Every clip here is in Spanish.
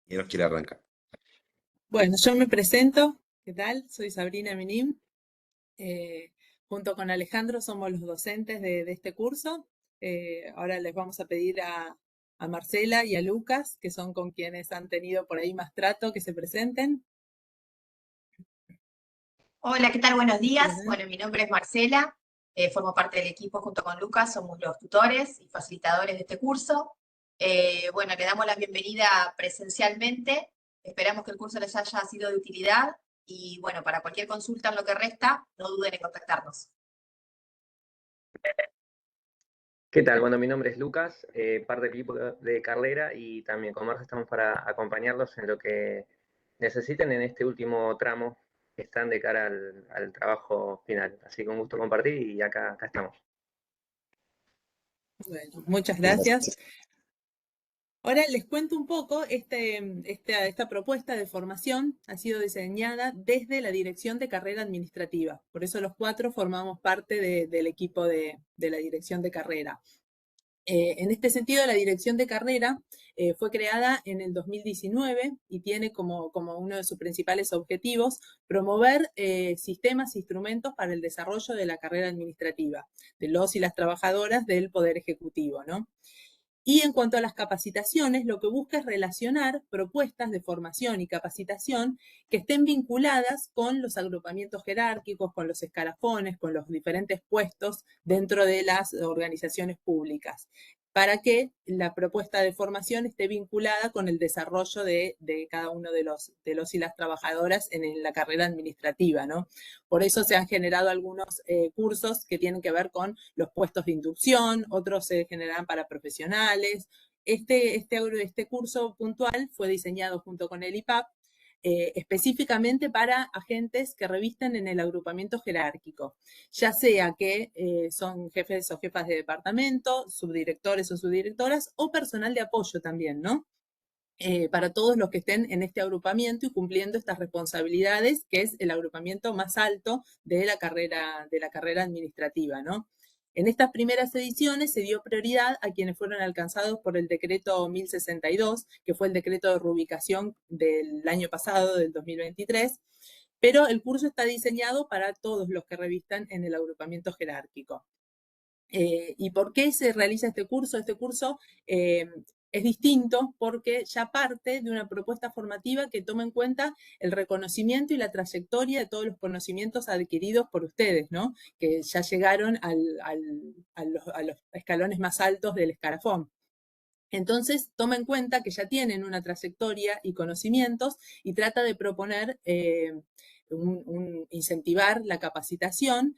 ¿Quién nos quiere arrancar? Bueno, yo me presento. ¿Qué tal? Soy Sabrina Minim. Eh, Junto con Alejandro somos los docentes de este curso. Ahora les vamos a pedir a Marcela y a Lucas, que son con quienes han tenido por ahí más trato, que se presenten. Hola, ¿qué tal? Buenos días. Bueno, Bueno, mi nombre es Marcela, formo parte del equipo junto con Lucas, somos los tutores y facilitadores de este curso. Bueno, le damos la bienvenida presencialmente, esperamos que el curso les haya sido de utilidad y bueno, para cualquier consulta en lo que resta, no duden en contactarnos. ¿Qué tal? Bueno, mi nombre es Lucas, parte del equipo de carrera y también con Marce estamos para acompañarlos en lo que necesiten en este último tramo que están de cara al trabajo final. Así que un gusto compartir y acá estamos. bueno, muchas gracias. Gracias. Ahora les cuento un poco, esta propuesta de formación ha sido diseñada desde la Dirección de Carrera Administrativa. Por eso los cuatro formamos parte del equipo de la Dirección de Carrera. En este sentido, la Dirección de Carrera fue creada en el 2019 y tiene como uno de sus principales objetivos promover sistemas e instrumentos para el desarrollo de la carrera administrativa, de los y las trabajadoras del Poder Ejecutivo, ¿no? Y en cuanto a las capacitaciones, lo que busca es relacionar propuestas de formación y capacitación que estén vinculadas con los agrupamientos jerárquicos, con los escalafones, con los diferentes puestos dentro de las organizaciones públicas, para que la propuesta de formación esté vinculada con el desarrollo de cada uno de los y las trabajadoras en la carrera administrativa, ¿no? Por eso se han generado algunos cursos que tienen que ver con los puestos de inducción, otros se generan para profesionales. Este curso puntual fue diseñado junto con el IPAP específicamente para agentes que revisten en el agrupamiento jerárquico, ya sea que son jefes o jefas de departamento, subdirectores o subdirectoras, o personal de apoyo también, ¿no? Para todos los que estén en este agrupamiento y cumpliendo estas responsabilidades, que es el agrupamiento más alto de la carrera administrativa, ¿no? En estas primeras ediciones se dio prioridad a quienes fueron alcanzados por el decreto 1062, que fue el decreto de reubicación del año pasado, del 2023, pero el curso está diseñado para todos los que revistan en el agrupamiento jerárquico. ¿Y por qué se realiza este curso? Este curso es distinto porque ya parte de una propuesta formativa que toma en cuenta el reconocimiento y la trayectoria de todos los conocimientos adquiridos por ustedes, ¿no? Que ya llegaron a los escalones más altos del escalafón. Entonces, toma en cuenta que ya tienen una trayectoria y conocimientos y trata de proponer incentivar la capacitación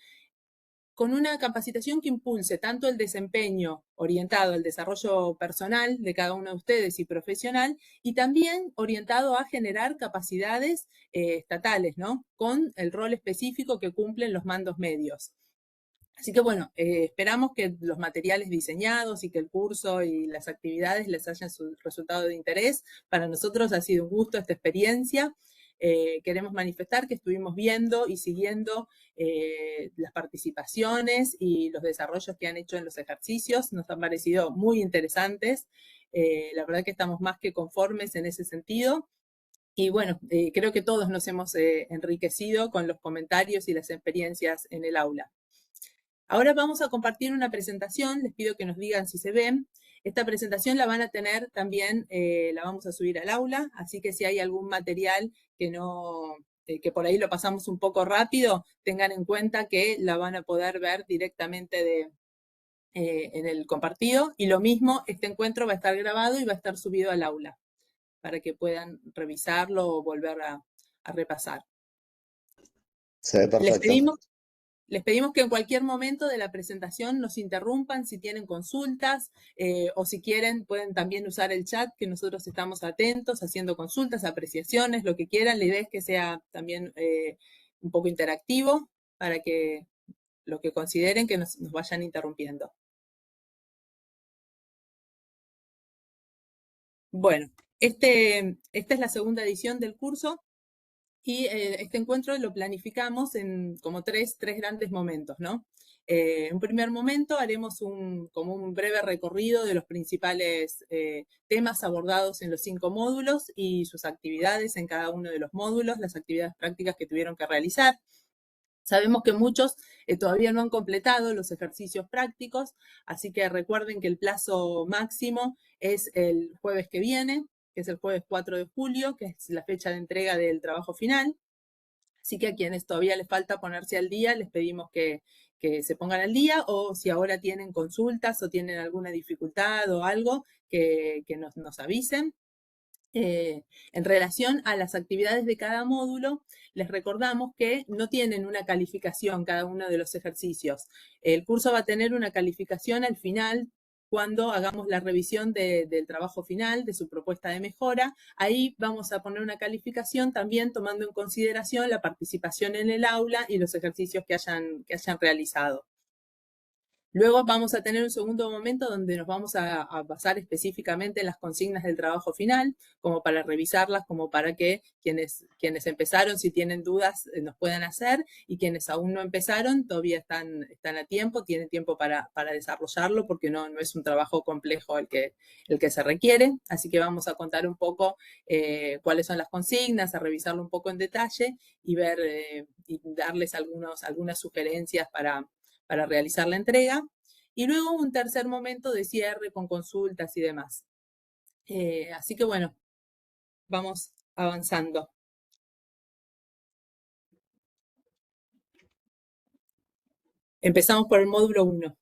con una capacitación que impulse tanto el desempeño orientado al desarrollo personal de cada uno de ustedes y profesional, y también orientado a generar capacidades estatales, ¿no? Con el rol específico que cumplen los mandos medios. Así que bueno, esperamos que los materiales diseñados y que el curso y las actividades les hayan resultado de interés. Para nosotros ha sido un gusto esta experiencia. Queremos manifestar que estuvimos viendo y siguiendo las participaciones y los desarrollos que han hecho en los ejercicios. Nos han parecido muy interesantes. La verdad que estamos más que conformes en ese sentido. Y bueno, creo que todos nos hemos enriquecido con los comentarios y las experiencias en el aula. Ahora vamos a compartir una presentación, les pido que nos digan si se ven. Esta presentación la van a tener también, la vamos a subir al aula, así que si hay algún material que por ahí lo pasamos un poco rápido, tengan en cuenta que la van a poder ver directamente en el compartido. Y lo mismo, este encuentro va a estar grabado y va a estar subido al aula, para que puedan revisarlo o volver a repasar. Se ve Les perfecto. pedimos que en cualquier momento de la presentación nos interrumpan si tienen consultas o si quieren pueden también usar el chat, que nosotros estamos atentos, haciendo consultas, apreciaciones, lo que quieran. La idea es que sea también un poco interactivo para que lo que consideren que nos vayan interrumpiendo. Bueno, esta es la segunda edición del curso. Y este encuentro lo planificamos en como tres grandes momentos, ¿no? En un primer momento haremos como un breve recorrido de los principales temas abordados en los 5 módulos y sus actividades en cada uno de los módulos, las actividades prácticas que tuvieron que realizar. Sabemos que muchos todavía no han completado los ejercicios prácticos, así que recuerden que el plazo máximo es el jueves que viene, que es el jueves 4 de julio, que es la fecha de entrega del trabajo final. Así que a quienes todavía les falta ponerse al día, les pedimos que se pongan al día, o si ahora tienen consultas o tienen alguna dificultad o algo, que nos avisen. En relación a las actividades de cada módulo, les recordamos que no tienen una calificación cada uno de los ejercicios. El curso va a tener una calificación al final cuando hagamos la revisión del trabajo final, de su propuesta de mejora. Ahí vamos a poner una calificación también tomando en consideración la participación en el aula y los ejercicios que hayan realizado. Luego vamos a tener un segundo momento donde nos vamos a basar específicamente en las consignas del trabajo final, como para revisarlas, como para que quienes empezaron, si tienen dudas, nos puedan hacer, y quienes aún no empezaron todavía están a tiempo, tienen tiempo para desarrollarlo, porque no es un trabajo complejo el que se requiere. Así que vamos a contar un poco cuáles son las consignas, a revisarlo un poco en detalle y ver y darles algunas sugerencias para realizar la entrega, y luego un tercer momento de cierre con consultas y demás. Así que bueno, vamos avanzando. Empezamos por el módulo 1.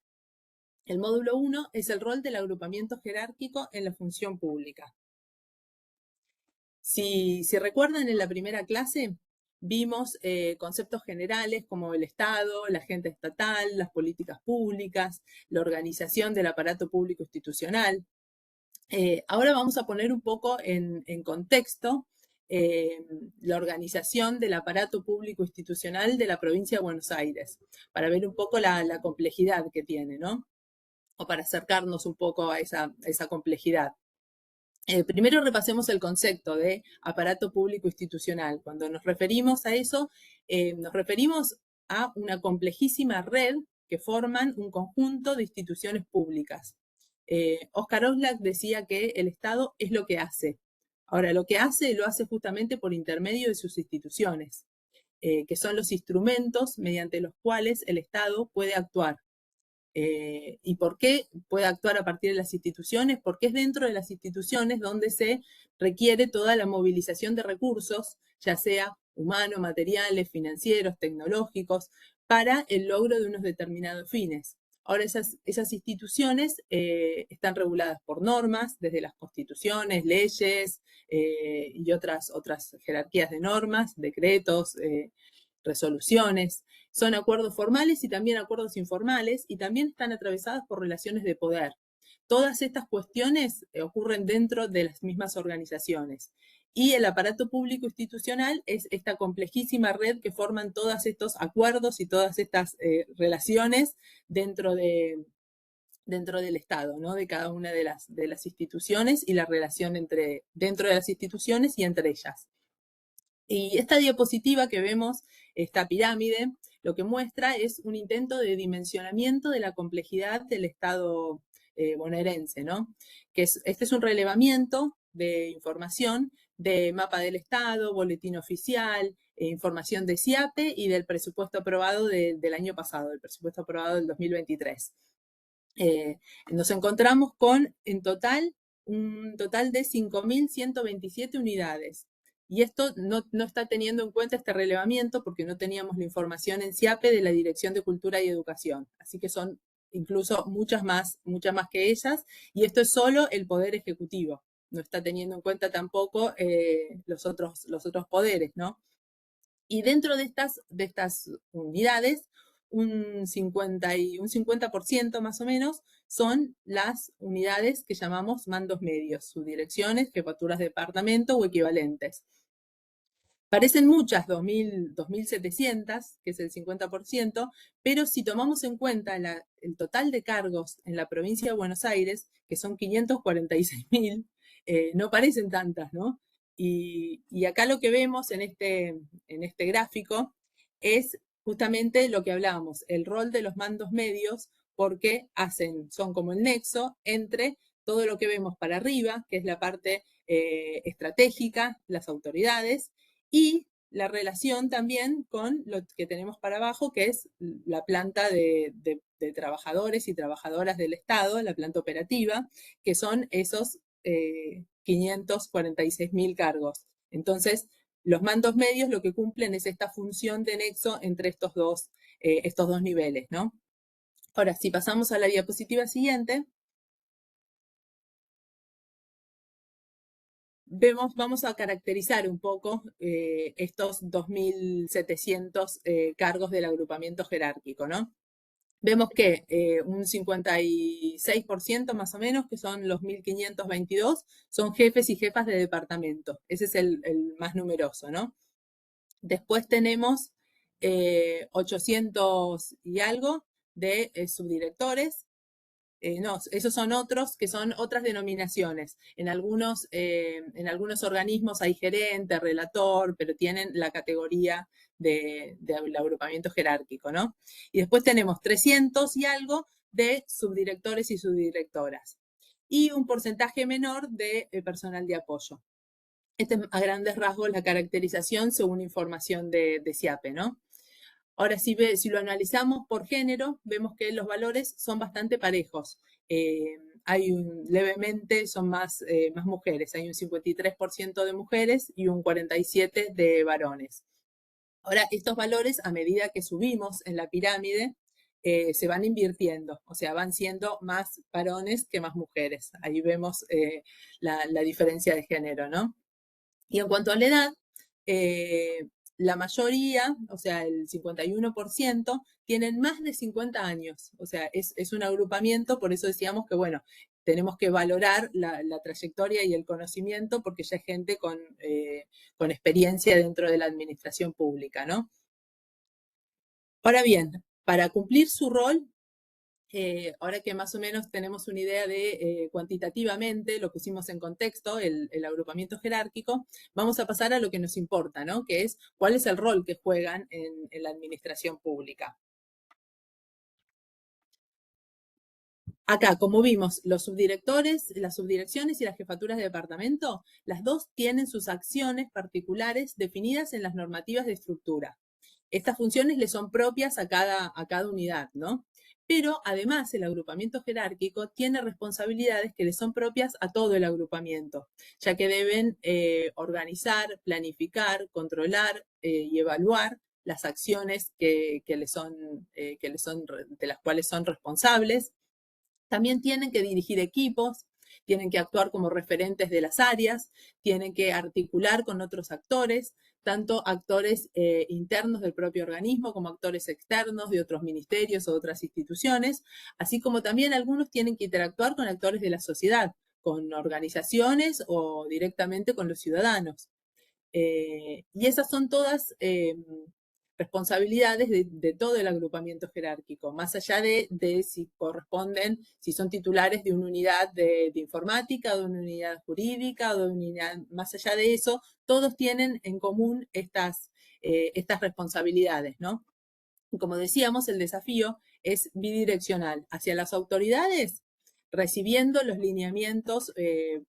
El módulo 1 es el rol del agrupamiento jerárquico en la función pública. Si recuerdan, en la primera clase vimos conceptos generales como el Estado, la agenda estatal, las políticas públicas, la organización del aparato público institucional. Ahora vamos a poner un poco en contexto la organización del aparato público institucional de la provincia de Buenos Aires, para ver un poco la complejidad que tiene, ¿no? O para acercarnos un poco a esa complejidad. Primero repasemos el concepto de aparato público institucional. Cuando nos referimos a eso, nos referimos a una complejísima red que forman un conjunto de instituciones públicas. Oscar Oslak decía que el Estado es lo que hace. Ahora, lo que hace, lo hace justamente por intermedio de sus instituciones, que son los instrumentos mediante los cuales el Estado puede actuar. ¿Y por qué puede actuar a partir de las instituciones? Porque es dentro de las instituciones donde se requiere toda la movilización de recursos, ya sea humanos, materiales, financieros, tecnológicos, para el logro de unos determinados fines. Ahora, esas instituciones están reguladas por normas, desde las constituciones, leyes y otras jerarquías de normas, decretos, resoluciones. Son acuerdos formales y también acuerdos informales, y también están atravesadas por relaciones de poder. Todas estas cuestiones ocurren dentro de las mismas organizaciones. Y el aparato público institucional es esta complejísima red que forman todos estos acuerdos y todas estas relaciones dentro del Estado, ¿no? De cada una de las instituciones, y la relación dentro de las instituciones y entre ellas. Y esta diapositiva que vemos, esta pirámide, lo que muestra es un intento de dimensionamiento de la complejidad del Estado bonaerense, ¿no? Este es un relevamiento de información de mapa del Estado, boletín oficial, información de SIAPE y del presupuesto aprobado del año pasado, el presupuesto aprobado del 2023. Nos encontramos con, un total de 5.127 unidades. Y esto no está teniendo en cuenta este relevamiento porque no teníamos la información en SIAPE de la Dirección de Cultura y Educación. Así que son incluso muchas más que ellas. Y esto es solo el Poder Ejecutivo. No está teniendo en cuenta tampoco los otros poderes, ¿no? Y dentro de estas unidades, un 50% más o menos son las unidades que llamamos mandos medios, subdirecciones, jefaturas de departamento o equivalentes. Parecen muchas, 2.700, que es el 50%, pero si tomamos en cuenta el total de cargos en la provincia de Buenos Aires, que son 546.000, no parecen tantas, ¿no? Y acá lo que vemos en este gráfico es justamente lo que hablábamos, el rol de los mandos medios, porque son como el nexo entre todo lo que vemos para arriba, que es la parte estratégica, las autoridades, y la relación también con lo que tenemos para abajo, que es la planta de trabajadores y trabajadoras del Estado, la planta operativa, que son esos 546.000 cargos. Entonces, los mandos medios lo que cumplen es esta función de nexo entre estos dos niveles, ¿no? Ahora, si pasamos a la diapositiva siguiente, vamos a caracterizar un poco estos 2.700 cargos del agrupamiento jerárquico, ¿no? Vemos que un 56% más o menos, que son los 1.522, son jefes y jefas de departamento. Ese es el más numeroso, ¿no? Después tenemos 800 y algo de subdirectores. No, esos son otros, que son otras denominaciones. En algunos organismos hay gerente, relator, pero tienen la categoría del agrupamiento jerárquico, ¿no? Y después tenemos 300 y algo de subdirectores y subdirectoras. Y un porcentaje menor de personal de apoyo. Este es a grandes rasgos la caracterización según información de CIAPE, ¿no? Ahora, si lo analizamos por género, vemos que los valores son bastante parejos. Levemente son más mujeres, hay un 53% de mujeres y un 47% de varones. Ahora, estos valores, a medida que subimos en la pirámide, se van invirtiendo, o sea, van siendo más varones que más mujeres. Ahí vemos la diferencia de género, ¿no? Y en cuanto a la edad, la mayoría, o sea, el 51%, tienen más de 50 años. O sea, es un agrupamiento, por eso decíamos que, bueno, tenemos que valorar la trayectoria y el conocimiento porque ya es gente con experiencia dentro de la administración pública, ¿no? Ahora bien, para cumplir su rol, ahora que más o menos tenemos una idea de cuantitativamente, lo pusimos en contexto, el agrupamiento jerárquico, vamos a pasar a lo que nos importa, ¿no? Que es cuál es el rol que juegan en la administración pública. Acá, como vimos, los subdirectores, las subdirecciones y las jefaturas de departamento, las dos tienen sus acciones particulares definidas en las normativas de estructura. Estas funciones le son propias a cada unidad, ¿no? Pero además el agrupamiento jerárquico tiene responsabilidades que le son propias a todo el agrupamiento, ya que deben organizar, planificar, controlar y evaluar las acciones de las cuales son responsables. También tienen que dirigir equipos, tienen que actuar como referentes de las áreas, tienen que articular con otros actores, tanto actores internos del propio organismo como actores externos de otros ministerios o de otras instituciones, así como también algunos tienen que interactuar con actores de la sociedad, con organizaciones o directamente con los ciudadanos. Y esas son todas responsabilidades de todo el agrupamiento jerárquico, más allá de si corresponden, si son titulares de una unidad de informática, de una unidad jurídica, de una unidad, más allá de eso, todos tienen en común estas responsabilidades, ¿no? Y como decíamos, el desafío es bidireccional, hacia las autoridades, recibiendo los lineamientos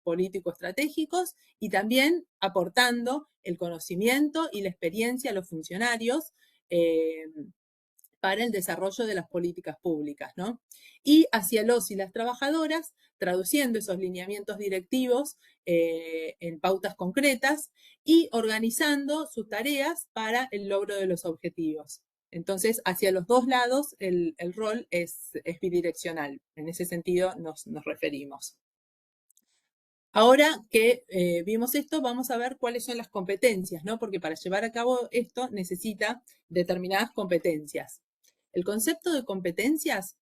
político-estratégicos y también aportando el conocimiento y la experiencia a los funcionarios para el desarrollo de las políticas públicas, ¿no? Y hacia los y las trabajadoras, traduciendo esos lineamientos directivos en pautas concretas y organizando sus tareas para el logro de los objetivos. Entonces, hacia los dos lados, el rol es bidireccional. En ese sentido nos referimos. Ahora que vimos esto, vamos a ver cuáles son las competencias, ¿no? Porque para llevar a cabo esto necesita determinadas competencias. El concepto de competencias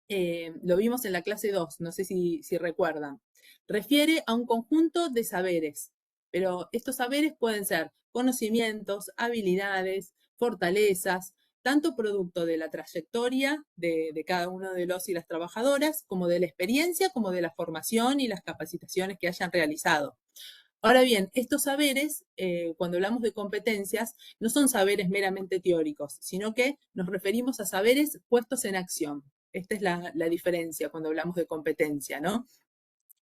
lo vimos en la clase 2, no sé si recuerdan. Refiere a un conjunto de saberes, pero estos saberes pueden ser conocimientos, habilidades, fortalezas, tanto producto de la trayectoria de cada uno de los y las trabajadoras, como de la experiencia, como de la formación y las capacitaciones que hayan realizado. Ahora bien, estos saberes, cuando hablamos de competencias, no son saberes meramente teóricos, sino que nos referimos a saberes puestos en acción. Esta es la diferencia cuando hablamos de competencia, ¿no?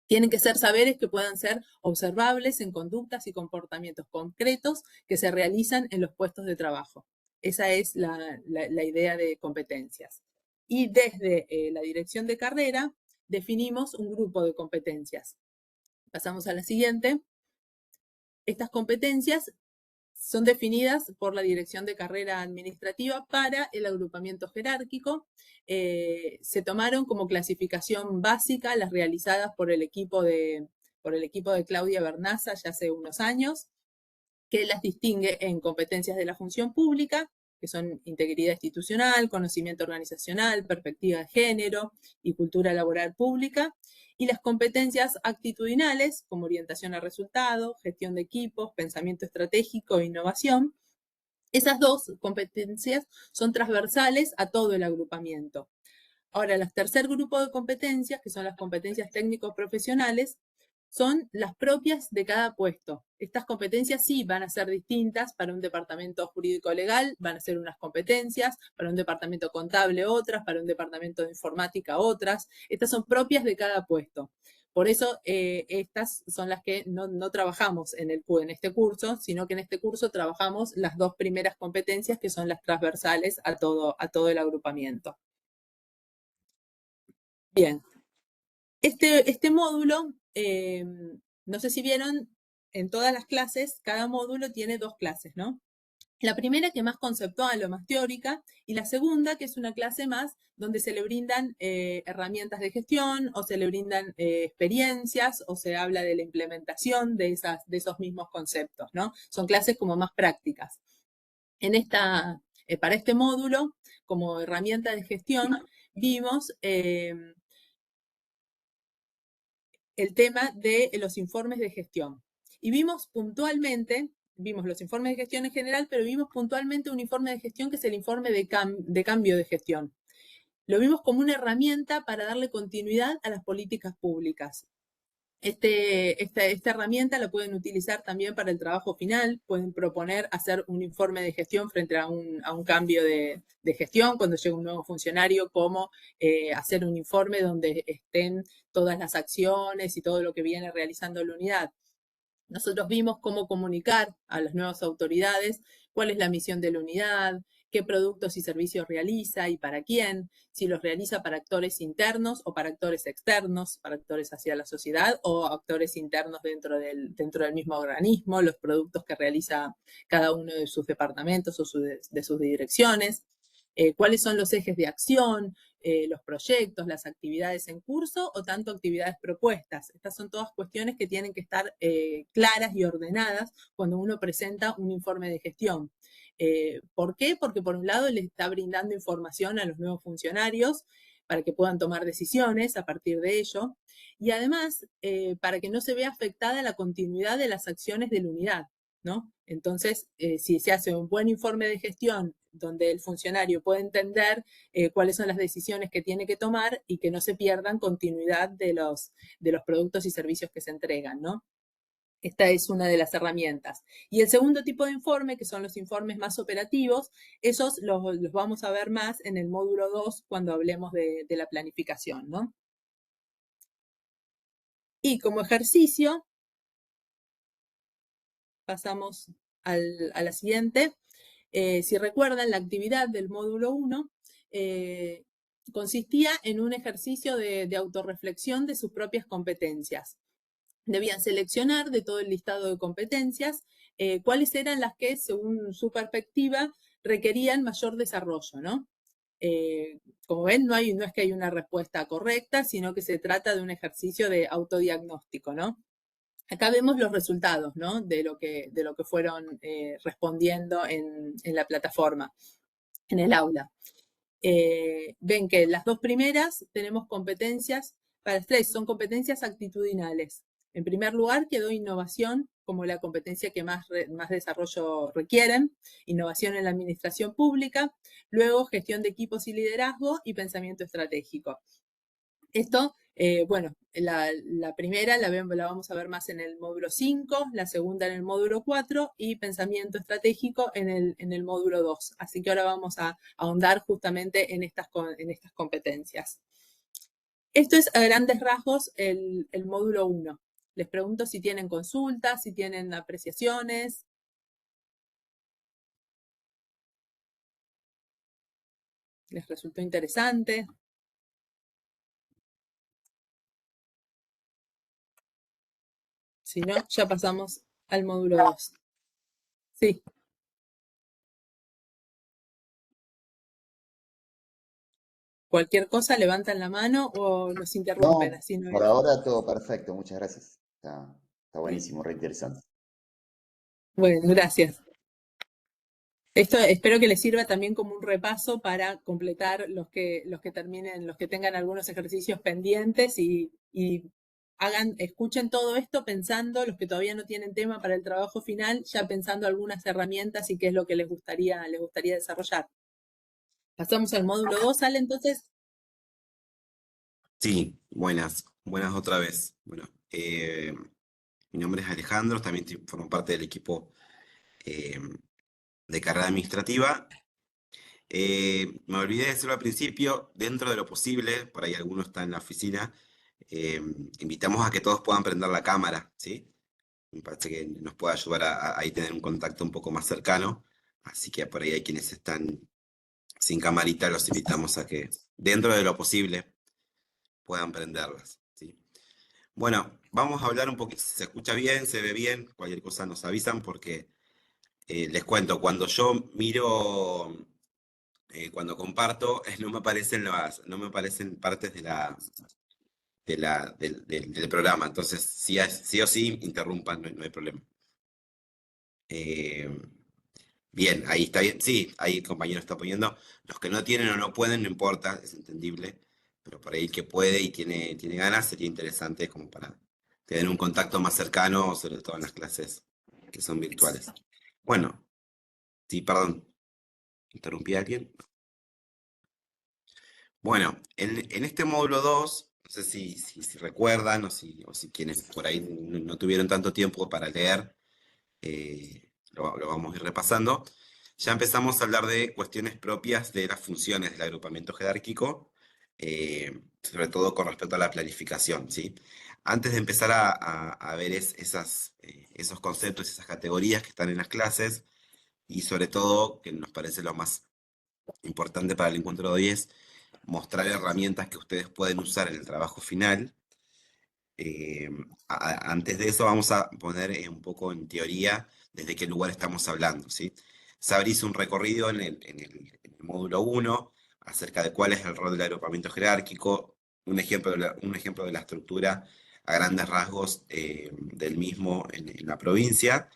Tienen que ser saberes que puedan ser observables en conductas y comportamientos concretos que se realizan en los puestos de trabajo. Esa es la idea de competencias. Y desde la dirección de carrera definimos un grupo de competencias. Pasamos a la siguiente. Estas competencias son definidas por la Dirección de Carrera Administrativa para el agrupamiento jerárquico. Se tomaron como clasificación básica las realizadas por el equipo de Claudia Bernaza ya hace unos años, que las distingue en competencias de la función pública, que son integridad institucional, conocimiento organizacional, perspectiva de género y cultura laboral pública, y las competencias actitudinales, como orientación a resultados, gestión de equipos, pensamiento estratégico e innovación. Esas dos competencias son transversales a todo el agrupamiento. Ahora, el tercer grupo de competencias, que son las competencias técnico-profesionales, son las propias de cada puesto. Estas competencias sí van a ser distintas para un departamento jurídico-legal, van a ser unas competencias, para un departamento contable otras, para un departamento de informática otras. Estas son propias de cada puesto. Por eso estas son las que no trabajamos en este curso, sino que en este curso trabajamos las dos primeras competencias que son las transversales a todo el agrupamiento. Bien, este módulo, no sé si vieron, en todas las clases, cada módulo tiene dos clases, ¿no? La primera que es más conceptual o más teórica, y la segunda que es una clase más donde se le brindan herramientas de gestión o se le brindan experiencias o se habla de la implementación de esos mismos conceptos, ¿no? Son clases como más prácticas. Para este módulo, como herramienta de gestión, vimos el tema de los informes de gestión. Y vimos los informes de gestión en general, pero vimos puntualmente un informe de gestión que es el informe de cambio de gestión. Lo vimos como una herramienta para darle continuidad a las políticas públicas. Esta herramienta la pueden utilizar también para el trabajo final, pueden proponer hacer un informe de gestión frente a un cambio de gestión, cuando llega un nuevo funcionario, cómo hacer un informe donde estén todas las acciones y todo lo que viene realizando la unidad. Nosotros vimos cómo comunicar a las nuevas autoridades cuál es la misión de la unidad, qué productos y servicios realiza y para quién, si los realiza para actores internos o para actores externos, para actores hacia la sociedad o actores internos dentro del mismo organismo, los productos que realiza cada uno de sus departamentos o de sus direcciones, cuáles son los ejes de acción, los proyectos, las actividades en curso o tanto actividades propuestas. Estas son todas cuestiones que tienen que estar claras y ordenadas cuando uno presenta un informe de gestión. ¿Por qué? Porque por un lado le está brindando información a los nuevos funcionarios para que puedan tomar decisiones a partir de ello y además para que no se vea afectada la continuidad de las acciones de la unidad, ¿no? Entonces, si se hace un buen informe de gestión donde el funcionario puede entender cuáles son las decisiones que tiene que tomar y que no se pierdan continuidad de los productos y servicios que se entregan, ¿no? Esta es una de las herramientas. Y el segundo tipo de informe, que son los informes más operativos, esos los vamos a ver más en el módulo 2 cuando hablemos de la planificación, ¿no? Y como ejercicio, pasamos a la siguiente. Si recuerdan, la actividad del módulo 1 consistía en un ejercicio de autorreflexión de sus propias competencias. Debían seleccionar de todo el listado de competencias cuáles eran las que, según su perspectiva, requerían mayor desarrollo, ¿no? Como ven, no es que hay una respuesta correcta, sino que se trata de un ejercicio de autodiagnóstico, ¿no? Acá vemos los resultados, ¿no? De lo que fueron respondiendo en la plataforma, en el aula. Ven que las dos primeras tenemos competencias, para las tres son competencias actitudinales. En primer lugar quedó innovación como la competencia que más desarrollo requieren, innovación en la administración pública, luego gestión de equipos y liderazgo y pensamiento estratégico. Esto Bueno, la primera la vamos a ver más en el módulo 5, la segunda en el módulo 4 y pensamiento estratégico en el módulo 2. Así que ahora vamos a ahondar justamente en estas competencias. Esto es a grandes rasgos el módulo 1. Les pregunto si tienen consultas, si tienen apreciaciones. ¿Les resultó interesante? Si no, ya pasamos al módulo 2. Sí. Cualquier cosa, levantan la mano o nos interrumpen. No, Así no por es. ahora todo perfecto, muchas gracias. Está buenísimo, re interesante. Bueno, gracias. Esto espero que les sirva también como un repaso para completar los que terminen, los que tengan algunos ejercicios pendientes y escuchen todo esto pensando, los que todavía no tienen tema para el trabajo final, ya pensando algunas herramientas y qué es lo que les gustaría desarrollar. Pasamos al módulo 2, ¿sale entonces? Sí, buenas otra vez. Bueno, mi nombre es Alejandro, también formo parte del equipo eh, de carrera administrativa. Me olvidé de decirlo al principio, dentro de lo posible, por ahí alguno está en la oficina, eh, invitamos a que todos puedan prender la cámara, ¿sí? Me parece que nos puede ayudar a ahí tener un contacto un poco más cercano, así que por ahí hay quienes están sin camarita, los invitamos a que dentro de lo posible puedan prenderlas, ¿sí? Bueno, vamos a hablar un poquito, si se escucha bien, se ve bien, cualquier cosa nos avisan porque les cuento, cuando yo miro, cuando comparto, no me aparecen partes del programa, entonces sí o sí, interrumpan, no hay problema. Eh, Bien, ahí está bien, sí, ahí el compañero está poniendo, los que no tienen o no pueden, no importa, es entendible, pero por ahí el que puede y tiene ganas, sería interesante como para tener un contacto más cercano, sobre todo en las clases que son virtuales. Bueno, sí, perdón, ¿interrumpí a alguien? Bueno, en este módulo 2, no sé si recuerdan o si quienes por ahí no tuvieron tanto tiempo para leer, lo vamos a ir repasando. Ya empezamos a hablar de cuestiones propias de las funciones del agrupamiento jerárquico, sobre todo con respecto a la planificación, ¿sí? Antes de empezar a ver esos conceptos, esas categorías que están en las clases, y sobre todo, que nos parece lo más importante para el encuentro de hoy, es mostrar herramientas que ustedes pueden usar en el trabajo final. Antes de eso vamos a poner un poco en teoría desde qué lugar estamos hablando, ¿sí? Sabri hizo un recorrido en el módulo 1 acerca de cuál es el rol del agrupamiento jerárquico, un ejemplo de la estructura a grandes rasgos del mismo en la provincia.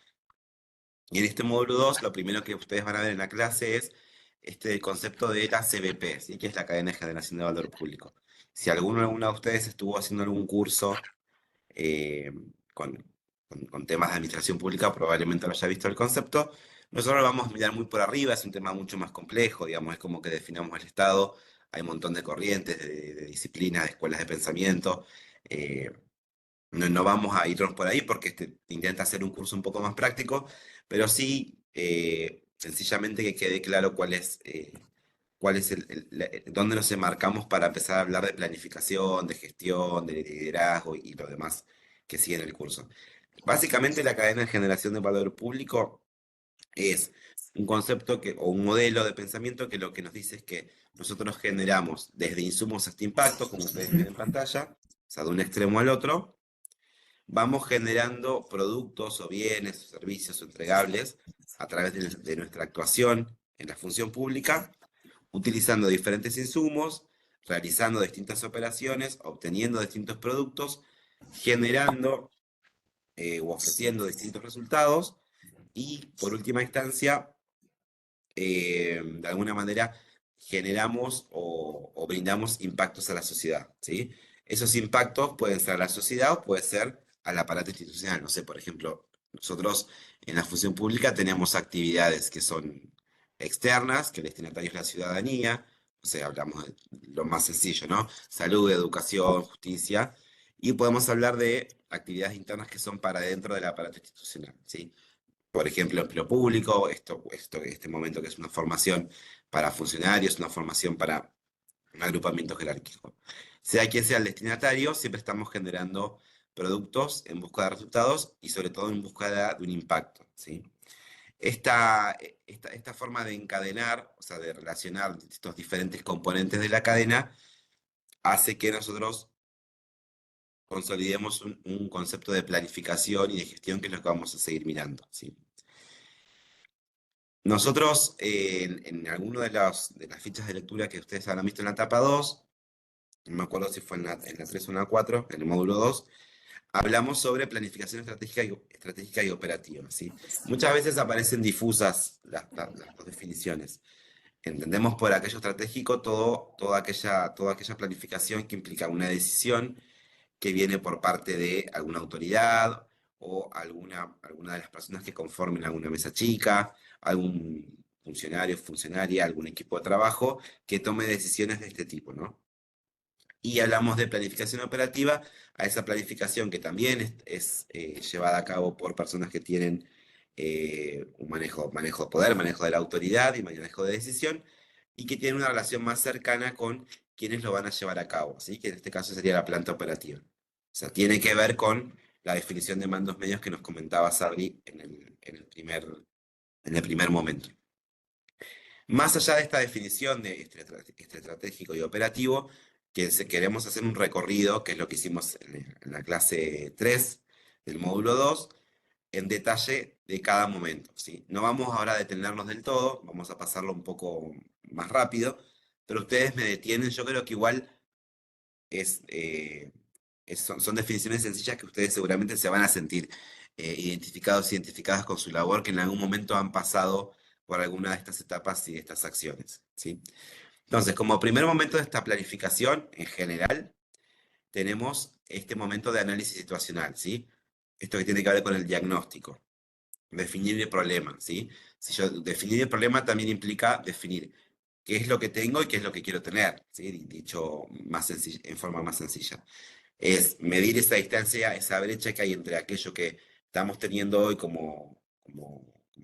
Y en este módulo 2 lo primero que ustedes van a ver en la clase es este concepto de la CBP, ¿sí? Que es la cadena de generación de valor público. Si alguna de ustedes estuvo haciendo algún curso eh, con, con temas de administración pública, probablemente lo haya visto el concepto. Nosotros lo vamos a mirar muy por arriba, es un tema mucho más complejo, digamos, es como que definamos el Estado, hay un montón de corrientes, de disciplinas, de escuelas de pensamiento. eh, no vamos a irnos por ahí porque intenta hacer un curso un poco más práctico, pero sí, sencillamente que quede claro cuál es dónde nos enmarcamos para empezar a hablar de planificación, de gestión, de liderazgo y lo demás que sigue en el curso. Básicamente la cadena de generación de valor público es un concepto o un modelo de pensamiento que lo que nos dice es que nosotros generamos desde insumos hasta impacto, como ustedes ven en pantalla, o sea, de un extremo al otro, vamos generando productos o bienes o servicios o entregables a través de nuestra actuación en la función pública, utilizando diferentes insumos, realizando distintas operaciones, obteniendo distintos productos, generando o ofreciendo distintos resultados y, por última instancia, de alguna manera generamos o brindamos impactos a la sociedad, ¿sí? Esos impactos pueden ser a la sociedad o puede ser al aparato institucional. No sé, por ejemplo, nosotros en la función pública tenemos actividades que son externas, que el destinatario es la ciudadanía, O sea, hablamos de lo más sencillo, ¿no? Salud, educación, justicia. Y podemos hablar de actividades internas que son para dentro del aparato institucional, ¿sí? Por ejemplo, empleo público, este momento que es una formación para funcionarios, una formación para un agrupamiento jerárquico. Sea quien sea el destinatario, siempre estamos generando productos en busca de resultados y sobre todo en busca de un impacto, ¿sí? Esta forma de encadenar, o sea, de relacionar estos diferentes componentes de la cadena, hace que nosotros consolidemos un concepto de planificación y de gestión, que es lo que vamos a seguir mirando, ¿sí? Nosotros, en alguna de las fichas de lectura que ustedes habrán visto en la etapa 2, no me acuerdo si fue en la 3 o en la 4, en el módulo 2, hablamos sobre planificación estratégica y operativa, ¿sí? Muchas veces aparecen difusas las dos definiciones. Entendemos por aquello estratégico toda aquella planificación que implica una decisión que viene por parte de alguna autoridad o alguna de las personas que conformen alguna mesa chica, algún funcionaria, algún equipo de trabajo que tome decisiones de este tipo, ¿no? Y hablamos de planificación operativa, a esa planificación que también es llevada a cabo por personas que tienen un manejo de poder, manejo de la autoridad y manejo de decisión, y que tienen una relación más cercana con quienes lo van a llevar a cabo, ¿sí? Que en este caso sería la planta operativa. O sea, tiene que ver con la definición de mandos medios que nos comentaba Sabri en el primer momento. Más allá de esta definición de estratégico y operativo, queremos hacer un recorrido, que es lo que hicimos en la clase 3 del módulo 2, en detalle de cada momento, ¿sí? No vamos ahora a detenernos del todo, vamos a pasarlo un poco más rápido, pero ustedes me detienen. Yo creo que igual es, eh, son definiciones sencillas que ustedes seguramente se van a sentir identificados, identificadas con su labor, que en algún momento han pasado por alguna de estas etapas y de estas acciones, ¿sí? Entonces, como primer momento de esta planificación, en general, tenemos este momento de análisis situacional, ¿sí? Esto que tiene que ver con el diagnóstico, definir el problema, ¿sí? Si yo definir el problema también implica definir qué es lo que tengo y qué es lo que quiero tener, ¿sí? Dicho en forma más sencilla. Es medir esa distancia, esa brecha que hay entre aquello que estamos teniendo hoy como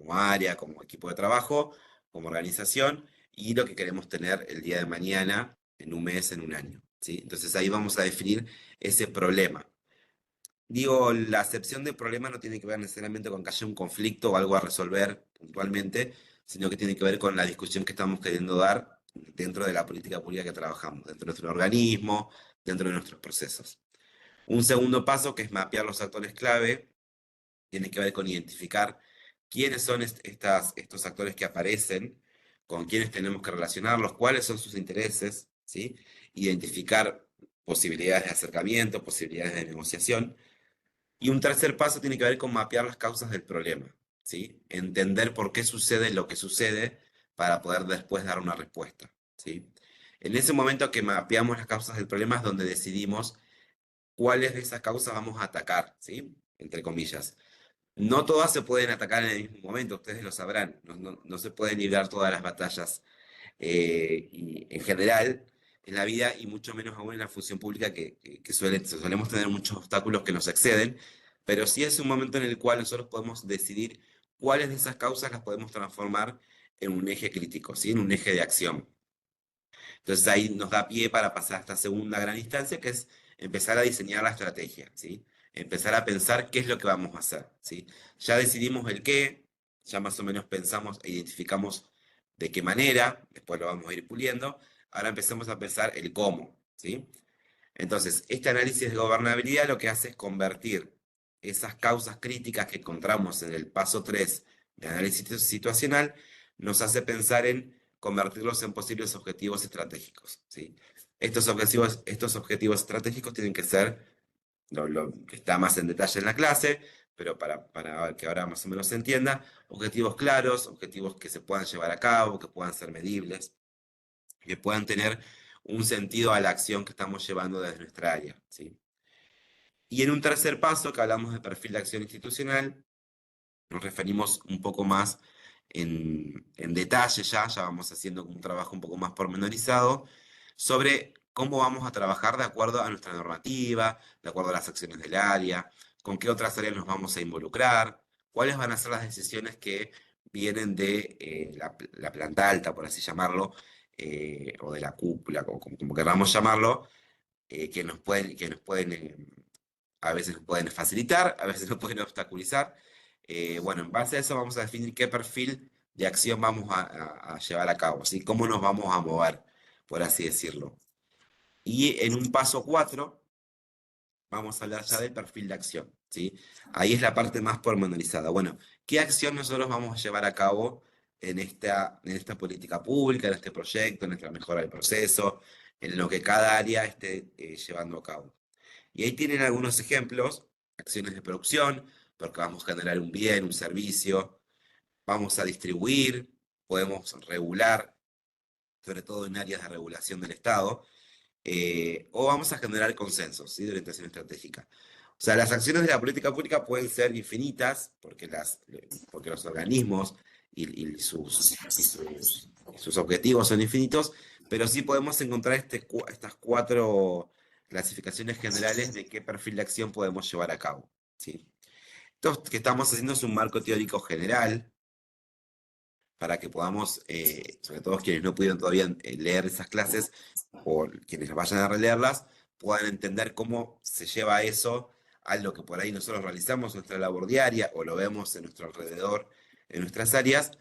área, como equipo de trabajo, como organización, y lo que queremos tener el día de mañana, en un mes, en un año, ¿sí? Entonces ahí vamos a definir ese problema. Digo, la acepción de problema no tiene que ver necesariamente con que haya un conflicto o algo a resolver puntualmente, sino que tiene que ver con la discusión que estamos queriendo dar dentro de la política pública que trabajamos, dentro de nuestro organismo, dentro de nuestros procesos. Un segundo paso, que es mapear los actores clave, tiene que ver con identificar quiénes son estos actores que aparecen, con quiénes tenemos que relacionarlos, cuáles son sus intereses, ¿sí? Identificar posibilidades de acercamiento, posibilidades de negociación. Y un tercer paso tiene que ver con mapear las causas del problema, ¿sí? Entender por qué sucede lo que sucede para poder después dar una respuesta, ¿sí? En ese momento que mapeamos las causas del problema es donde decidimos cuáles de esas causas vamos a atacar, ¿sí? Entre comillas. No todas se pueden atacar en el mismo momento, ustedes lo sabrán. No se pueden librar todas las batallas y en general en la vida, y mucho menos aún en la función pública, que solemos tener muchos obstáculos que nos exceden, pero sí es un momento en el cual nosotros podemos decidir cuáles de esas causas las podemos transformar en un eje crítico, ¿sí? En un eje de acción. Entonces ahí nos da pie para pasar a esta segunda gran instancia, que es empezar a diseñar la estrategia, ¿sí? Empezar a pensar qué es lo que vamos a hacer, ¿sí? Ya decidimos el qué, ya más o menos pensamos e identificamos de qué manera, después lo vamos a ir puliendo, ahora empezamos a pensar el cómo, ¿sí? Entonces, este análisis de gobernabilidad lo que hace es convertir esas causas críticas que encontramos en el paso 3 de análisis situacional, nos hace pensar en convertirlos en posibles objetivos estratégicos, ¿sí? Estos objetivos estratégicos tienen que ser lo que está más en detalle en la clase, pero para que ahora más o menos se entienda, objetivos claros, objetivos que se puedan llevar a cabo, que puedan ser medibles, que puedan tener un sentido a la acción que estamos llevando desde nuestra área, ¿sí? Y en un tercer paso, que hablamos de perfil de acción institucional, nos referimos un poco más en detalle ya vamos haciendo un trabajo un poco más pormenorizado sobre cómo vamos a trabajar de acuerdo a nuestra normativa, de acuerdo a las acciones del área, con qué otras áreas nos vamos a involucrar, cuáles van a ser las decisiones que vienen de la planta alta, por así llamarlo, o de la cúpula, como queramos llamarlo, que nos pueden a veces nos pueden facilitar, a veces nos pueden obstaculizar. Bueno, en base a eso vamos a definir qué perfil de acción vamos a llevar a cabo, ¿sí? Cómo nos vamos a mover, por así decirlo. Y en un paso 4 vamos a hablar ya del perfil de acción, ¿sí? Ahí es la parte más pormenorizada. Bueno, ¿qué acción nosotros vamos a llevar a cabo en esta política pública, en este proyecto, en nuestra mejora del proceso, en lo que cada área esté llevando a cabo? Y ahí tienen algunos ejemplos: acciones de producción, porque vamos a generar un bien, un servicio, vamos a distribuir, podemos regular, sobre todo en áreas de regulación del Estado, o vamos a generar consensos, ¿sí? De orientación estratégica. O sea, las acciones de la política pública pueden ser infinitas, porque los organismos y sus objetivos son infinitos, pero sí podemos encontrar estas 4 clasificaciones generales de qué perfil de acción podemos llevar a cabo, ¿sí? Esto que estamos haciendo es un marco teórico general para que podamos, sobre todo quienes no pudieron todavía leer esas clases, o quienes vayan a releerlas, puedan entender cómo se lleva eso a lo que por ahí nosotros realizamos en nuestra labor diaria, o lo vemos en nuestro alrededor, en nuestras áreas,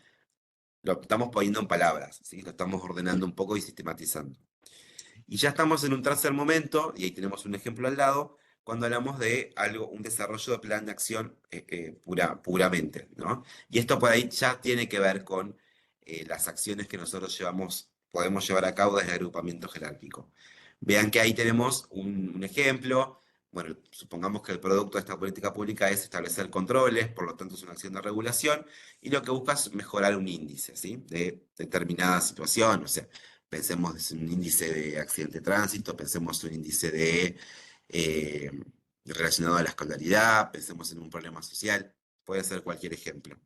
lo estamos poniendo en palabras, ¿sí? Lo estamos ordenando un poco y sistematizando. Y ya estamos en un tercer momento, y ahí tenemos un ejemplo al lado, cuando hablamos de algo, un desarrollo de plan de acción puramente, ¿no? Y esto por ahí ya tiene que ver con las acciones que nosotros podemos llevar a cabo desde el agrupamiento jerárquico. Vean que ahí tenemos un ejemplo. Bueno, supongamos que el producto de esta política pública es establecer controles, por lo tanto es una acción de regulación, y lo que busca es mejorar un índice, ¿sí? De determinada situación. O sea, pensemos en un índice de accidente de tránsito, pensemos en un índice eh, relacionado a la escolaridad, pensemos en un problema social, puede ser cualquier ejemplo.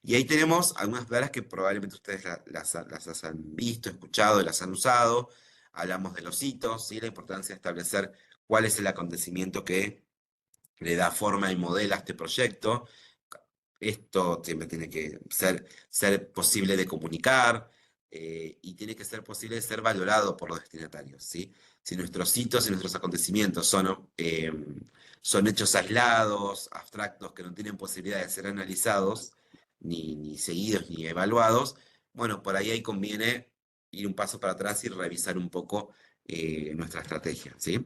Y ahí tenemos algunas palabras que probablemente ustedes las han visto, escuchado, las han usado. Hablamos de los hitos, ¿sí? La importancia de establecer cuál es el acontecimiento que le da forma y modela a este proyecto. Esto siempre tiene que ser posible de comunicar, y tiene que ser posible de ser valorado por los destinatarios, ¿sí? Si nuestros hitos y nuestros acontecimientos son hechos aislados, abstractos, que no tienen posibilidad de ser analizados, ni seguidos, ni evaluados, bueno, por ahí conviene ir un paso para atrás y revisar un poco nuestra estrategia, ¿sí?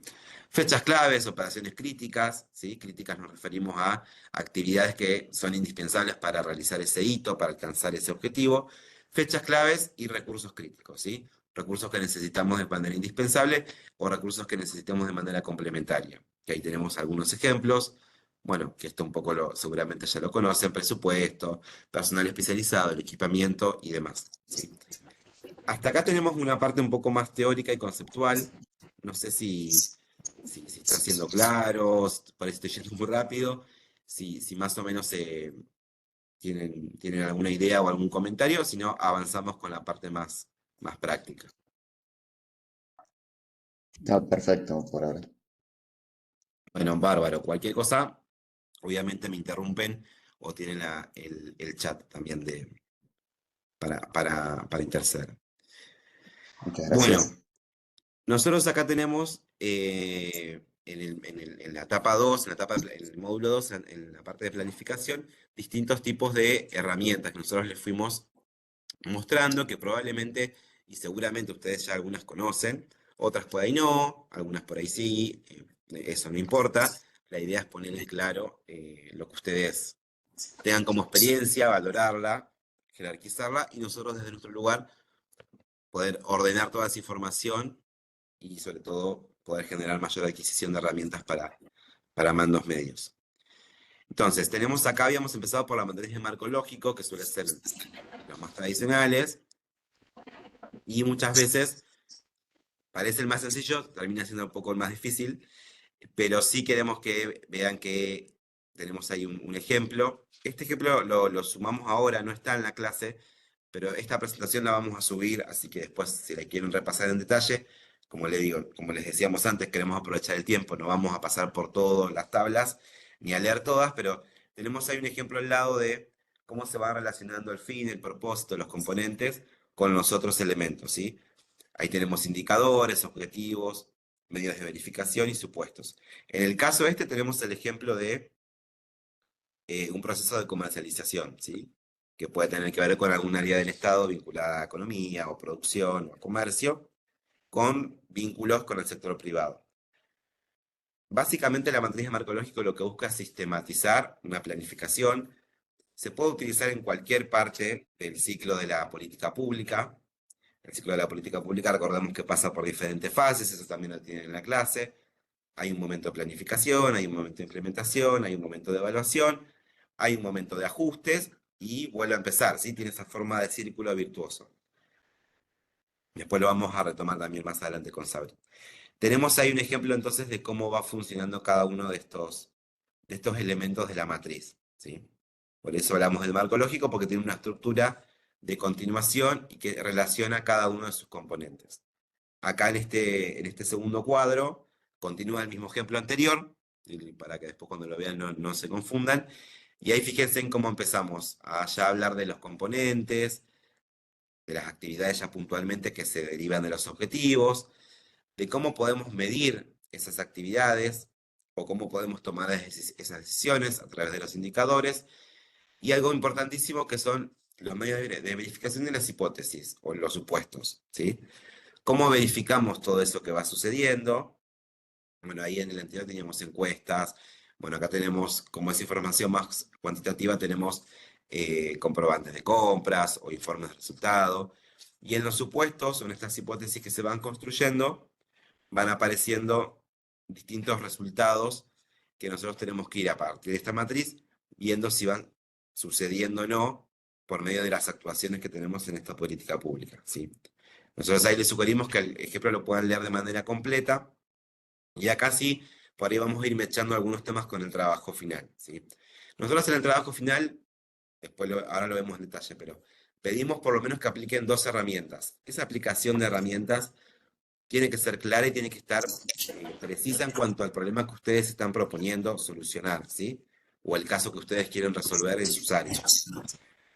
Fechas claves, operaciones críticas, ¿sí? Críticas nos referimos a actividades que son indispensables para realizar ese hito, para alcanzar ese objetivo. Fechas claves y recursos críticos, ¿sí? Recursos que necesitamos de manera indispensable o recursos que necesitamos de manera complementaria. Que ahí tenemos algunos ejemplos. Bueno, que esto un poco seguramente ya lo conocen: presupuesto, personal especializado, el equipamiento y demás, ¿sí? Hasta acá tenemos una parte un poco más teórica y conceptual. No sé si está siendo claro, por ahí estoy yendo muy rápido, si más o menos tienen alguna idea o algún comentario, si no, avanzamos con la parte más práctica. Está perfecto por ahora. Bueno, bárbaro. Cualquier cosa, obviamente me interrumpen o tienen el chat también para interceder. Muchas Bueno, gracias. nosotros acá tenemos en la etapa 2, en el módulo 2, en la parte de planificación, distintos tipos de herramientas que nosotros les fuimos mostrando, que probablemente y seguramente ustedes ya algunas conocen, otras por ahí no, algunas por ahí sí, eso no importa. La idea es poner en claro lo que ustedes tengan como experiencia, valorarla, jerarquizarla, y nosotros desde nuestro lugar poder ordenar toda esa información y sobre todo poder generar mayor adquisición de herramientas para mandos medios. Entonces, tenemos acá, habíamos empezado por la matriz de marco lógico, que suele ser los más tradicionales, y muchas veces parece el más sencillo, termina siendo un poco el más difícil, pero sí queremos que vean que tenemos ahí un ejemplo. Este ejemplo lo sumamos ahora, no está en la clase, pero esta presentación la vamos a subir, así que después, si la quieren repasar en detalle, como les digo, como les decíamos antes, queremos aprovechar el tiempo, no vamos a pasar por todas las tablas, ni a leer todas, pero tenemos ahí un ejemplo al lado de cómo se va relacionando el fin, el propósito, los componentes con los otros elementos, ¿sí? Ahí tenemos indicadores, objetivos, medios de verificación y supuestos. En el caso este tenemos el ejemplo de un proceso de comercialización, ¿sí? Que puede tener que ver con algún área del Estado vinculada a economía o producción o comercio, con vínculos con el sector privado. Básicamente la matriz de marco lógico lo que busca es sistematizar una planificación. Se puede utilizar en cualquier parte del ciclo de la política pública. El ciclo de la política pública, recordemos que pasa por diferentes fases, eso también lo tienen en la clase. Hay un momento de planificación, hay un momento de implementación, hay un momento de evaluación, hay un momento de ajustes y vuelve a empezar, ¿sí? Tiene esa forma de círculo virtuoso. Después lo vamos a retomar también más adelante con Sabri. Tenemos ahí un ejemplo entonces de cómo va funcionando cada uno de estos elementos de la matriz, ¿sí? Por eso hablamos del marco lógico, porque tiene una estructura de continuación y que relaciona cada uno de sus componentes. Acá en este segundo cuadro continúa el mismo ejemplo anterior, para que después cuando lo vean no se confundan. Y ahí fíjense en cómo empezamos a ya hablar de los componentes, de las actividades ya puntualmente que se derivan de los objetivos, de cómo podemos medir esas actividades o cómo podemos tomar esas decisiones a través de los indicadores. Y algo importantísimo que son los medios de verificación de las hipótesis o los supuestos, ¿sí? ¿Cómo verificamos todo eso que va sucediendo? Bueno, ahí en el anterior teníamos encuestas. Bueno, acá tenemos, como es información más cuantitativa, tenemos comprobantes de compras o informes de resultado. Y en los supuestos, en estas hipótesis que se van construyendo, van apareciendo distintos resultados que nosotros tenemos que ir a partir de esta matriz, viendo si van sucediendo o no por medio de las actuaciones que tenemos en esta política pública, ¿sí? Nosotros ahí les sugerimos que el ejemplo lo puedan leer de manera completa, y acá sí, por ahí vamos a ir mechando algunos temas con el trabajo final, ¿sí? Nosotros en el trabajo final, ahora lo vemos en detalle, pero pedimos por lo menos que apliquen 2 herramientas. Esa aplicación de herramientas tiene que ser clara y tiene que estar precisa en cuanto al problema que ustedes están proponiendo solucionar, ¿sí? O el caso que ustedes quieren resolver en sus áreas.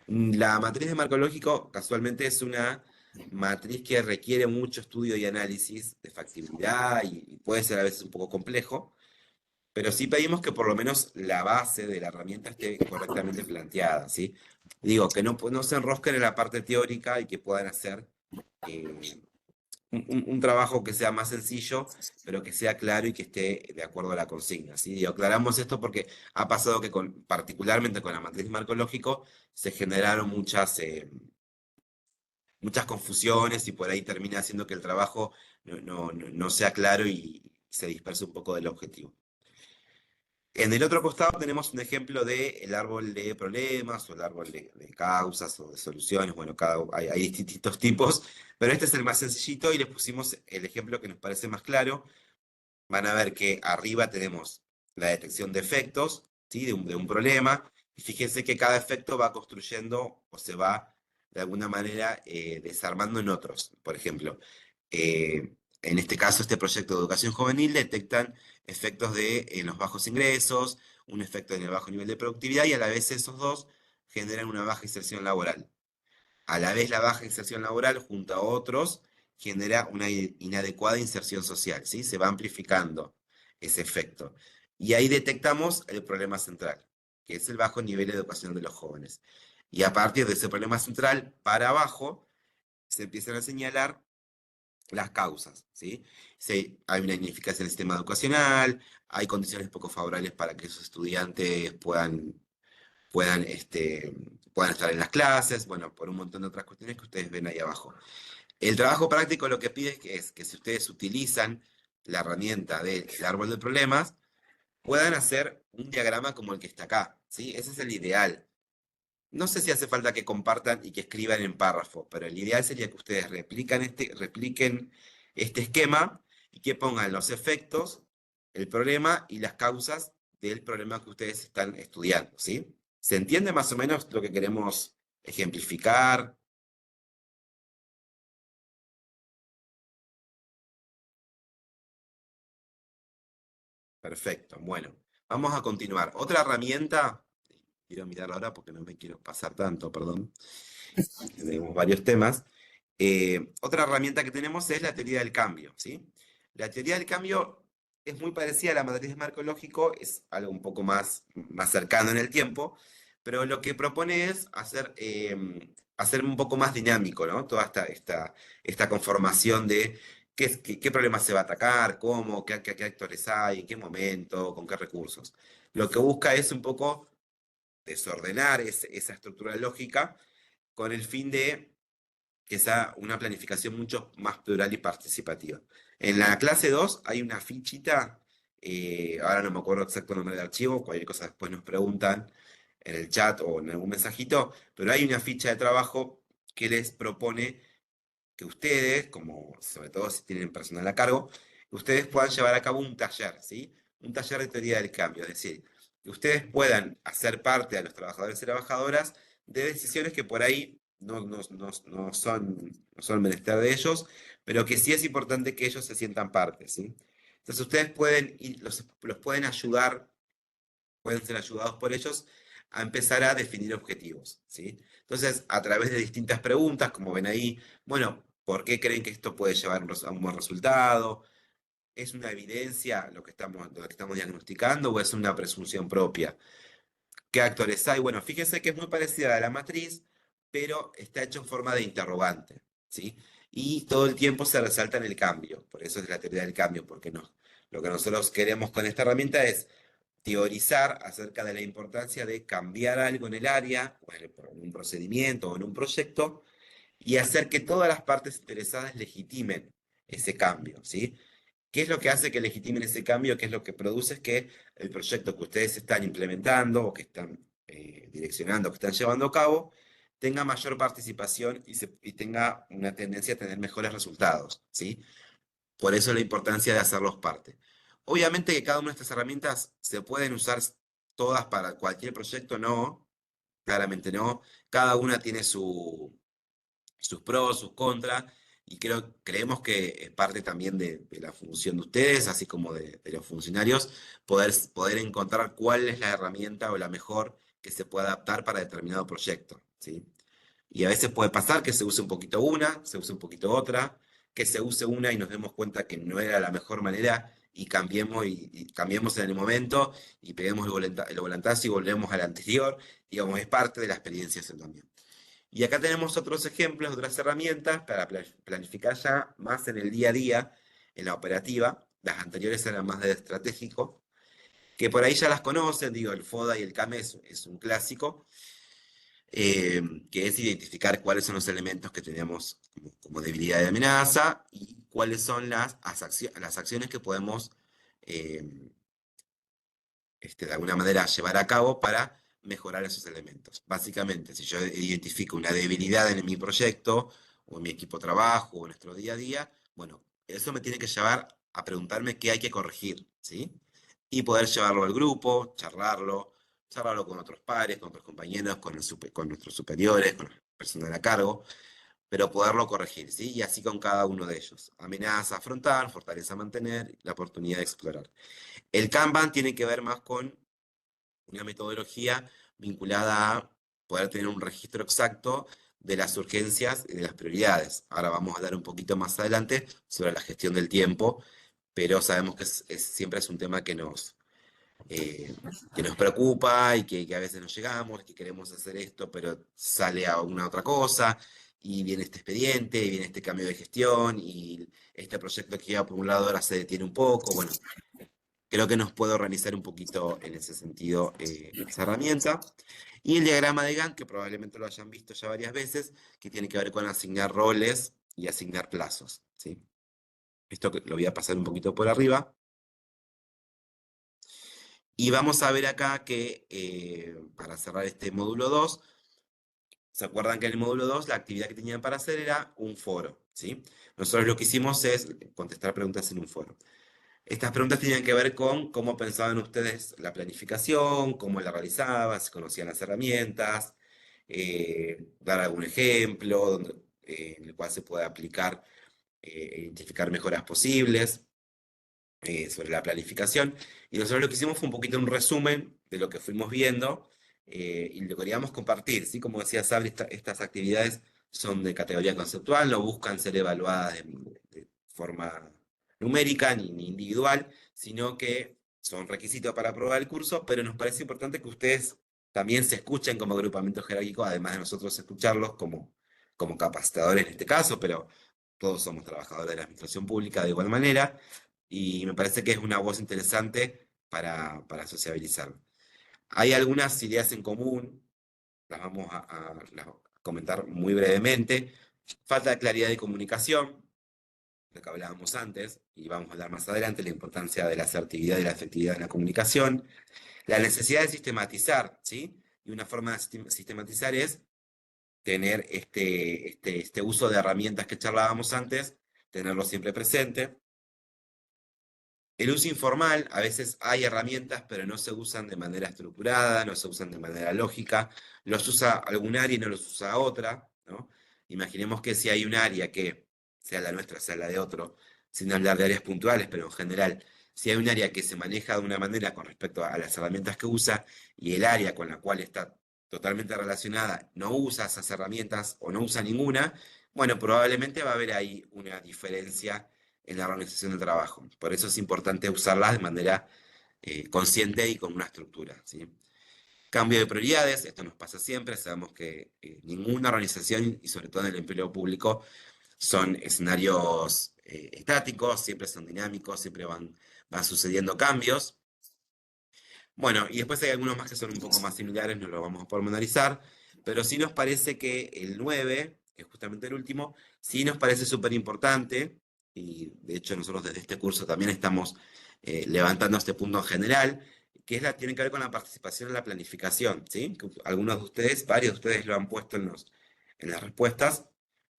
La matriz de marco lógico, casualmente, es una matriz que requiere mucho estudio y análisis de factibilidad y puede ser a veces un poco complejo, pero sí pedimos que por lo menos la base de la herramienta esté correctamente planteada, ¿sí? Digo, que no se enrosquen en la parte teórica y que puedan hacer un trabajo que sea más sencillo, pero que sea claro y que esté de acuerdo a la consigna, ¿sí? Digo, aclaramos esto porque ha pasado que particularmente con la matriz marco lógico se generaron muchas confusiones y por ahí termina haciendo que el trabajo no sea claro y se disperse un poco del objetivo. En el otro costado tenemos un ejemplo del árbol de problemas o el árbol de causas o de soluciones. Bueno, hay distintos tipos, pero este es el más sencillito y les pusimos el ejemplo que nos parece más claro. Van a ver que arriba tenemos la detección de efectos, ¿sí? de un problema, y fíjense que cada efecto va construyendo o se va de alguna manera desarmando en otros. Por ejemplo, en este caso, este proyecto de educación juvenil detectan efectos en los bajos ingresos, un efecto en el bajo nivel de productividad y a la vez esos dos generan una baja inserción laboral. A la vez la baja inserción laboral junto a otros genera una inadecuada inserción social, ¿sí? Se va amplificando ese efecto. Y ahí detectamos el problema central, que es el bajo nivel de educación de los jóvenes. Y a partir de ese problema central para abajo se empiezan a señalar las causas, ¿sí? Hay una ineficacia en el sistema educacional, hay condiciones poco favorables para que esos estudiantes puedan estar en las clases, bueno, por un montón de otras cuestiones que ustedes ven ahí abajo. El trabajo práctico lo que pide es que si ustedes utilizan la herramienta del árbol de problemas, puedan hacer un diagrama como el que está acá, ¿sí? Ese es el ideal. No sé si hace falta que compartan y que escriban en párrafo, pero el ideal sería que ustedes repliquen este esquema y que pongan los efectos, el problema y las causas del problema que ustedes están estudiando, ¿sí? ¿Se entiende más o menos lo que queremos ejemplificar? Perfecto, bueno, vamos a continuar. Otra herramienta, quiero mirar ahora porque no me quiero pasar tanto, perdón. Tenemos varios temas. Otra herramienta que tenemos es la teoría del cambio, ¿sí? La teoría del cambio es muy parecida a la matriz de marco lógico, es algo un poco más cercano en el tiempo, pero lo que propone es hacer un poco más dinámico, ¿no? Toda esta conformación de qué problemas se va a atacar, cómo, qué actores hay, en qué momento, con qué recursos. Lo que busca es un poco desordenar esa estructura lógica con el fin de que sea una planificación mucho más plural y participativa. En la clase 2 hay una fichita, ahora no me acuerdo exacto el nombre del archivo, cualquier cosa después nos preguntan en el chat o en algún mensajito, pero hay una ficha de trabajo que les propone que ustedes, como sobre todo si tienen personal a cargo, que ustedes puedan llevar a cabo un taller, ¿sí? Un taller de teoría del cambio, es decir, que ustedes puedan hacer parte a los trabajadores y trabajadoras de decisiones que por ahí no son menester de ellos, pero que sí es importante que ellos se sientan parte, ¿sí? Entonces ustedes pueden, los pueden ayudar, pueden ser ayudados por ellos a empezar a definir objetivos, ¿sí? Entonces, a través de distintas preguntas, como ven ahí, bueno, ¿por qué creen que esto puede llevar a un buen resultado? ¿Es una evidencia lo que estamos diagnosticando o es una presunción propia? ¿Qué actores hay? Bueno, fíjense que es muy parecida a la matriz, pero está hecho en forma de interrogante, ¿sí? Y todo el tiempo se resalta en el cambio, por eso es la teoría del cambio, porque no. Lo que nosotros queremos con esta herramienta es teorizar acerca de la importancia de cambiar algo en el área, o en un procedimiento o en un proyecto, y hacer que todas las partes interesadas legitimen ese cambio, ¿sí? ¿Qué es lo que hace que legitimen ese cambio? ¿Qué es lo que produce? Es que el proyecto que ustedes están implementando o que están direccionando, que están llevando a cabo, tenga mayor participación y tenga una tendencia a tener mejores resultados, ¿sí? Por eso la importancia de hacerlos parte. Obviamente que cada una de estas herramientas se pueden usar todas para cualquier proyecto, no, claramente no. Cada una tiene sus pros, sus contras, y creemos que es parte también de la función de ustedes, así como de los funcionarios, poder encontrar cuál es la herramienta o la mejor que se pueda adaptar para determinado proyecto, ¿sí? Y a veces puede pasar que se use un poquito una, se use un poquito otra, que se use una y nos demos cuenta que no era la mejor manera y cambiemos en el momento y peguemos el volantazo y volvemos al anterior. Digamos, es parte de la experiencia eso también. Y acá tenemos otros ejemplos, otras herramientas para planificar ya más en el día a día, en la operativa. Las anteriores eran más de estratégico, que por ahí ya las conocen, digo, el FODA y el CAME es un clásico, que es identificar cuáles son los elementos que tenemos como debilidad de amenaza y cuáles son las acciones que podemos eh, de alguna manera llevar a cabo para mejorar esos elementos. Básicamente, si yo identifico una debilidad en mi proyecto o en mi equipo de trabajo o en nuestro día a día, bueno, eso me tiene que llevar a preguntarme qué hay que corregir, ¿sí? Y poder llevarlo al grupo, charlarlo con otros pares, con otros compañeros, con nuestros superiores, con el personal a cargo, pero poderlo corregir, ¿sí? Y así con cada uno de ellos. Amenaza a afrontar, fortaleza a mantener, la oportunidad de explorar. El Kanban tiene que ver más con una metodología vinculada a poder tener un registro exacto de las urgencias y de las prioridades. Ahora vamos a hablar un poquito más adelante sobre la gestión del tiempo, pero sabemos que siempre es un tema que nos preocupa y que a veces no llegamos, que queremos hacer esto, pero sale a una otra cosa, y viene este expediente, y viene este cambio de gestión, y este proyecto que iba por un lado ahora se detiene un poco. Bueno, creo que nos puede organizar un poquito en ese sentido esa herramienta. Y el diagrama de Gantt, que probablemente lo hayan visto ya varias veces, que tiene que ver con asignar roles y asignar plazos, ¿sí? Esto lo voy a pasar un poquito por arriba. Y vamos a ver acá que, para cerrar este módulo 2, ¿se acuerdan que en el módulo 2 la actividad que tenían para hacer era un foro, ¿sí? Nosotros lo que hicimos es contestar preguntas en un foro. Estas preguntas tenían que ver con cómo pensaban ustedes la planificación, cómo la realizaban, si conocían las herramientas, dar algún ejemplo en el cual se pueda aplicar e identificar mejoras posibles sobre la planificación. Y nosotros lo que hicimos fue un poquito un resumen de lo que fuimos viendo y lo queríamos compartir, ¿sí? Como decía Sabri, estas actividades son de categoría conceptual, no buscan ser evaluadas de forma numérica ni individual, sino que son requisitos para aprobar el curso, pero nos parece importante que ustedes también se escuchen como agrupamiento jerárquico, además de nosotros escucharlos como capacitadores en este caso, pero todos somos trabajadores de la administración pública de igual manera, y me parece que es una voz interesante para sociabilizar. Hay algunas ideas en común, las vamos a comentar muy brevemente. Falta de claridad de comunicación, lo que hablábamos antes, y vamos a hablar más adelante, la importancia de la asertividad y la efectividad en la comunicación. La necesidad de sistematizar, ¿sí? Y una forma de sistematizar es tener este uso de herramientas que charlábamos antes, tenerlo siempre presente. El uso informal, a veces hay herramientas, pero no se usan de manera estructurada, no se usan de manera lógica, los usa algún área y no los usa otra, ¿no? Imaginemos que si hay un área que, sea la nuestra, sea la de otro, sin hablar de áreas puntuales, pero en general, si hay un área que se maneja de una manera con respecto a las herramientas que usa y el área con la cual está totalmente relacionada no usa esas herramientas o no usa ninguna, bueno, probablemente va a haber ahí una diferencia en la organización del trabajo. Por eso es importante usarlas de manera consciente y con una estructura, ¿sí? Cambio de prioridades, esto nos pasa siempre, sabemos que ninguna organización, y sobre todo en el empleo público, son escenarios estáticos, siempre son dinámicos, siempre van sucediendo cambios. Bueno, y después hay algunos más que son un poco más similares, no lo vamos a pormenorizar, pero sí nos parece que el 9, que es justamente el último, sí nos parece súper importante, y de hecho nosotros desde este curso también estamos levantando este punto en general, que tiene que ver con la participación en la planificación, ¿sí? Que algunos de ustedes, varios de ustedes lo han puesto en las respuestas,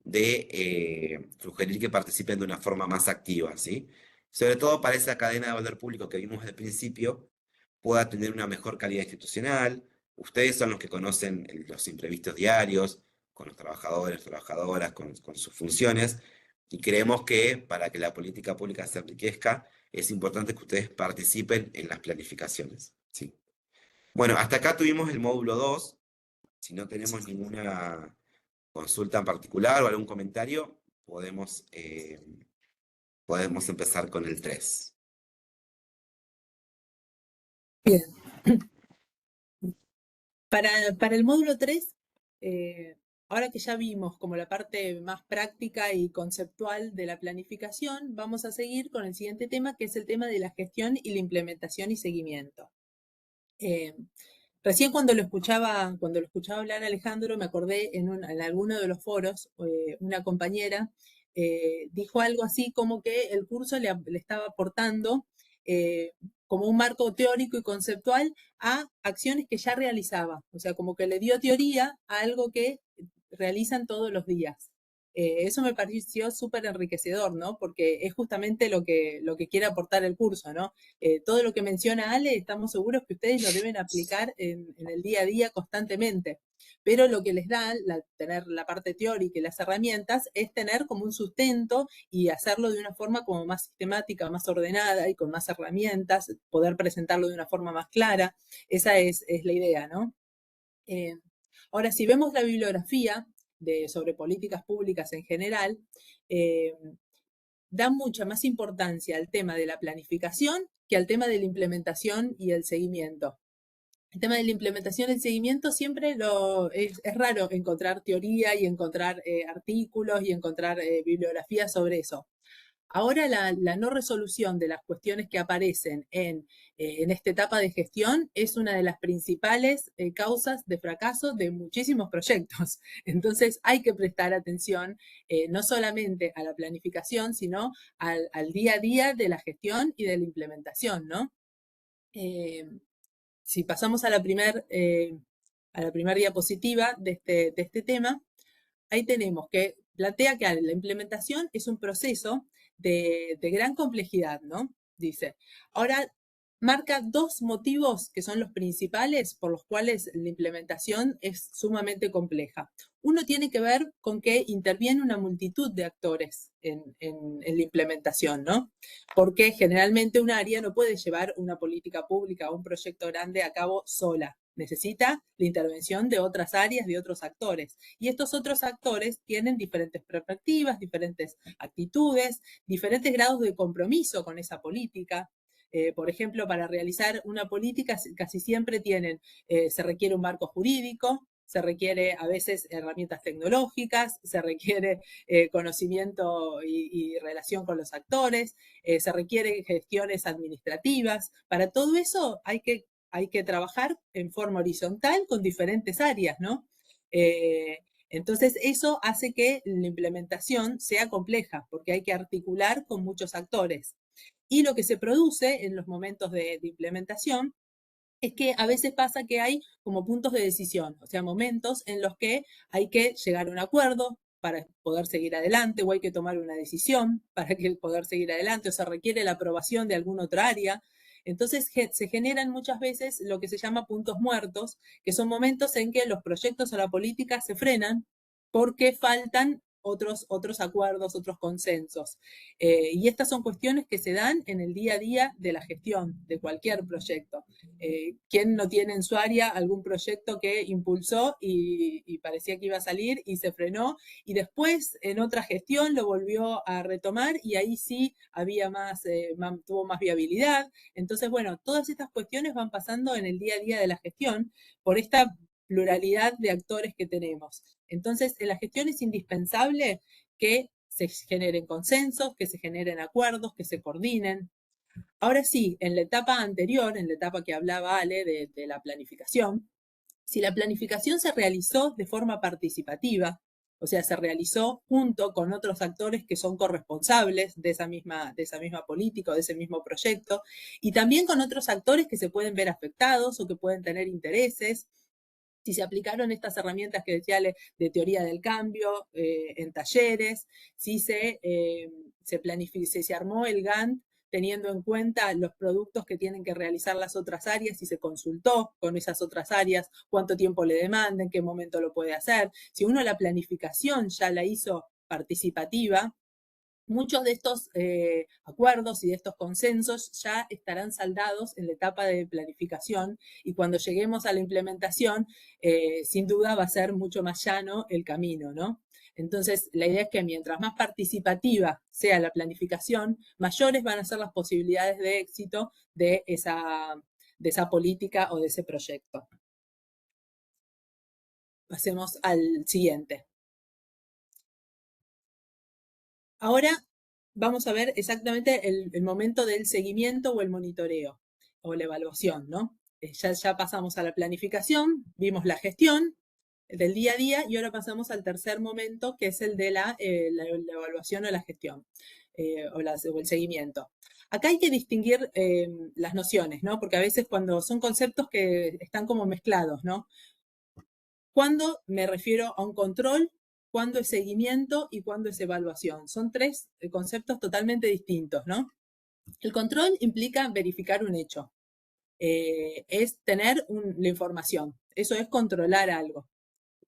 de sugerir que participen de una forma más activa, ¿sí? Sobre todo para esa cadena de valor público que vimos al principio, pueda tener una mejor calidad institucional. Ustedes son los que conocen los imprevistos diarios con los trabajadores, trabajadoras, con sus funciones, y creemos que para que la política pública se enriquezca, es importante que ustedes participen en las planificaciones, ¿sí? Bueno, hasta acá tuvimos el módulo 2. Si no tenemos ninguna consulta en particular o algún comentario, podemos empezar con el 3. Bien. Para el módulo 3, ahora que ya vimos como la parte más práctica y conceptual de la planificación, vamos a seguir con el siguiente tema, que es el tema de la gestión y la implementación y seguimiento. Recién cuando lo escuchaba hablar Alejandro, me acordé en alguno de los foros, una compañera dijo algo así como que el curso le estaba aportando como un marco teórico y conceptual a acciones que ya realizaba. O sea, como que le dio teoría a algo que realizan todos los días. Eso me pareció súper enriquecedor, ¿no? Porque es justamente lo que quiere aportar el curso, ¿no? Todo lo que menciona Ale, estamos seguros que ustedes lo deben aplicar en el día a día constantemente. Pero lo que les da tener la parte teórica y las herramientas es tener como un sustento y hacerlo de una forma como más sistemática, más ordenada y con más herramientas, poder presentarlo de una forma más clara. Esa es la idea, ¿no? Ahora, si vemos la bibliografía sobre políticas públicas en general, da mucha más importancia al tema de la planificación que al tema de la implementación y el seguimiento. El tema de la implementación y el seguimiento siempre es raro encontrar teoría y encontrar artículos y encontrar bibliografía sobre eso. Ahora la no resolución de las cuestiones que aparecen en esta etapa de gestión es una de las principales causas de fracaso de muchísimos proyectos. Entonces hay que prestar atención no solamente a la planificación, sino al día a día de la gestión y de la implementación, ¿no? Si pasamos a la primera diapositiva de este tema, ahí tenemos que plantea que la implementación es un proceso de gran complejidad, ¿no? dice. Ahora, marca dos motivos que son los principales por los cuales la implementación es sumamente compleja. Uno tiene que ver con que interviene una multitud de actores en la implementación, ¿no? Porque generalmente un área no puede llevar una política pública o un proyecto grande a cabo sola. Necesita la intervención de otras áreas, de otros actores. Y estos otros actores tienen diferentes perspectivas, diferentes actitudes, diferentes grados de compromiso con esa política. Por ejemplo, para realizar una política casi siempre se requiere un marco jurídico, se requiere a veces herramientas tecnológicas, se requiere conocimiento y relación con los actores, se requieren gestiones administrativas. Para todo eso hay que trabajar en forma horizontal con diferentes áreas, ¿no? Entonces, eso hace que la implementación sea compleja, porque hay que articular con muchos actores. Y lo que se produce en los momentos de implementación es que a veces pasa que hay como puntos de decisión, o sea, momentos en los que hay que llegar a un acuerdo para poder seguir adelante, o hay que tomar una decisión para poder seguir adelante, o se requiere la aprobación de alguna otra área. Entonces se generan muchas veces lo que se llama puntos muertos, que son momentos en que los proyectos o la política se frenan porque faltan otros acuerdos, otros consensos. Y estas son cuestiones que se dan en el día a día de la gestión de cualquier proyecto. ¿Quién no tiene en su área algún proyecto que impulsó y parecía que iba a salir y se frenó, y después en otra gestión lo volvió a retomar y ahí sí había tuvo más viabilidad? Entonces, bueno, todas estas cuestiones van pasando en el día a día de la gestión por esta pluralidad de actores que tenemos. Entonces, en la gestión es indispensable que se generen consensos, que se generen acuerdos, que se coordinen. Ahora sí, en la etapa anterior, en la etapa que hablaba Ale de la planificación, si la planificación se realizó de forma participativa, o sea, se realizó junto con otros actores que son corresponsables de esa misma política o de ese mismo proyecto, y también con otros actores que se pueden ver afectados o que pueden tener intereses. Si se aplicaron estas herramientas que decía de teoría del cambio en talleres, si se armó el Gantt teniendo en cuenta los productos que tienen que realizar las otras áreas, si se consultó con esas otras áreas, cuánto tiempo le demanda, en qué momento lo puede hacer. Si uno la planificación ya la hizo participativa, muchos de estos acuerdos y de estos consensos ya estarán saldados en la etapa de planificación, y cuando lleguemos a la implementación, sin duda va a ser mucho más llano el camino, ¿no? Entonces, la idea es que mientras más participativa sea la planificación, mayores van a ser las posibilidades de éxito de esa política o de ese proyecto. Pasemos al siguiente. Ahora vamos a ver exactamente el momento del seguimiento o el monitoreo o la evaluación, ¿no? Ya pasamos a la planificación, vimos la gestión del día a día, y ahora pasamos al tercer momento, que es el de la evaluación o la gestión o el seguimiento. Acá hay que distinguir las nociones, ¿no? Porque a veces cuando son conceptos que están como mezclados, ¿no? ¿Cuándo me refiero a un control? ¿Cuándo es seguimiento? ¿Y cuándo es evaluación? Son tres conceptos totalmente distintos, ¿no? El control implica verificar un hecho. Es tener la información. Eso es controlar algo.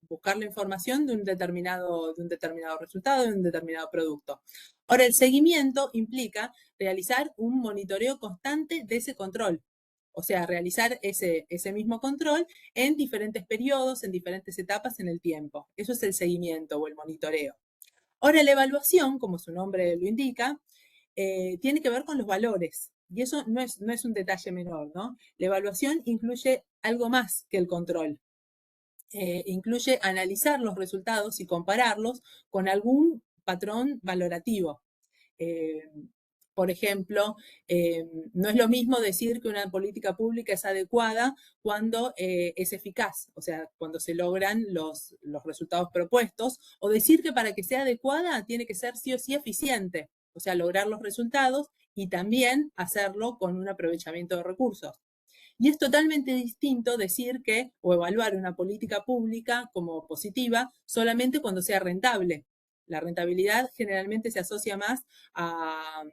Buscar la información de un determinado resultado, de un determinado producto. Ahora, el seguimiento implica realizar un monitoreo constante de ese control. O sea, realizar ese mismo control en diferentes periodos, en diferentes etapas en el tiempo. Eso es el seguimiento o el monitoreo. Ahora, la evaluación, como su nombre lo indica, tiene que ver con los valores. Y eso no es un detalle menor, ¿no? La evaluación incluye algo más que el control. Incluye analizar los resultados y compararlos con algún patrón valorativo. Por ejemplo, no es lo mismo decir que una política pública es adecuada cuando es eficaz, o sea, cuando se logran los resultados propuestos, o decir que para que sea adecuada tiene que ser sí o sí eficiente, o sea, lograr los resultados y también hacerlo con un aprovechamiento de recursos. Y es totalmente distinto decir que o evaluar una política pública como positiva solamente cuando sea rentable. La rentabilidad generalmente se asocia más a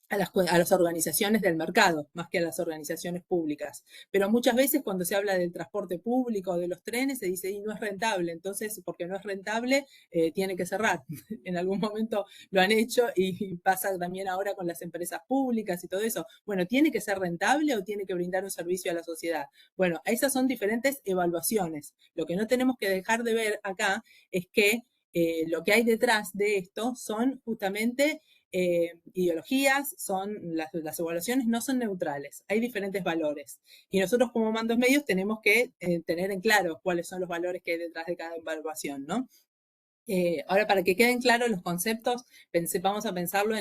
a las organizaciones del mercado, más que a las organizaciones públicas. Pero muchas veces cuando se habla del transporte público o de los trenes, se dice, y no es rentable, entonces, porque no es rentable, tiene que cerrar. En algún momento lo han hecho y pasa también ahora con las empresas públicas y todo eso. Bueno, ¿tiene que ser rentable o tiene que brindar un servicio a la sociedad? Bueno, esas son diferentes evaluaciones. Lo que no tenemos que dejar de ver acá es que lo que hay detrás de esto son justamente ideologías, las evaluaciones no son neutrales, hay diferentes valores. Y nosotros como mandos medios tenemos que tener en claro cuáles son los valores que hay detrás de cada evaluación, ¿no? Ahora, para que queden claros los conceptos, vamos a pensarlo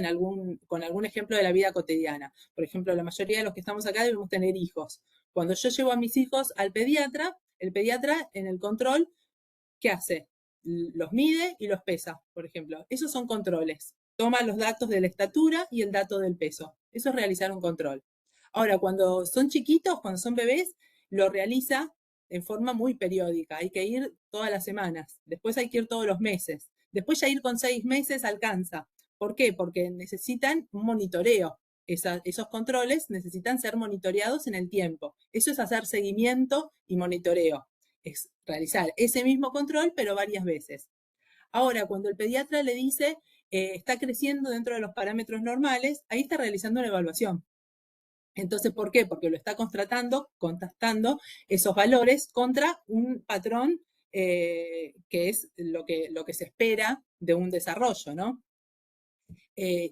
con algún ejemplo de la vida cotidiana. Por ejemplo, la mayoría de los que estamos acá debemos tener hijos. Cuando yo llevo a mis hijos al pediatra, el pediatra en el control, ¿qué hace? Los mide y los pesa, por ejemplo. Esos son controles. Toma los datos de la estatura y el dato del peso. Eso es realizar un control. Ahora, cuando son chiquitos, cuando son bebés, lo realiza en forma muy periódica. Hay que ir todas las semanas. Después hay que ir todos los meses. Después ya ir con 6 meses alcanza. ¿Por qué? Porque necesitan un monitoreo. Esos controles necesitan ser monitoreados en el tiempo. Eso es hacer seguimiento y monitoreo. Es realizar ese mismo control, pero varias veces. Ahora, cuando el pediatra le dice está creciendo dentro de los parámetros normales, ahí está realizando una evaluación. Entonces, ¿por qué? Porque lo está contrastando esos valores contra un patrón que es lo que se espera de un desarrollo, ¿no?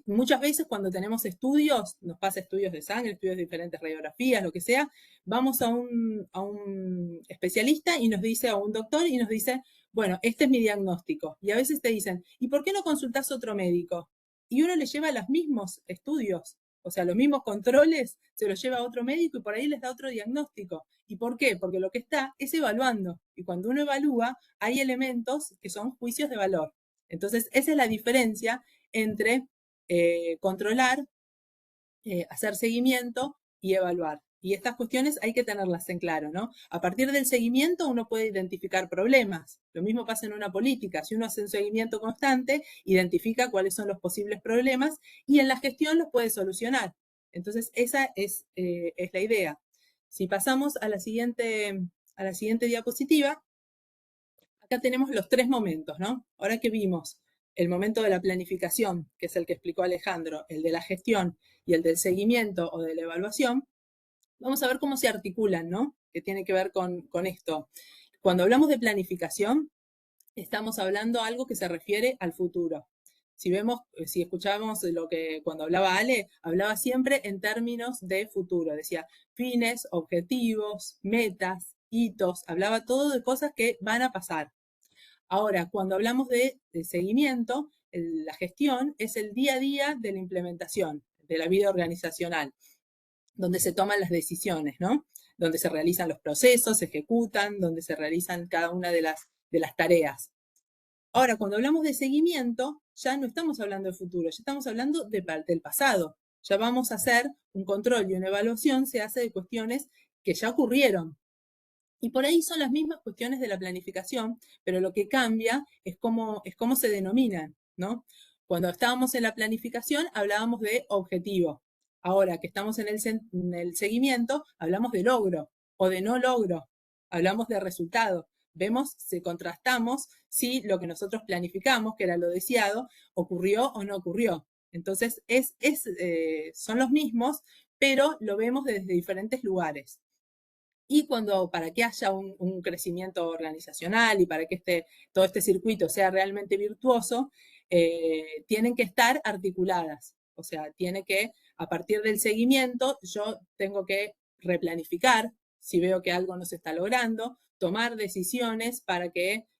Muchas veces cuando tenemos estudios, nos pasa estudios de sangre, estudios de diferentes radiografías, lo que sea, vamos a un especialista y nos dice, a un doctor y nos dice, bueno, este es mi diagnóstico. Y a veces te dicen, ¿y por qué no consultás a otro médico? Y uno le lleva los mismos estudios, o sea, los mismos controles, se los lleva a otro médico y por ahí les da otro diagnóstico. ¿Y por qué? Porque lo que está es evaluando. Y cuando uno evalúa, hay elementos que son juicios de valor. Entonces, esa es la diferencia entre controlar, hacer seguimiento y evaluar. Y estas cuestiones hay que tenerlas en claro, ¿no? A partir del seguimiento uno puede identificar problemas. Lo mismo pasa en una política. Si uno hace un seguimiento constante, identifica cuáles son los posibles problemas y en la gestión los puede solucionar. Entonces, esa es la idea. Si pasamos a la siguiente diapositiva, acá tenemos los 3 momentos, ¿no? Ahora que vimos el momento de la planificación, que es el que explicó Alejandro, el de la gestión y el del seguimiento o de la evaluación, vamos a ver cómo se articulan, ¿no? Que tiene que ver con esto. Cuando hablamos de planificación, estamos hablando de algo que se refiere al futuro. Si escuchábamos lo que cuando hablaba Ale, hablaba siempre en términos de futuro. Decía fines, objetivos, metas, hitos, hablaba todo de cosas que van a pasar. Ahora, cuando hablamos de seguimiento, la gestión es el día a día de la implementación, de la vida organizacional, donde se toman las decisiones, ¿no? Donde se realizan los procesos, se ejecutan, donde se realizan cada una de las tareas. Ahora, cuando hablamos de seguimiento, ya no estamos hablando de futuro, ya estamos hablando del pasado. Ya vamos a hacer un control y una evaluación, se hace de cuestiones que ya ocurrieron. Y por ahí son las mismas cuestiones de la planificación, pero lo que cambia es cómo se denominan, ¿no? Cuando estábamos en la planificación hablábamos de objetivo. Ahora que estamos en el seguimiento, hablamos de logro o de no logro. Hablamos de resultado. Contrastamos si lo que nosotros planificamos, que era lo deseado, ocurrió o no ocurrió. Entonces, son los mismos, pero lo vemos desde diferentes lugares. Y para que haya un crecimiento organizacional y para que todo este circuito sea realmente virtuoso, tienen que estar articuladas. O sea, a partir del seguimiento, yo tengo que replanificar si veo que algo no se está logrando, tomar decisiones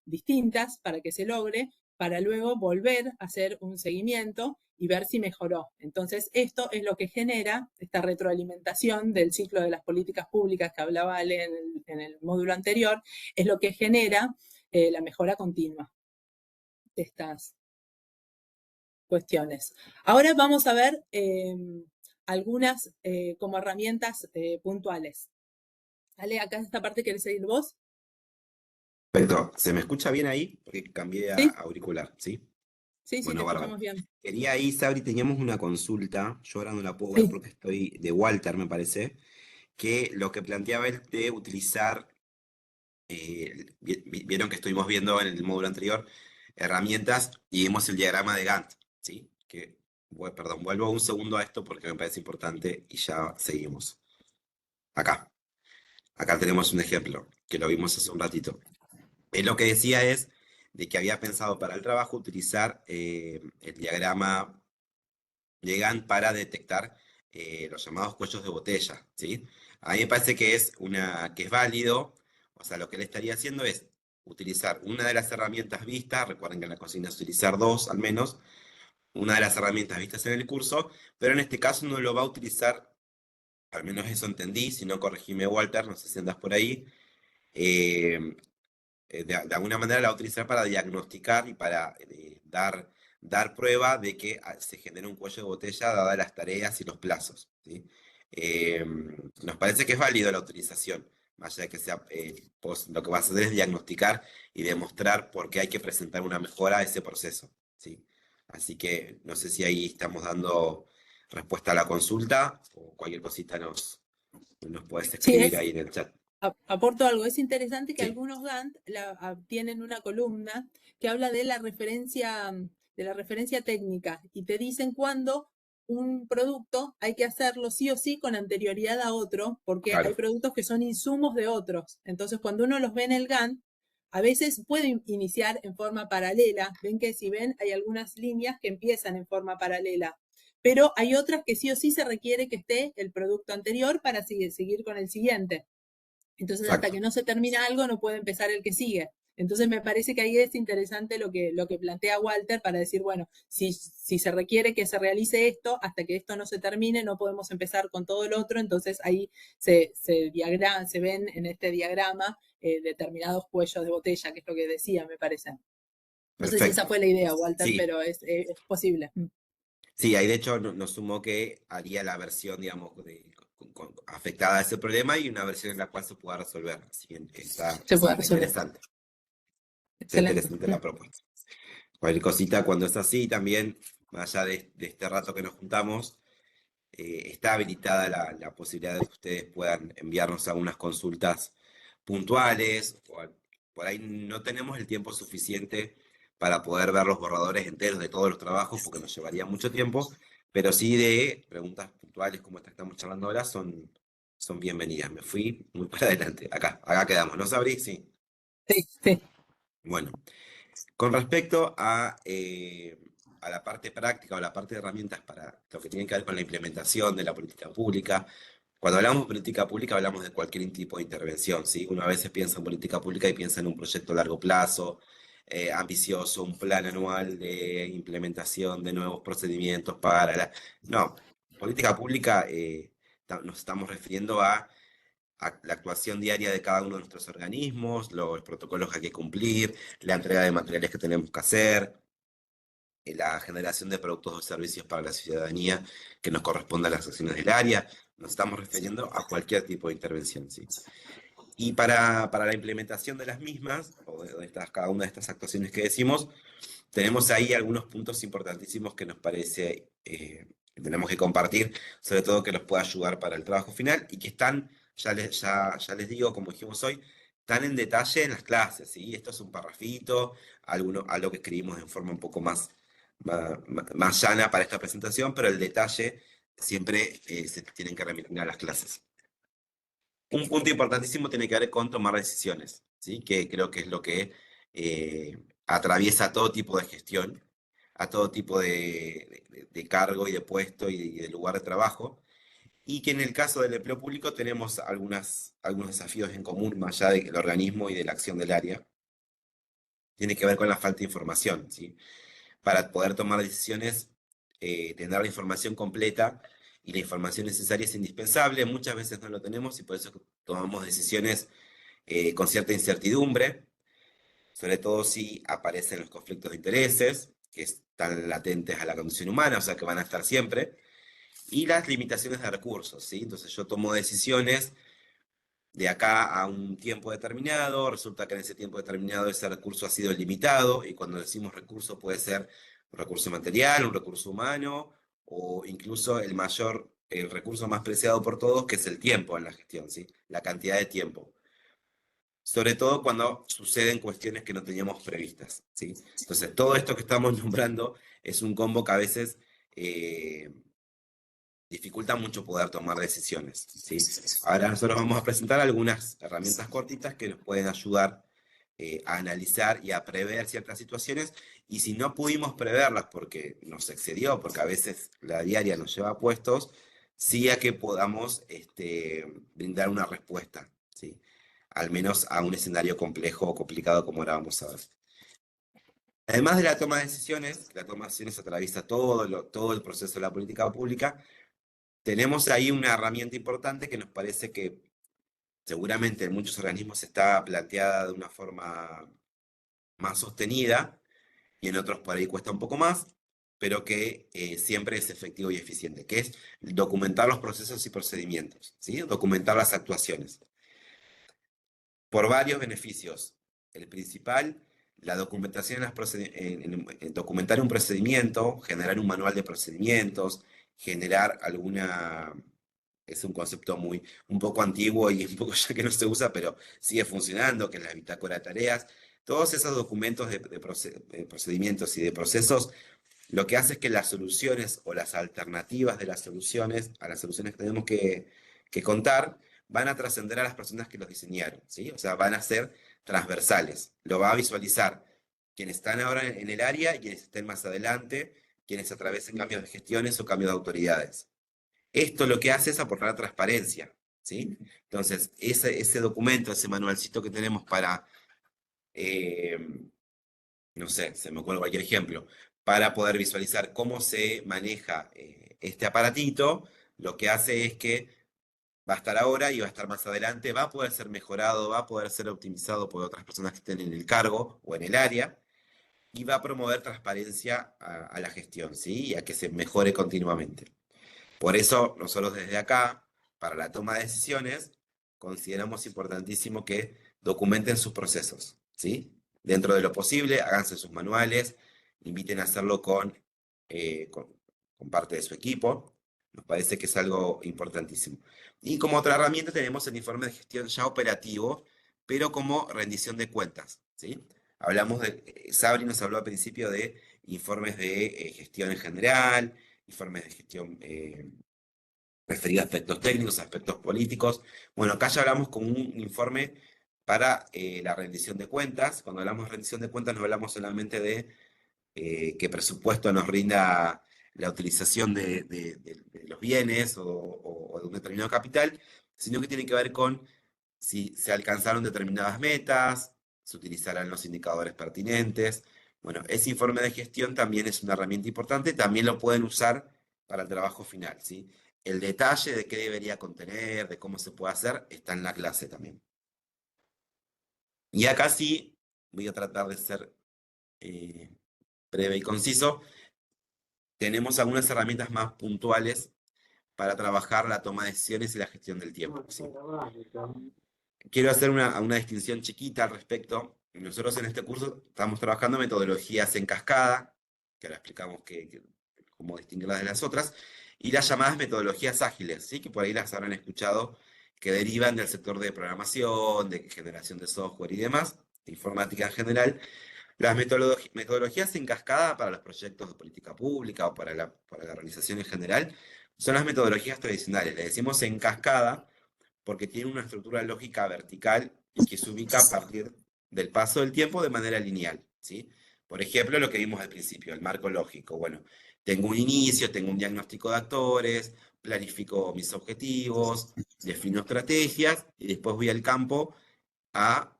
distintas para que se logre, para luego volver a hacer un seguimiento y ver si mejoró. Entonces, esto es lo que genera esta retroalimentación del ciclo de las políticas públicas que hablaba Ale en el módulo anterior, es lo que genera la mejora continua de estas cuestiones. Ahora vamos a ver algunas como herramientas puntuales. Ale, acá en esta parte, ¿querés seguir vos? Perfecto. ¿Se me escucha bien ahí? Porque cambié a ¿Sí? auricular, ¿sí? Sí, sí, te Bueno, bárbaro. escuchamos bien. Quería ahí, Sabri, teníamos una consulta, yo ahora no la puedo ver Sí, porque estoy de Walter, me parece, que lo que planteaba él de utilizar, vieron que estuvimos viendo en el módulo anterior herramientas y vimos el diagrama de Gantt, ¿sí? Perdón, vuelvo un segundo a esto porque me parece importante y ya seguimos. Acá tenemos un ejemplo que lo vimos hace un ratito. Él lo que decía es de que había pensado para el trabajo utilizar el diagrama llegan para detectar los llamados cuellos de botella, ¿sí? A mí me parece que es válido, o sea, lo que él estaría haciendo es utilizar una de las herramientas vistas, recuerden que en la cocina es utilizar dos al menos, una de las herramientas vistas en el curso, pero en este caso no lo va a utilizar, al menos eso entendí, si no corregime Walter, no sé si andas por ahí, eh, de alguna manera la va a utilizar para diagnosticar y para dar prueba de que se genera un cuello de botella dadas las tareas y los plazos, ¿sí? Eh, Nos parece que es válido la utilización, más allá de que sea, lo que vas a hacer es diagnosticar y demostrar por qué hay que presentar una mejora a ese proceso, ¿sí? Así que no sé si ahí estamos dando respuesta a la consulta o cualquier cosita nos puedes sí, escribir ahí en el chat. aporto algo. Es interesante que Sí, algunos Gantt tienen una columna que habla de la referencia técnica y te dicen cuándo un producto hay que hacerlo sí o sí con anterioridad a otro, porque hay claro. productos que son insumos de otros. Entonces, cuando uno los ve en el Gantt, a veces puede iniciar en forma paralela. Ven que si ven, hay algunas líneas que empiezan en forma paralela, pero hay otras que sí o sí se requiere que esté el producto anterior para seguir con el siguiente. Entonces, hasta Exacto. que no se termina algo, no puede empezar el que sigue. Entonces, me parece que ahí es interesante lo que plantea Walter para decir, bueno, si se requiere que se realice esto, hasta que esto no se termine, no podemos empezar con todo el otro. Entonces, ahí se ven en este diagrama determinados cuellos de botella, que es lo que decía, me parece. No sé si esa Perfecto. fue la idea, Walter, Sí, pero es posible. sí, ahí de hecho nos sumó que haría la versión, digamos, afectada a ese problema y una versión en la cual se pueda resolver. Así que Se puede resolver. está Excelente. interesante la propuesta. Cualquier cosita, cuando es así, también, más allá de este rato que nos juntamos, está habilitada la posibilidad de que ustedes puedan enviarnos algunas consultas puntuales, por ahí no tenemos el tiempo suficiente para poder ver los borradores enteros de todos los trabajos, porque nos llevaría mucho tiempo, pero sí de preguntas puntuales como esta que estamos charlando ahora son bienvenidas. Me fui muy para adelante. Acá quedamos, ¿no, Sabri? Sí. Sí, sí. Bueno, con respecto a la parte práctica o la parte de herramientas para lo que tiene que ver con la implementación de la política pública, cuando hablamos de política pública hablamos de cualquier tipo de intervención, ¿sí? Uno a veces piensa en política pública y piensa en un proyecto a largo plazo, ambicioso, un plan anual de implementación de nuevos procedimientos para la... No, política pública nos estamos refiriendo a la actuación diaria de cada uno de nuestros organismos, los protocolos que hay que cumplir, la entrega de materiales que tenemos que hacer, la generación de productos o servicios para la ciudadanía que nos corresponde a las acciones del área. Nos estamos refiriendo a cualquier tipo de intervención, ¿sí? Y para la implementación de las mismas, cada una de estas actuaciones que decimos, tenemos ahí algunos puntos importantísimos que nos parece que tenemos que compartir, sobre todo que nos pueda ayudar para el trabajo final y que están, ya les digo, como dijimos hoy, están en detalle en las clases, ¿sí? Esto es un parrafito, algo que escribimos en forma un poco más llana para esta presentación, pero el detalle siempre se tienen que remitir a las clases. Un punto importantísimo tiene que ver con tomar decisiones, ¿sí? Que creo que es lo que atraviesa todo tipo de gestión, a todo tipo de cargo y de puesto y de lugar de trabajo, y que en el caso del empleo público tenemos algunos desafíos en común, más allá del organismo y de la acción del área. Tiene que ver con la falta de información, ¿sí? Para poder tomar decisiones, tener la información completa y la información necesaria es indispensable. Muchas veces no lo tenemos y por eso tomamos decisiones con cierta incertidumbre, sobre todo si aparecen los conflictos de intereses, que están latentes a la condición humana, o sea que van a estar siempre, y las limitaciones de recursos, ¿sí? Entonces yo tomo decisiones de acá a un tiempo determinado, resulta que en ese tiempo determinado ese recurso ha sido limitado, y cuando decimos recurso puede ser Un recurso material, un recurso humano, o incluso el recurso más preciado por todos, que es el tiempo en la gestión, ¿sí? La cantidad de tiempo. Sobre todo cuando suceden cuestiones que no teníamos previstas, ¿sí? Entonces, todo esto que estamos nombrando es un combo que a veces dificulta mucho poder tomar decisiones, ¿sí? Ahora nosotros vamos a presentar algunas herramientas cortitas que nos pueden ayudar a analizar y a prever ciertas situaciones, y si no pudimos preverlas porque nos excedió, porque a veces la diaria nos lleva a puestos, sí a que podamos brindar una respuesta, ¿sí? Al menos a un escenario complejo o complicado como ahora vamos a ver. Además de la toma de decisiones, la toma de decisiones atraviesa todo el proceso de la política pública. Tenemos ahí una herramienta importante que nos parece que seguramente en muchos organismos está planteada de una forma más sostenida y en otros por ahí cuesta un poco más, pero que siempre es efectivo y eficiente, que es documentar los procesos y procedimientos, ¿sí? Documentar las actuaciones. Por varios beneficios. El principal, la documentación en documentar un procedimiento, generar un manual de procedimientos, generar alguna... Es un concepto un poco antiguo y un poco ya que no se usa, pero sigue funcionando, que es la bitácora de tareas. Todos esos documentos de procedimientos y de procesos, lo que hace es que las soluciones o las alternativas de las soluciones, a las soluciones que tenemos que contar, van a trascender a las personas que los diseñaron, ¿sí? O sea, van a ser transversales. Lo va a visualizar quienes están ahora en el área y quienes estén más adelante, quienes atraviesen cambios de gestiones o cambios de autoridades. Esto lo que hace es aportar transparencia, ¿sí? Entonces, ese documento, ese manualcito que tenemos para, no sé, se me ocurre cualquier ejemplo, para poder visualizar cómo se maneja este aparatito, lo que hace es que va a estar ahora y va a estar más adelante, va a poder ser mejorado, va a poder ser optimizado por otras personas que estén en el cargo o en el área, y va a promover transparencia a la gestión, ¿sí? Y a que se mejore continuamente. Por eso, nosotros desde acá, para la toma de decisiones, consideramos importantísimo que documenten sus procesos, ¿sí? Dentro de lo posible, háganse sus manuales, inviten a hacerlo con parte de su equipo. Nos parece que es algo importantísimo. Y como otra herramienta tenemos el informe de gestión ya operativo, pero como rendición de cuentas, ¿sí? Sabri nos habló al principio de informes de gestión en general, informes de gestión referidos a aspectos técnicos, aspectos políticos. Bueno, acá ya hablamos con un informe para la rendición de cuentas. Cuando hablamos de rendición de cuentas no hablamos solamente de que presupuesto nos rinda la utilización de los bienes o de un determinado capital, sino que tiene que ver con si se alcanzaron determinadas metas, se utilizarán los indicadores pertinentes. Bueno, ese informe de gestión también es una herramienta importante, también lo pueden usar para el trabajo final, ¿sí? El detalle de qué debería contener, de cómo se puede hacer, está en la clase también. Y acá sí, voy a tratar de ser breve y conciso. Tenemos algunas herramientas más puntuales para trabajar la toma de decisiones y la gestión del tiempo, ¿sí? Quiero hacer una distinción chiquita al respecto. Nosotros en este curso estamos trabajando metodologías en cascada, que ahora explicamos cómo distinguirlas de las otras, y las llamadas metodologías ágiles, ¿sí? Que por ahí las habrán escuchado, que derivan del sector de programación, de generación de software y demás, de informática en general. Las metodologías en cascada para los proyectos de política pública o para la organización en general son las metodologías tradicionales. Le decimos en cascada porque tiene una estructura lógica vertical y que se ubica a partir del paso del tiempo de manera lineal, ¿sí? Por ejemplo, lo que vimos al principio, el marco lógico. Bueno, tengo un inicio, tengo un diagnóstico de actores, planifico mis objetivos, defino estrategias y después voy al campo a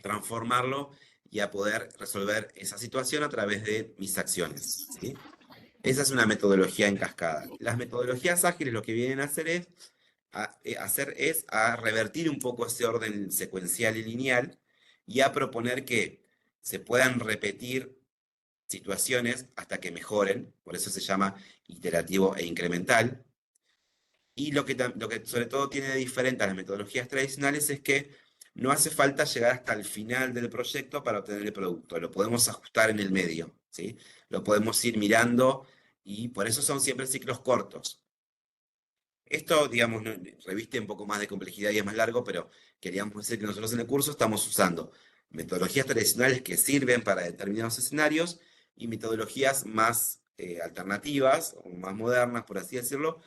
transformarlo y a poder resolver esa situación a través de mis acciones, ¿sí? Esa es una metodología en cascada. Las metodologías ágiles lo que vienen a hacer es a revertir un poco ese orden secuencial y lineal y a proponer que se puedan repetir situaciones hasta que mejoren, por eso se llama iterativo e incremental. Y lo que sobre todo tiene de diferente a las metodologías tradicionales es que no hace falta llegar hasta el final del proyecto para obtener el producto, lo podemos ajustar en el medio, ¿sí? Lo podemos ir mirando y por eso son siempre ciclos cortos. Esto, digamos, reviste un poco más de complejidad y es más largo, pero queríamos decir que nosotros en el curso estamos usando metodologías tradicionales que sirven para determinados escenarios y metodologías más alternativas o más modernas, por así decirlo,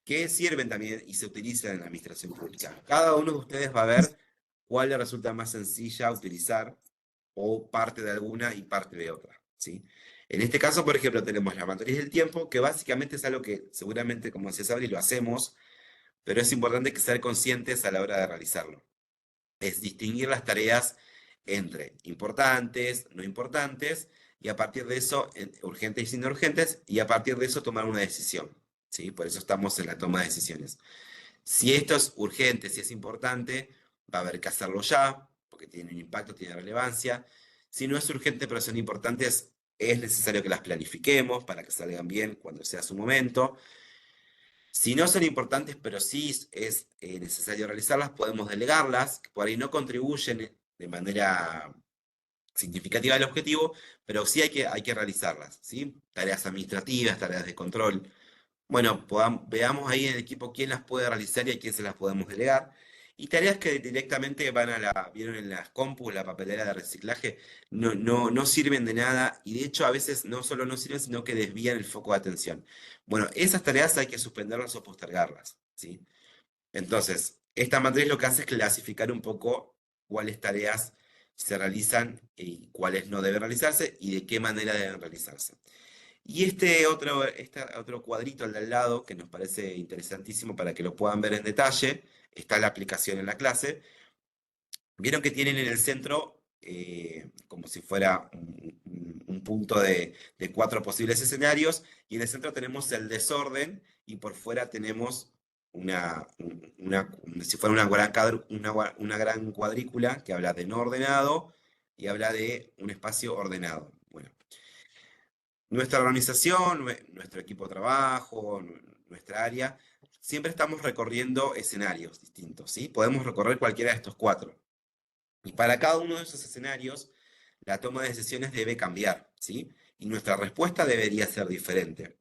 que sirven también y se utilizan en la administración pública. Cada uno de ustedes va a ver cuál le resulta más sencilla utilizar o parte de alguna y parte de otra, ¿sí? En este caso, por ejemplo, tenemos la matriz del tiempo, que básicamente es algo que seguramente, como decía Sabri, lo hacemos, pero es importante que ser conscientes a la hora de realizarlo. Es distinguir las tareas entre importantes, no importantes, y a partir de eso, urgentes y no urgentes, y a partir de eso tomar una decisión, ¿sí? Por eso estamos en la toma de decisiones. Si esto es urgente, si es importante, va a haber que hacerlo ya, porque tiene un impacto, tiene relevancia. Si no es urgente, pero son importantes, es necesario que las planifiquemos para que salgan bien cuando sea su momento. Si no son importantes, pero sí es necesario realizarlas, podemos delegarlas, que por ahí no contribuyen de manera significativa al objetivo, pero sí hay que realizarlas, ¿sí? Tareas administrativas, tareas de control. Bueno, veamos ahí en el equipo quién las puede realizar y a quién se las podemos delegar. Y tareas que directamente van vieron en las compus, la papelera de reciclaje, no sirven de nada y de hecho a veces no solo no sirven, sino que desvían el foco de atención. Bueno, esas tareas hay que suspenderlas o postergarlas, ¿sí? Entonces, esta matriz lo que hace es clasificar un poco cuáles tareas se realizan y cuáles no deben realizarse y de qué manera deben realizarse. Y este otro cuadrito al de al lado, que nos parece interesantísimo para que lo puedan ver en detalle, está la aplicación en la clase. Vieron que tienen en el centro, como si fuera un punto de 4 posibles escenarios, y en el centro tenemos el desorden, y por fuera tenemos si fuera una gran cuadrícula que habla de no ordenado y habla de un espacio ordenado. Bueno, nuestra organización, nuestro equipo de trabajo, nuestra área, siempre estamos recorriendo escenarios distintos, ¿sí? Podemos recorrer cualquiera de estos 4. Y para cada uno de esos escenarios, la toma de decisiones debe cambiar, ¿sí? Y nuestra respuesta debería ser diferente.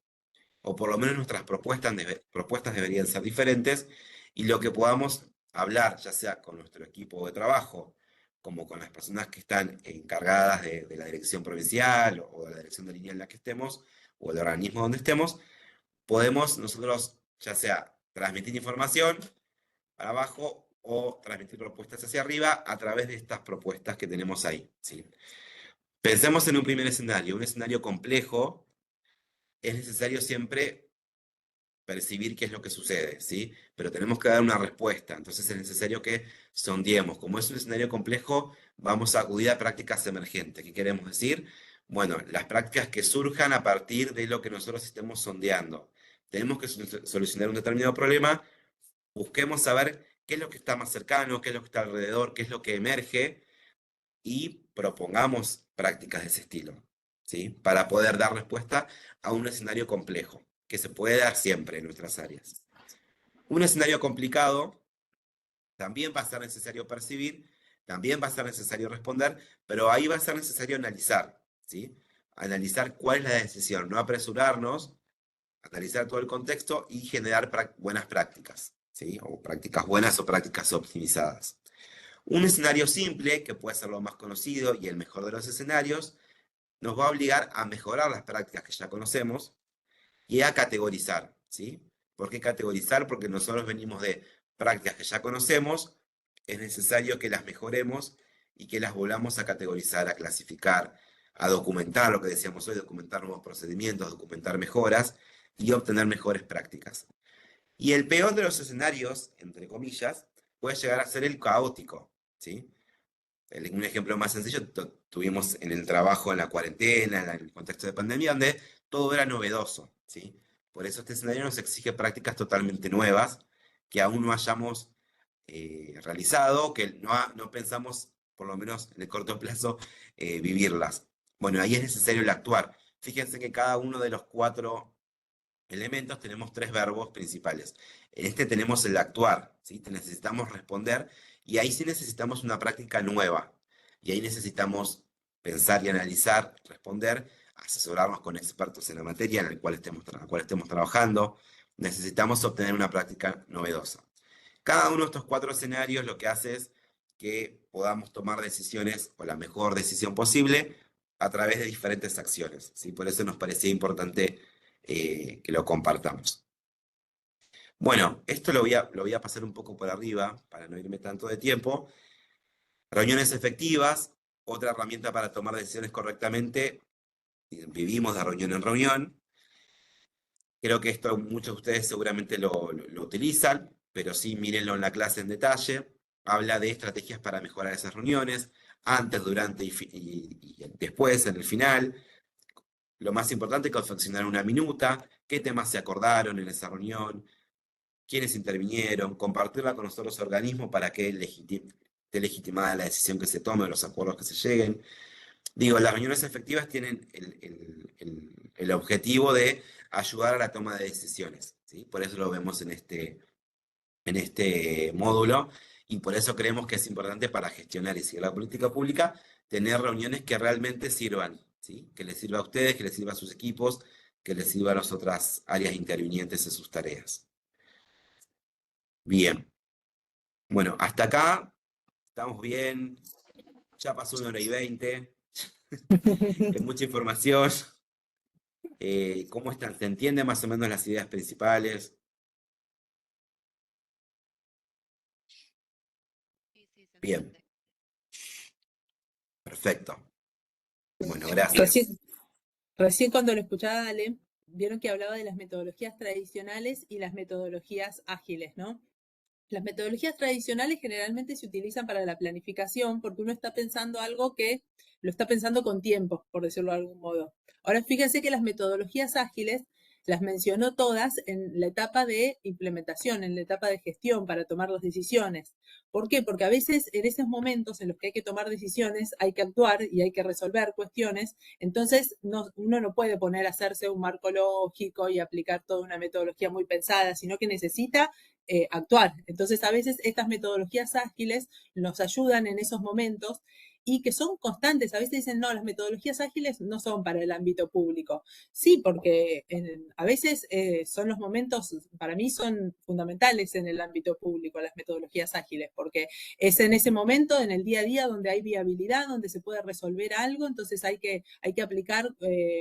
O por lo menos nuestras propuestas deberían ser diferentes y lo que podamos hablar, ya sea con nuestro equipo de trabajo, como con las personas que están encargadas de la dirección provincial o de la dirección de línea en la que estemos, o el organismo donde estemos, podemos nosotros, ya sea transmitir información para abajo o transmitir propuestas hacia arriba a través de estas propuestas que tenemos ahí, ¿sí? Pensemos en un primer escenario, un escenario complejo. Es necesario siempre percibir qué es lo que sucede, ¿sí? Pero tenemos que dar una respuesta, entonces es necesario que sondeemos. Como es un escenario complejo, vamos a acudir a prácticas emergentes. ¿Qué queremos decir? Bueno, las prácticas que surjan a partir de lo que nosotros estemos sondeando. Tenemos que solucionar un determinado problema, busquemos saber qué es lo que está más cercano, qué es lo que está alrededor, qué es lo que emerge y propongamos prácticas de ese estilo, ¿sí? Para poder dar respuesta a un escenario complejo, que se puede dar siempre en nuestras áreas. Un escenario complicado también va a ser necesario percibir, también va a ser necesario responder, pero ahí va a ser necesario analizar, ¿sí? Analizar cuál es la decisión, no apresurarnos, analizar todo el contexto y generar buenas prácticas, ¿sí? O prácticas buenas o prácticas optimizadas. Un escenario simple, que puede ser lo más conocido y el mejor de los escenarios, nos va a obligar a mejorar las prácticas que ya conocemos y a categorizar, ¿sí? ¿Por qué categorizar? Porque nosotros venimos de prácticas que ya conocemos, es necesario que las mejoremos y que las volvamos a categorizar, a clasificar, a documentar, lo que decíamos hoy, documentar nuevos procedimientos, documentar mejoras y obtener mejores prácticas. Y el peor de los escenarios, entre comillas, puede llegar a ser el caótico, ¿sí? Un ejemplo más sencillo, tuvimos en el trabajo, en la cuarentena, en el contexto de pandemia, donde todo era novedoso, ¿sí? Por eso este escenario nos exige prácticas totalmente nuevas, que aún no hayamos realizado, que no pensamos, por lo menos en el corto plazo, vivirlas. Bueno, ahí es necesario el actuar. Fíjense que cada uno de los 4 elementos tenemos 3 verbos principales. En este tenemos el actuar, ¿sí? Necesitamos responder Y ahí sí necesitamos una práctica nueva. Y ahí necesitamos pensar y analizar, responder, asesorarnos con expertos en la materia en la cual estemos trabajando. Necesitamos obtener una práctica novedosa. Cada uno de estos 4 escenarios lo que hace es que podamos tomar decisiones o la mejor decisión posible a través de diferentes acciones, ¿sí? Por eso nos parecía importante que lo compartamos. Bueno, esto lo voy a pasar un poco por arriba para no irme tanto de tiempo. Reuniones efectivas, otra herramienta para tomar decisiones correctamente. Vivimos de reunión en reunión. Creo que esto muchos de ustedes seguramente lo utilizan, pero sí mírenlo en la clase en detalle. Habla de estrategias para mejorar esas reuniones, antes, durante y después, en el final. Lo más importante, confeccionar una minuta, qué temas se acordaron en esa reunión, quiénes intervinieron, compartirla con los otros organismos para que esté legitimada la decisión que se tome, los acuerdos que se lleguen. Digo, las reuniones efectivas tienen el objetivo de ayudar a la toma de decisiones, ¿sí? Por eso lo vemos en este módulo y por eso creemos que es importante para gestionar y seguir la política pública tener reuniones que realmente sirvan, ¿sí? Que les sirva a ustedes, que les sirva a sus equipos, que les sirva a las otras áreas intervinientes en sus tareas. Bien. Bueno, hasta acá estamos bien. Ya pasó 1 hora y 20. Es mucha información. ¿Cómo están? ¿Se entienden más o menos las ideas principales? Bien, perfecto. Bueno, gracias. Recién cuando lo escuchaba a Ale, vieron que hablaba de las metodologías tradicionales y las metodologías ágiles, ¿no? Las metodologías tradicionales generalmente se utilizan para la planificación porque uno está pensando algo que lo está pensando con tiempo, por decirlo de algún modo. Ahora fíjense que las metodologías ágiles las mencionó todas en la etapa de implementación, en la etapa de gestión para tomar las decisiones. ¿Por qué? Porque a veces en esos momentos en los que hay que tomar decisiones hay que actuar y hay que resolver cuestiones, entonces uno no puede poner a hacerse un marco lógico y aplicar toda una metodología muy pensada, sino que necesita actuar. Entonces, a veces estas metodologías ágiles nos ayudan en esos momentos y que son constantes. A veces dicen, no, las metodologías ágiles no son para el ámbito público. Sí, porque a veces son los momentos, para mí son fundamentales en el ámbito público las metodologías ágiles, porque es en ese momento, en el día a día, donde hay viabilidad, donde se puede resolver algo, entonces hay que aplicar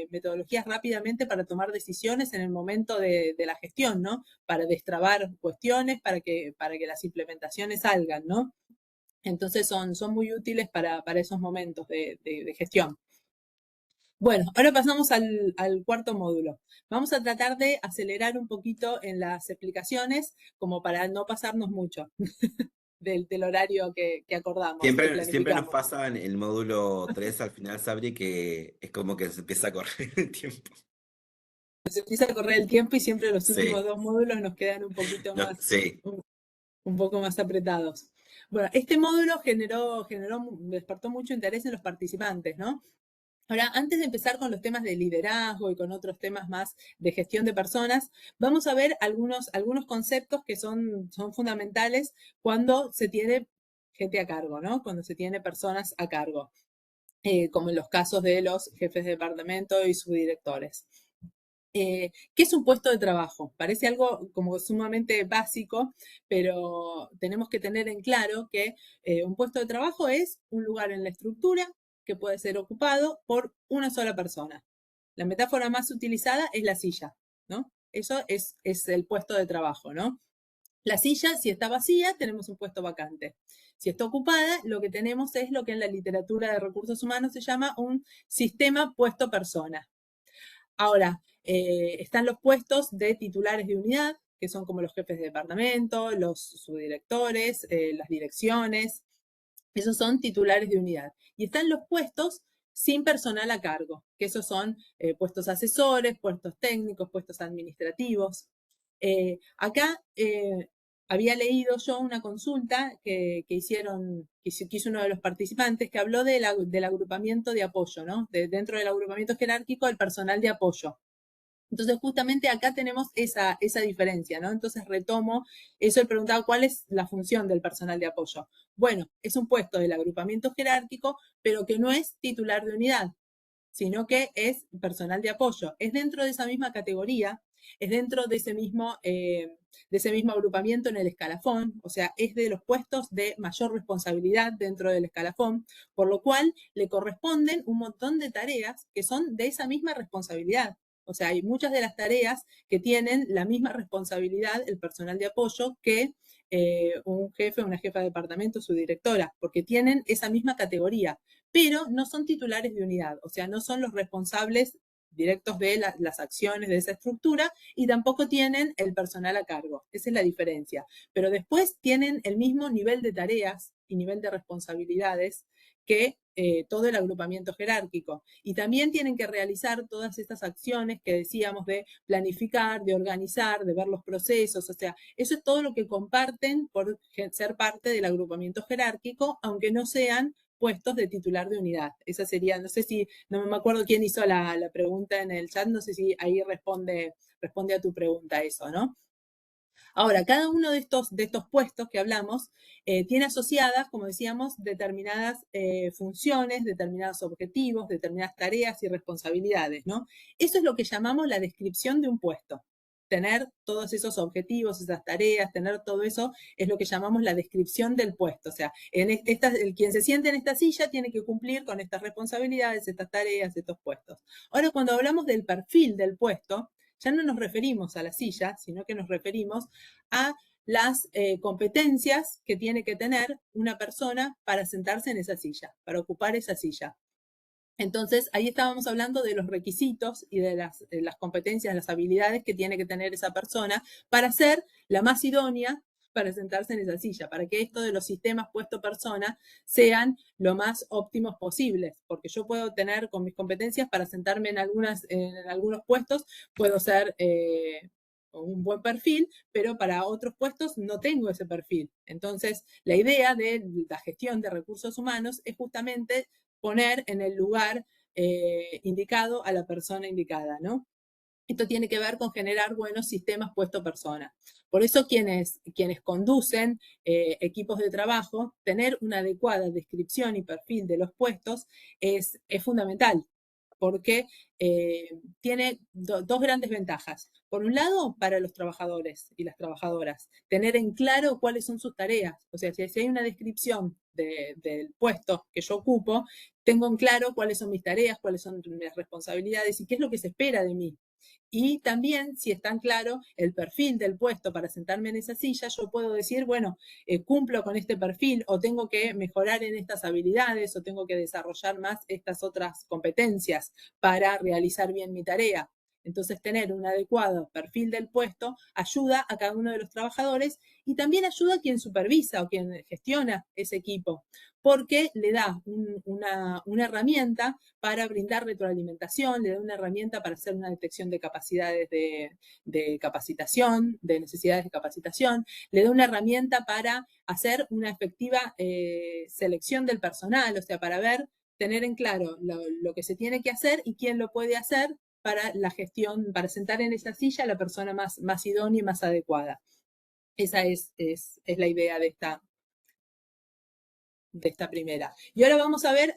metodologías rápidamente para tomar decisiones en el momento de la gestión, ¿no? Para destrabar cuestiones, para que las implementaciones salgan, ¿no? Entonces son muy útiles para esos momentos de gestión. Bueno, ahora pasamos al 4.º módulo. Vamos a tratar de acelerar un poquito en las explicaciones, como para no pasarnos mucho del horario que acordamos, que Siempre nos planificamos. pasa en el módulo 3 al final, Sabri, que es como que se empieza a correr el tiempo. Se empieza a correr el tiempo y siempre los últimos Sí, 2 módulos nos quedan un poquito más, sí. un poco más apretados. Bueno, este módulo despertó mucho interés en los participantes, ¿no? Ahora, antes de empezar con los temas de liderazgo y con otros temas más de gestión de personas, vamos a ver algunos conceptos que son fundamentales cuando se tiene gente a cargo, ¿no? Cuando se tiene personas a cargo, como en los casos de los jefes de departamento y subdirectores. ¿Qué es un puesto de trabajo? Parece algo como sumamente básico, pero tenemos que tener en claro que un puesto de trabajo es un lugar en la estructura que puede ser ocupado por una sola persona. La metáfora más utilizada es la silla, ¿no? Eso es el puesto de trabajo, ¿no? La silla, si está vacía, tenemos un puesto vacante. Si está ocupada, lo que tenemos es lo que en la literatura de recursos humanos se llama un sistema puesto-persona. Ahora, están los puestos de titulares de unidad, que son como los jefes de departamento, los subdirectores, las direcciones. Esos son titulares de unidad. Y están los puestos sin personal a cargo, que esos son puestos asesores, puestos técnicos, puestos administrativos. Acá había leído yo una consulta que hizo uno de los participantes, que habló del agrupamiento de apoyo, ¿no? Dentro del agrupamiento jerárquico, el personal de apoyo. Entonces, justamente acá tenemos esa diferencia, ¿no? Entonces, retomo eso, él preguntaba cuál es la función del personal de apoyo. Bueno, es un puesto del agrupamiento jerárquico, pero que no es titular de unidad, sino que es personal de apoyo. Es dentro de esa misma categoría, es dentro de ese mismo agrupamiento en el escalafón, o sea, es de los puestos de mayor responsabilidad dentro del escalafón, por lo cual le corresponden un montón de tareas que son de esa misma responsabilidad. O sea, hay muchas de las tareas que tienen la misma responsabilidad el personal de apoyo que un jefe o una jefa de departamento, su directora, porque tienen esa misma categoría, pero no son titulares de unidad, o sea, no son los responsables directos de las acciones de esa estructura y tampoco tienen el personal a cargo. Esa es la diferencia. Pero después tienen el mismo nivel de tareas y nivel de responsabilidades que todo el agrupamiento jerárquico. Y también tienen que realizar todas estas acciones que decíamos de planificar, de organizar, de ver los procesos. O sea, eso es todo lo que comparten por ser parte del agrupamiento jerárquico, aunque no sean puestos de titular de unidad. Esa sería, no sé si, no me acuerdo quién hizo la pregunta en el chat, no sé si ahí responde a tu pregunta eso, ¿no? Ahora, cada uno de estos puestos que hablamos tiene asociadas, como decíamos, determinadas funciones, determinados objetivos, determinadas tareas y responsabilidades, ¿no? Eso es lo que llamamos la descripción de un puesto. Tener todos esos objetivos, esas tareas, tener todo eso es lo que llamamos la descripción del puesto. O sea, quien se siente en esta silla tiene que cumplir con estas responsabilidades, estas tareas, estos puestos. Ahora, cuando hablamos del perfil del puesto, ya no nos referimos a la silla, sino que nos referimos a las competencias que tiene que tener una persona para sentarse en esa silla, para ocupar esa silla. Entonces, ahí estábamos hablando de los requisitos y de las competencias, las habilidades que tiene que tener esa persona para ser la más idónea para sentarse en esa silla, para que esto de los sistemas puesto persona sean lo más óptimos posibles, porque yo puedo tener con mis competencias para sentarme en algunos puestos, puedo ser un buen perfil, pero para otros puestos no tengo ese perfil. Entonces, la idea de la gestión de recursos humanos es justamente poner en el lugar indicado a la persona indicada, ¿no? Esto tiene que ver con generar buenos sistemas puesto persona. Por eso quienes conducen equipos de trabajo, tener una adecuada descripción y perfil de los puestos es fundamental, porque tiene dos grandes ventajas. Por un lado, para los trabajadores y las trabajadoras, tener en claro cuáles son sus tareas. O sea, si hay una descripción del puesto que yo ocupo, tengo en claro cuáles son mis tareas, cuáles son mis responsabilidades y qué es lo que se espera de mí. Y también, si está en claro el perfil del puesto para sentarme en esa silla, yo puedo decir, bueno, cumplo con este perfil o tengo que mejorar en estas habilidades o tengo que desarrollar más estas otras competencias para realizar bien mi tarea. Entonces, tener un adecuado perfil del puesto ayuda a cada uno de los trabajadores y también ayuda a quien supervisa o quien gestiona ese equipo, porque le da una herramienta para brindar retroalimentación, le da una herramienta para hacer una detección de capacidades de capacitación, de necesidades de capacitación, le da una herramienta para hacer una efectiva selección del personal, o sea, para tener en claro lo que se tiene que hacer y quién lo puede hacer para la gestión, para sentar en esa silla a la persona más idónea y más adecuada. Esa es la idea de esta primera. Y ahora vamos a ver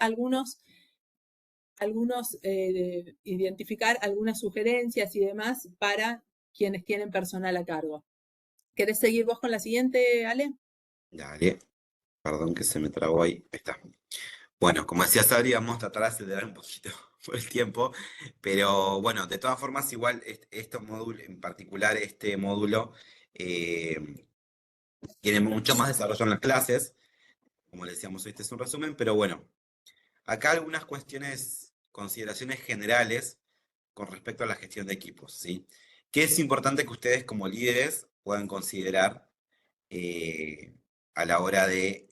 identificar algunas sugerencias y demás para quienes tienen personal a cargo. ¿Querés seguir vos con la siguiente, Ale? Dale, perdón que se me trabó ahí. Ahí está. Bueno, como decía Sabri, vamos a tratar de acelerar un poquito por el tiempo, pero bueno, de todas formas, igual este módulo, en particular este módulo, tiene mucho más desarrollo en las clases. Como le decíamos, este es un resumen, pero bueno, acá algunas cuestiones, consideraciones generales con respecto a la gestión de equipos, ¿sí? ¿Qué es importante que ustedes como líderes puedan considerar a la hora de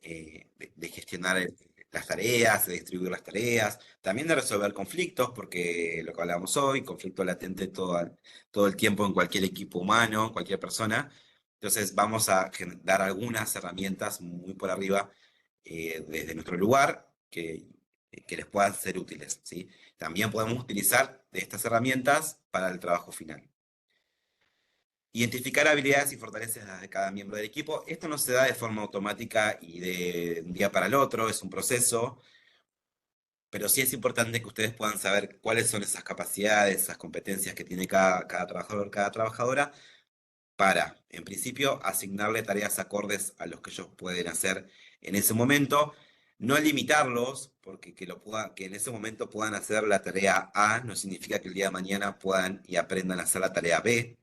gestionar las tareas, de distribuir las tareas, también de resolver conflictos, porque lo que hablamos hoy, conflicto latente todo el tiempo en cualquier equipo humano, cualquier persona. Entonces vamos a dar algunas herramientas muy por arriba desde nuestro lugar, que que les puedan ser útiles, ¿sí? También podemos utilizar de estas herramientas para el trabajo final. Identificar habilidades y fortalezas de cada miembro del equipo. Esto no se da de forma automática y de un día para el otro, es un proceso, pero sí es importante que ustedes puedan saber cuáles son esas capacidades, esas competencias que tiene cada trabajador, cada trabajadora, para, en principio, asignarle tareas acordes a los que ellos pueden hacer en ese momento. No limitarlos, porque que en ese momento puedan hacer la tarea A, no significa que el día de mañana puedan y aprendan a hacer la tarea B.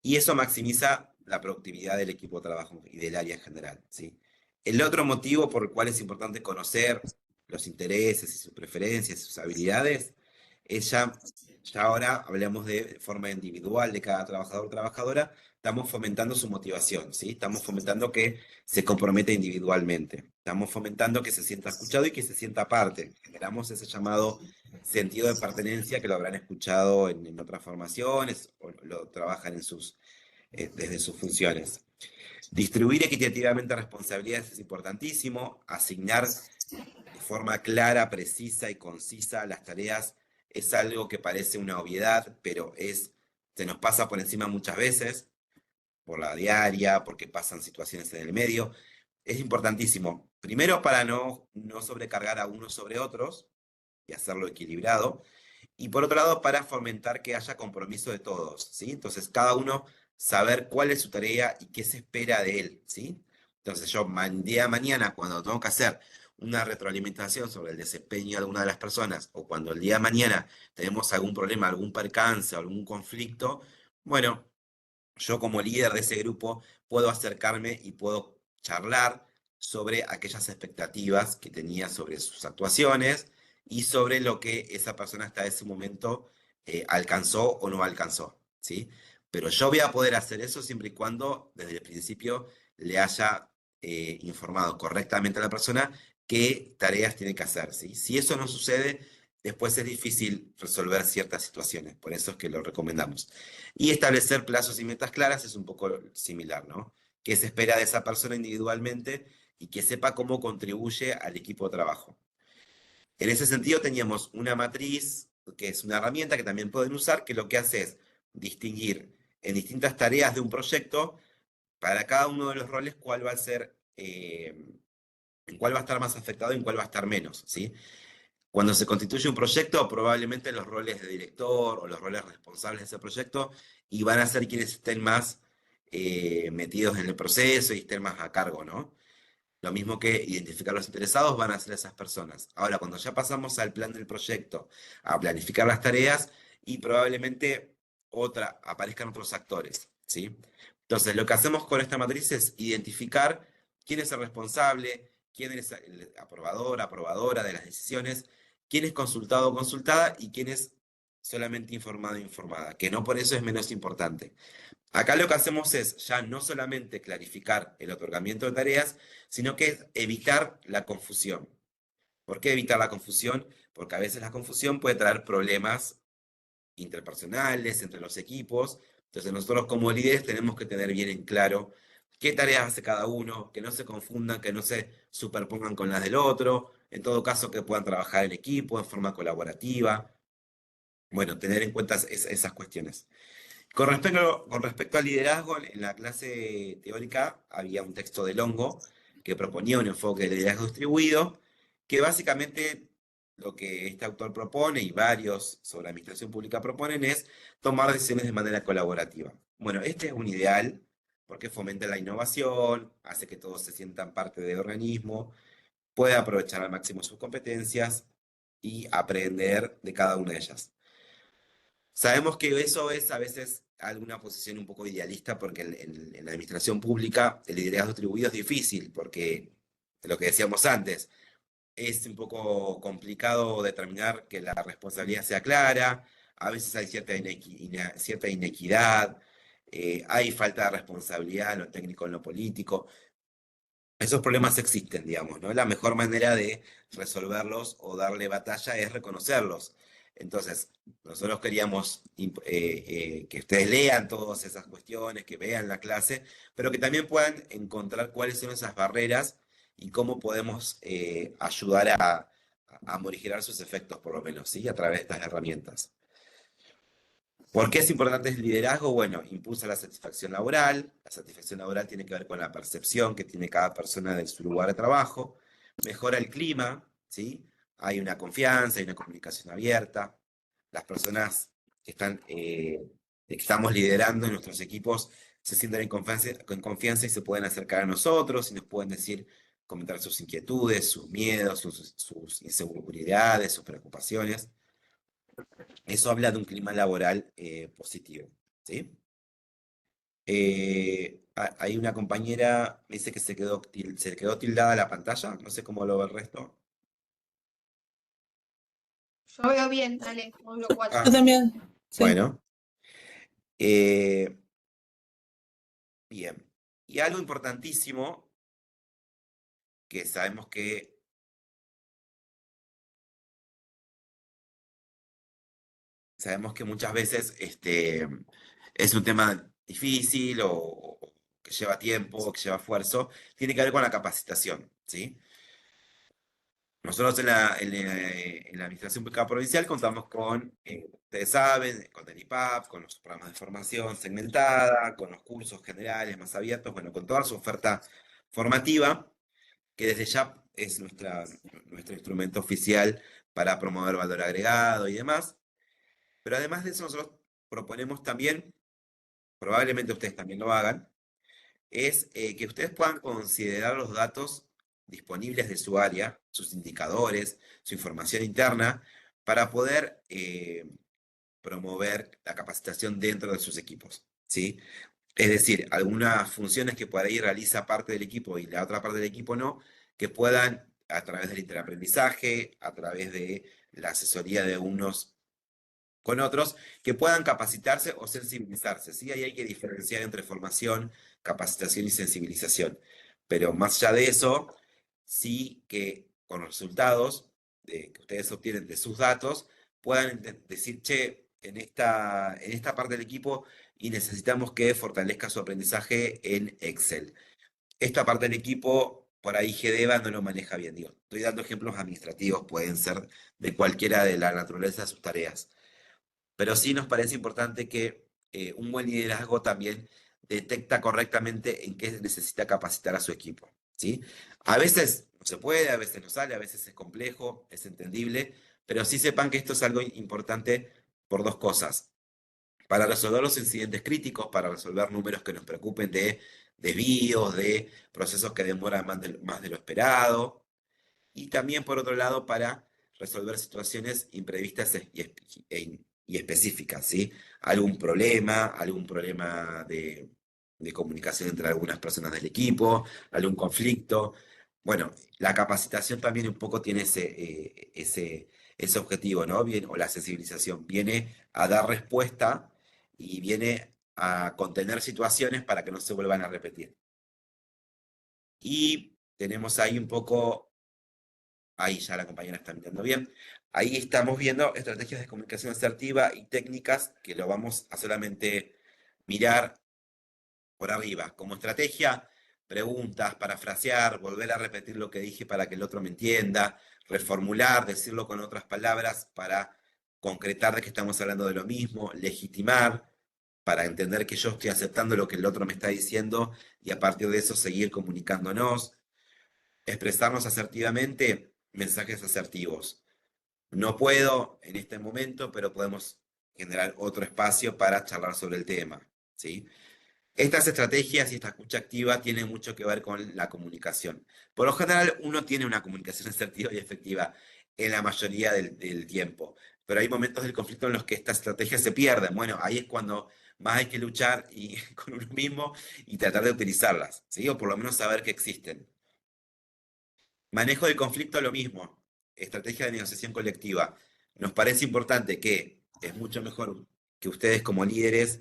Y eso maximiza la productividad del equipo de trabajo y del área en general, ¿sí? El otro motivo por el cual es importante conocer los intereses y sus preferencias y sus habilidades es ya ahora hablamos de forma individual de cada trabajador o trabajadora, estamos fomentando su motivación, ¿sí? Estamos fomentando que se comprometa individualmente, estamos fomentando que se sienta escuchado y que se sienta parte. Generamos ese llamado sentido de pertenencia que lo habrán escuchado en otras formaciones o lo trabajan desde sus funciones. Distribuir equitativamente responsabilidades es importantísimo. Asignar de forma clara, precisa y concisa las tareas es algo que parece una obviedad, pero se nos pasa por encima muchas veces, por la diaria, porque pasan situaciones en el medio. Es importantísimo, primero para no sobrecargar a unos sobre otros y hacerlo equilibrado, y por otro lado para fomentar que haya compromiso de todos, ¿sí? Entonces cada uno saber cuál es su tarea y qué se espera de él, ¿sí? Entonces yo día de mañana cuando tengo que hacer una retroalimentación sobre el desempeño de alguna de las personas o cuando el día de mañana tenemos algún problema, algún percance, algún conflicto, bueno, yo como líder de ese grupo puedo acercarme y puedo charlar sobre aquellas expectativas que tenía sobre sus actuaciones y sobre lo que esa persona hasta ese momento alcanzó o no alcanzó, ¿sí? Pero yo voy a poder hacer eso siempre y cuando desde el principio le haya informado correctamente a la persona qué tareas tiene que hacer, ¿sí? Si eso no sucede, después es difícil resolver ciertas situaciones, por eso es que lo recomendamos. Y establecer plazos y metas claras es un poco similar, ¿no? ¿Qué se espera de esa persona individualmente y que sepa cómo contribuye al equipo de trabajo? En ese sentido teníamos una matriz, que es una herramienta que también pueden usar, que lo que hace es distinguir en distintas tareas de un proyecto, para cada uno de los roles, cuál va a ser, en cuál va a estar más afectado y en cuál va a estar menos, ¿sí? Cuando se constituye un proyecto, probablemente los roles de director o los roles responsables de ese proyecto y van a ser quienes estén más metidos en el proceso y estén más a cargo, ¿no? Lo mismo que identificar los interesados van a ser esas personas. Ahora, cuando ya pasamos al plan del proyecto, a planificar las tareas y probablemente aparezcan otros actores, ¿sí? Entonces, lo que hacemos con esta matriz es identificar quién es el responsable, quién es el aprobador, aprobadora de las decisiones, quién es consultado o consultada y quién es solamente informado o informada, que no por eso es menos importante. Acá lo que hacemos es ya no solamente clarificar el otorgamiento de tareas, sino que es evitar la confusión. ¿Por qué evitar la confusión? Porque a veces la confusión puede traer problemas interpersonales entre los equipos. Entonces nosotros como líderes tenemos que tener bien en claro qué tareas hace cada uno, que no se confundan, que no se superpongan con las del otro, en todo caso que puedan trabajar en equipo, en forma colaborativa. Bueno, tener en cuenta esas cuestiones. Con respecto al liderazgo, en la clase teórica había un texto de Longo que proponía un enfoque de liderazgo distribuido, que básicamente lo que este autor propone y varios sobre administración pública proponen es tomar decisiones de manera colaborativa. Bueno, este es un ideal porque fomenta la innovación, hace que todos se sientan parte del organismo, puede aprovechar al máximo sus competencias y aprender de cada una de ellas. Sabemos que eso es a veces alguna posición un poco idealista porque en la administración pública el liderazgo distribuido es difícil porque lo que decíamos antes, es un poco complicado determinar que la responsabilidad sea clara, a veces hay cierta inequidad, hay falta de responsabilidad en lo técnico, en lo político. Esos problemas existen, digamos, ¿no? La mejor manera de resolverlos o darle batalla es reconocerlos. Entonces, nosotros queríamos que ustedes lean todas esas cuestiones, que vean la clase, pero que también puedan encontrar cuáles son esas barreras y cómo podemos ayudar a morigerar sus efectos, por lo menos, ¿sí? A través de estas herramientas. ¿Por qué es importante el liderazgo? Bueno, impulsa la satisfacción laboral. La satisfacción laboral tiene que ver con la percepción que tiene cada persona de su lugar de trabajo. Mejora el clima, ¿sí? Hay una confianza, hay una comunicación abierta. Las personas que estamos liderando en nuestros equipos se sienten en confianza y se pueden acercar a nosotros y nos pueden decir, comentar sus inquietudes, sus miedos, sus inseguridades, sus preocupaciones. Eso habla de un clima laboral positivo, ¿sí? Hay una compañera, me dice que se quedó tildada la pantalla, no sé cómo lo ve el resto. Yo veo bien, Ale, módulo 4. Ah, Yo también. Sí. bueno. Eh, bien. Y algo importantísimo que sabemos que muchas veces es un tema difícil o que lleva tiempo, o que lleva esfuerzo, tiene que ver con la capacitación, ¿sí? Nosotros en la Administración Pública Provincial contamos con, ustedes saben, con el IPAP, con los programas de formación segmentada, con los cursos generales más abiertos, bueno, con toda su oferta formativa, que desde ya es nuestro instrumento oficial para promover valor agregado y demás. Pero además de eso, nosotros proponemos también, probablemente ustedes también lo hagan, es que ustedes puedan considerar los datos disponibles de su área, sus indicadores, su información interna, para poder promover la capacitación dentro de sus equipos, ¿sí? Es decir, algunas funciones que por ahí realiza parte del equipo y la otra parte del equipo no, que puedan, a través del interaprendizaje, a través de la asesoría de unos con otros, que puedan capacitarse o sensibilizarse, ¿sí? Ahí hay que diferenciar entre formación, capacitación y sensibilización. Pero más allá de eso, sí que con los resultados que ustedes obtienen de sus datos, puedan decir, che, en esta parte del equipo y necesitamos que fortalezca su aprendizaje en Excel. Esta parte del equipo, por ahí GDEVA no lo maneja bien. Digo, estoy dando ejemplos administrativos, pueden ser de cualquiera de la naturaleza de sus tareas. Pero sí nos parece importante que un buen liderazgo también detecta correctamente en qué necesita capacitar a su equipo, ¿sí? A veces no se puede, a veces no sale, a veces es complejo, es entendible, pero sí sepan que esto es algo importante por dos cosas. Para resolver los incidentes críticos, para resolver números que nos preocupen de desvíos, de procesos que demoran más de lo esperado, y también, por otro lado, para resolver situaciones imprevistas y específicas, ¿sí? Algún problema de comunicación entre algunas personas del equipo, algún conflicto. Bueno, la capacitación también un poco tiene ese objetivo, ¿no? Bien, o la sensibilización viene a dar respuesta y viene a contener situaciones para que no se vuelvan a repetir. Y tenemos ahí un poco. Ahí ya la compañera está mirando bien. Ahí estamos viendo estrategias de comunicación asertiva y técnicas que lo vamos a solamente mirar por arriba. Como estrategia, preguntas, parafrasear, volver a repetir lo que dije para que el otro me entienda, reformular, decirlo con otras palabras para concretar de que estamos hablando de lo mismo, legitimar, para entender que yo estoy aceptando lo que el otro me está diciendo y a partir de eso seguir comunicándonos. Expresarnos asertivamente, mensajes asertivos. No puedo en este momento, pero podemos generar otro espacio para charlar sobre el tema, ¿sí? Estas estrategias y esta escucha activa tienen mucho que ver con la comunicación. Por lo general, uno tiene una comunicación asertiva y efectiva en la mayoría del tiempo, pero hay momentos del conflicto en los que estas estrategias se pierden. Bueno, ahí es cuando más hay que luchar con uno mismo y tratar de utilizarlas, ¿sí? O por lo menos saber que existen. Manejo del conflicto, lo mismo. Estrategia de negociación colectiva. Nos parece importante que es mucho mejor que ustedes como líderes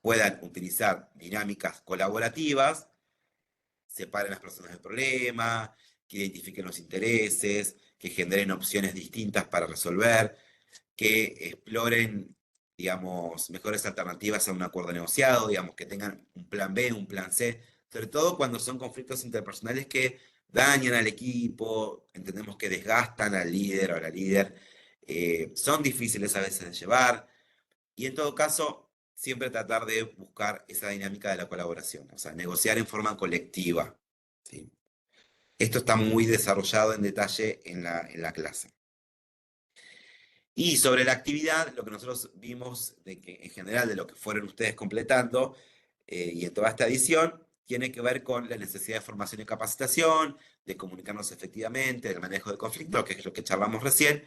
puedan utilizar dinámicas colaborativas, separen las personas del problema, que identifiquen los intereses, que generen opciones distintas para resolver, que exploren, digamos, mejores alternativas a un acuerdo negociado, digamos, que tengan un plan B, un plan C, sobre todo cuando son conflictos interpersonales que dañan al equipo, entendemos que desgastan al líder o a la líder, son difíciles a veces de llevar, y en todo caso, siempre tratar de buscar esa dinámica de la colaboración, o sea, negociar en forma colectiva, ¿sí? Esto está muy desarrollado en detalle en la clase. Y sobre la actividad, lo que nosotros vimos de que en general de lo que fueron ustedes completando y en toda esta edición, tiene que ver con la necesidad de formación y capacitación, de comunicarnos efectivamente, del manejo de conflictos, que es lo que charlamos recién,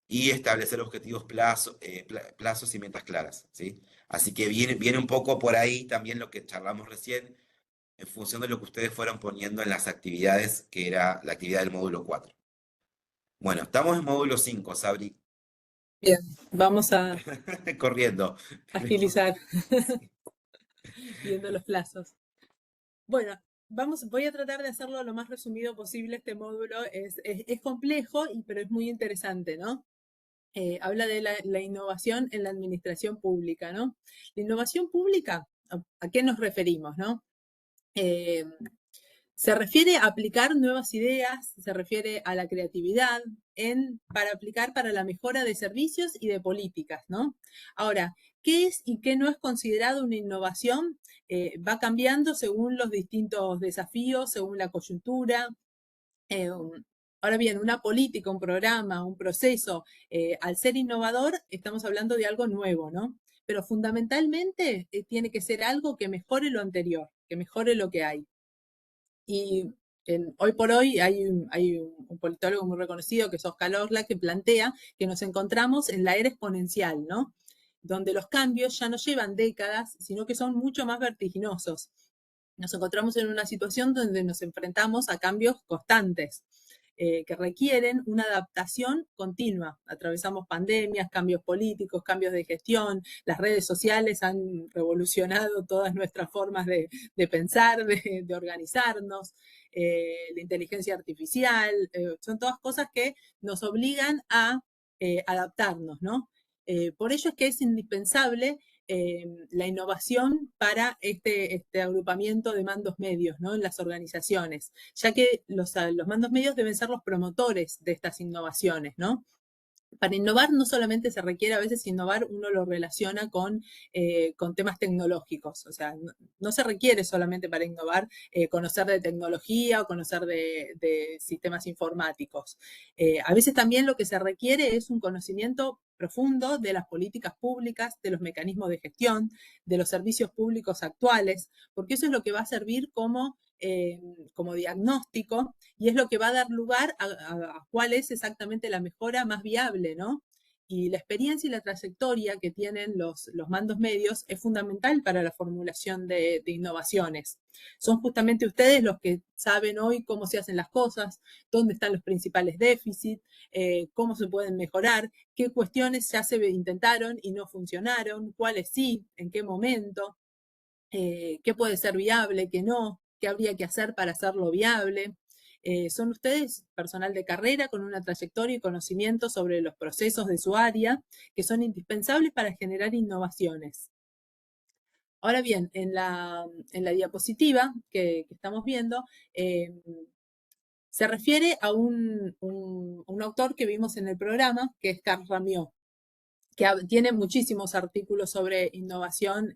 y establecer objetivos, plazos y metas claras, ¿sí? Así que viene un poco por ahí también lo que charlamos recién, en función de lo que ustedes fueron poniendo en las actividades, que era la actividad del módulo 4. Bueno, estamos en módulo 5, Sabri. Bien, vamos a Corriendo. agilizar, viendo los plazos. Bueno, voy a tratar de hacerlo lo más resumido posible. Este módulo es complejo, pero es muy interesante, ¿no? Habla de la innovación en la administración pública, ¿no? La innovación pública, ¿a qué nos referimos, no? Se refiere a aplicar nuevas ideas, se refiere a la creatividad para aplicar para la mejora de servicios y de políticas, ¿no? Ahora, ¿qué es y qué no es considerado una innovación? Va cambiando según los distintos desafíos, según la coyuntura. Ahora bien, una política, un programa, un proceso, al ser innovador, estamos hablando de algo nuevo, ¿no? Pero fundamentalmente tiene que ser algo que mejore lo anterior, que mejore lo que hay. Y hoy por hoy hay un politólogo muy reconocido que es Oscar Orla, que plantea que nos encontramos en la era exponencial, ¿no? Donde los cambios ya no llevan décadas, sino que son mucho más vertiginosos. Nos encontramos en una situación donde nos enfrentamos a cambios constantes, que requieren una adaptación continua. Atravesamos pandemias, cambios políticos, cambios de gestión, las redes sociales han revolucionado todas nuestras formas de pensar, de organizarnos, la inteligencia artificial, son todas cosas que nos obligan a adaptarnos, ¿no? Por ello es que es indispensable la innovación para este agrupamiento de mandos medios, ¿no? En las organizaciones, ya que los mandos medios deben ser los promotores de estas innovaciones, ¿no? Para innovar no solamente se requiere, a veces innovar uno lo relaciona con temas tecnológicos, o sea, no se requiere solamente para innovar conocer de tecnología o conocer de sistemas informáticos. A veces también lo que se requiere es un conocimiento profundo de las políticas públicas, de los mecanismos de gestión, de los servicios públicos actuales, porque eso es lo que va a servir como diagnóstico y es lo que va a dar lugar a cuál es exactamente la mejora más viable, ¿no? Y la experiencia y la trayectoria que tienen los mandos medios es fundamental para la formulación de innovaciones. Son justamente ustedes los que saben hoy cómo se hacen las cosas, dónde están los principales déficits, cómo se pueden mejorar, qué cuestiones ya se intentaron y no funcionaron, cuáles sí, en qué momento, qué puede ser viable, qué no, qué habría que hacer para hacerlo viable. Son ustedes personal de carrera con una trayectoria y conocimiento sobre los procesos de su área que son indispensables para generar innovaciones. Ahora bien, en la diapositiva que estamos viendo, se refiere a un autor que vimos en el programa, que es Carl Ramió, que tiene muchísimos artículos sobre innovación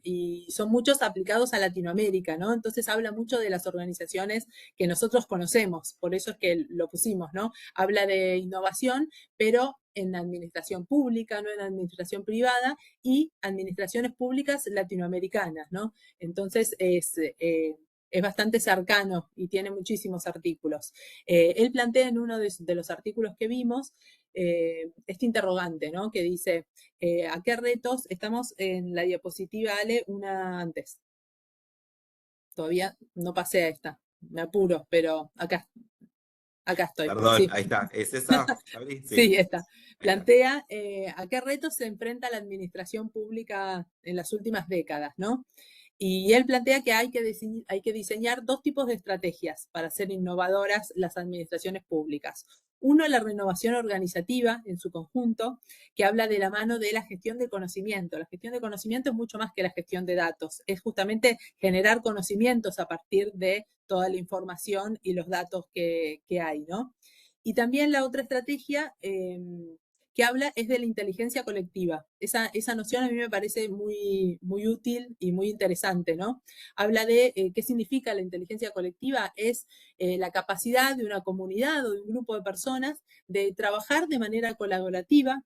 y son muchos aplicados a Latinoamérica, ¿no? Entonces habla mucho de las organizaciones que nosotros conocemos, por eso es que lo pusimos, ¿no? Habla de innovación, pero en administración pública, no en administración privada, y administraciones públicas latinoamericanas, ¿no? Entonces es bastante cercano y tiene muchísimos artículos. Él plantea en uno de los artículos que vimos este interrogante, ¿no? Que dice, ¿a qué retos? Estamos en la diapositiva, Ale, una antes. Todavía no pasé a esta, me apuro, pero acá estoy. Perdón, Sí. ahí está. ¿Es esa? Sí, Sí, esta. Plantea a qué retos se enfrenta la administración pública en las últimas décadas, ¿no? Y él plantea que hay que diseñar dos tipos de estrategias para ser innovadoras las administraciones públicas. Uno, la renovación organizativa en su conjunto, que habla de la mano de la gestión del conocimiento. La gestión de conocimiento es mucho más que la gestión de datos, es justamente generar conocimientos a partir de toda la información y los datos que hay, ¿no? Y también la otra estrategia que habla es de la inteligencia colectiva. Esa noción a mí me parece muy, muy útil y muy interesante, ¿no? Habla de qué significa la inteligencia colectiva. Es la capacidad de una comunidad o de un grupo de personas de trabajar de manera colaborativa,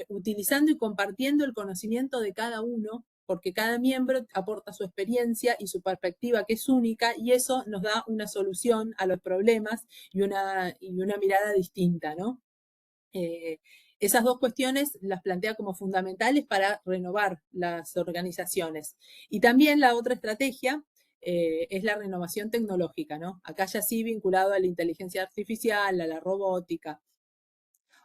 utilizando y compartiendo el conocimiento de cada uno, porque cada miembro aporta su experiencia y su perspectiva, que es única, y eso nos da una solución a los problemas y una mirada distinta, ¿no? Esas dos cuestiones las plantea como fundamentales para renovar las organizaciones. Y también la otra estrategia es la renovación tecnológica, ¿no? Acá ya sí vinculado a la inteligencia artificial, a la robótica.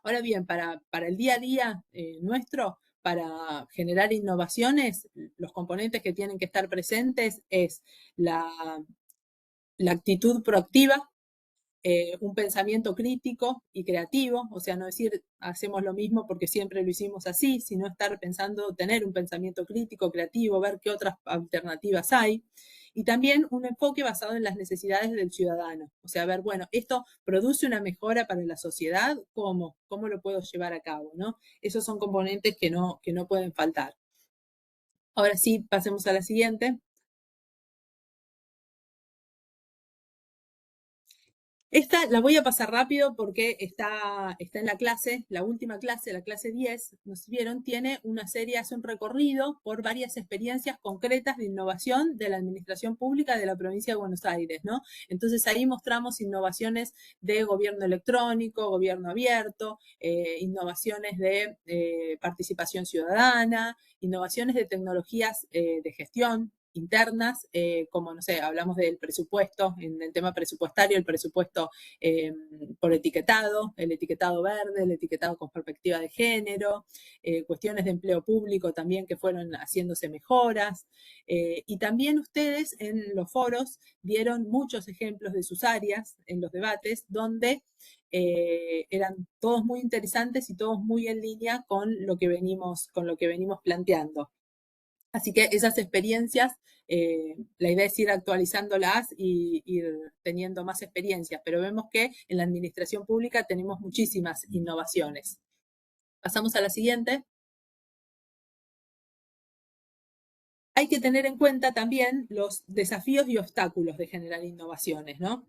Ahora bien, para el día a día nuestro, para generar innovaciones, los componentes que tienen que estar presentes es la actitud proactiva, un pensamiento crítico y creativo, o sea, no decir hacemos lo mismo porque siempre lo hicimos así, sino estar pensando, tener un pensamiento crítico, creativo, ver qué otras alternativas hay. Y también un enfoque basado en las necesidades del ciudadano. O sea, ver, bueno, esto produce una mejora para la sociedad, ¿cómo? ¿Cómo lo puedo llevar a cabo? ¿No? Esos son componentes que no pueden faltar. Ahora sí, pasemos a la siguiente. Esta la voy a pasar rápido porque está en la clase, la última clase, la clase 10, nos vieron, tiene una serie, hace un recorrido por varias experiencias concretas de innovación de la administración pública de la provincia de Buenos Aires, ¿no? Entonces ahí mostramos innovaciones de gobierno electrónico, gobierno abierto, innovaciones de participación ciudadana, innovaciones de tecnologías de gestión internas, como, no sé, hablamos del presupuesto, en el tema presupuestario, el presupuesto por etiquetado, el etiquetado verde, el etiquetado con perspectiva de género, cuestiones de empleo público también que fueron haciéndose mejoras, y también ustedes en los foros dieron muchos ejemplos de sus áreas en los debates, donde eran todos muy interesantes y todos muy en línea con lo que venimos planteando. Así que esas experiencias, la idea es ir actualizándolas y ir teniendo más experiencias, pero vemos que en la administración pública tenemos muchísimas innovaciones. Pasamos a la siguiente. Hay que tener en cuenta también los desafíos y obstáculos de generar innovaciones, ¿no?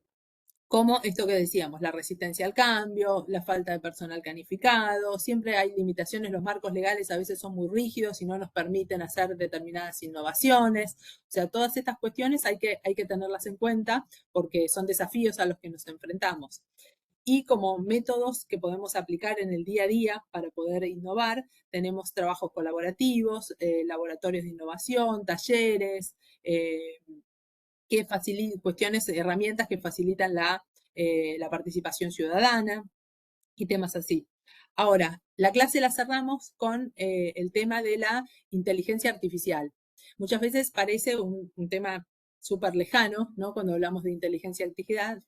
Como esto que decíamos, la resistencia al cambio, la falta de personal calificado, siempre hay limitaciones, los marcos legales a veces son muy rígidos y no nos permiten hacer determinadas innovaciones. O sea, todas estas cuestiones hay que tenerlas en cuenta porque son desafíos a los que nos enfrentamos. Y como métodos que podemos aplicar en el día a día para poder innovar, tenemos trabajos colaborativos, laboratorios de innovación, talleres, que facilitan cuestiones, herramientas que facilitan la participación ciudadana y temas así. Ahora, la clase la cerramos con el tema de la inteligencia artificial. Muchas veces parece un tema súper lejano, ¿no? Cuando hablamos de inteligencia artificial,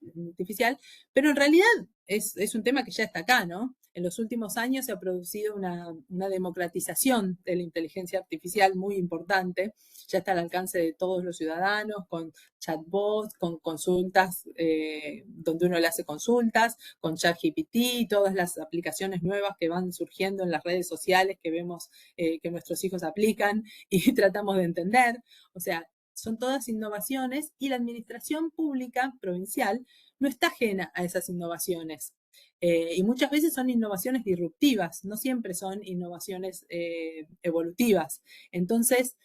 pero en realidad es un tema que ya está acá, ¿no? En los últimos años se ha producido una democratización de la inteligencia artificial muy importante, ya está al alcance de todos los ciudadanos, con chatbots, con consultas, donde uno le hace consultas, con ChatGPT, todas las aplicaciones nuevas que van surgiendo en las redes sociales que vemos que nuestros hijos aplican y tratamos de entender. O sea, son todas innovaciones y la administración pública provincial no está ajena a esas innovaciones. Y muchas veces son innovaciones disruptivas, no siempre son innovaciones evolutivas. Entonces,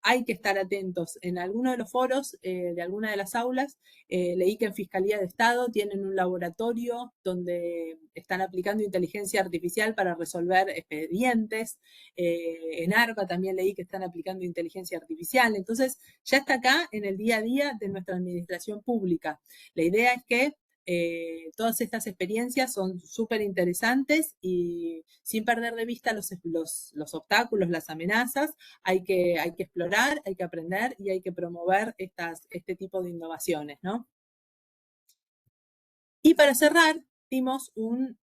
hay que estar atentos. En alguno de los foros de alguna de las aulas, leí que en Fiscalía de Estado tienen un laboratorio donde están aplicando inteligencia artificial para resolver expedientes. En ARPA también leí que están aplicando inteligencia artificial. Entonces, ya está acá en el día a día de nuestra administración pública. La idea es que todas estas experiencias son súper interesantes y sin perder de vista los obstáculos, las amenazas, hay que explorar, hay que aprender y hay que promover este tipo de innovaciones, ¿no? Y para cerrar, dimos un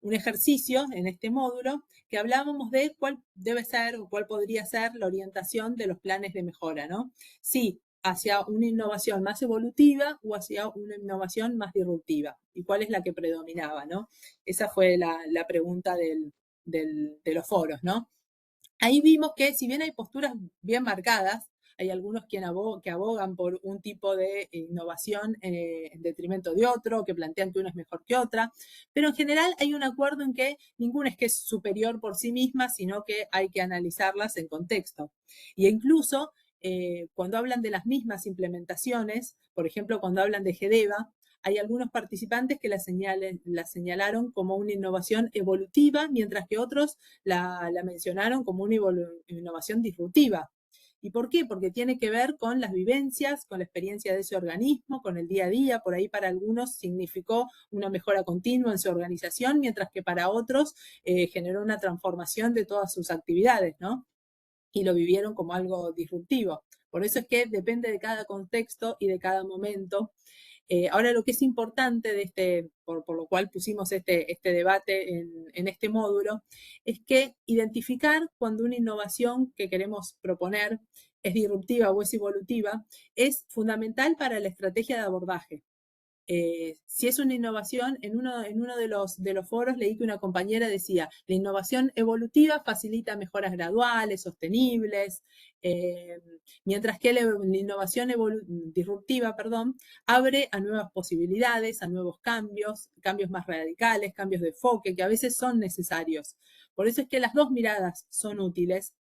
ejercicio en este módulo que hablábamos de cuál debe ser o cuál podría ser la orientación de los planes de mejora, ¿no? Si hacia una innovación más evolutiva o hacia una innovación más disruptiva, y cuál es la que predominaba, ¿no? Esa fue la pregunta de los foros, ¿no? Ahí vimos que si bien hay posturas bien marcadas, hay algunos que abogan por un tipo de innovación en detrimento de otro, que plantean que uno es mejor que otra, pero en general hay un acuerdo en que ninguna es que es superior por sí misma, sino que hay que analizarlas en contexto. Y incluso cuando hablan de las mismas implementaciones, por ejemplo, cuando hablan de GEDEVA, hay algunos participantes que la señalaron como una innovación evolutiva, mientras que otros la mencionaron como una innovación disruptiva. ¿Y por qué? Porque tiene que ver con las vivencias, con la experiencia de ese organismo, con el día a día. Por ahí para algunos significó una mejora continua en su organización, mientras que para otros generó una transformación de todas sus actividades, ¿no? Y lo vivieron como algo disruptivo. Por eso es que depende de cada contexto y de cada momento. Ahora lo que es importante de por lo cual pusimos este debate en este módulo, es que identificar cuando una innovación que queremos proponer es disruptiva o es evolutiva, es fundamental para la estrategia de abordaje. Si es una innovación, en uno de los foros leí que una compañera decía, la innovación evolutiva facilita mejoras graduales, sostenibles, mientras que la innovación disruptiva, abre a nuevas posibilidades, a nuevos cambios más radicales, cambios de enfoque que a veces son necesarios. Por eso es que las dos miradas son útiles,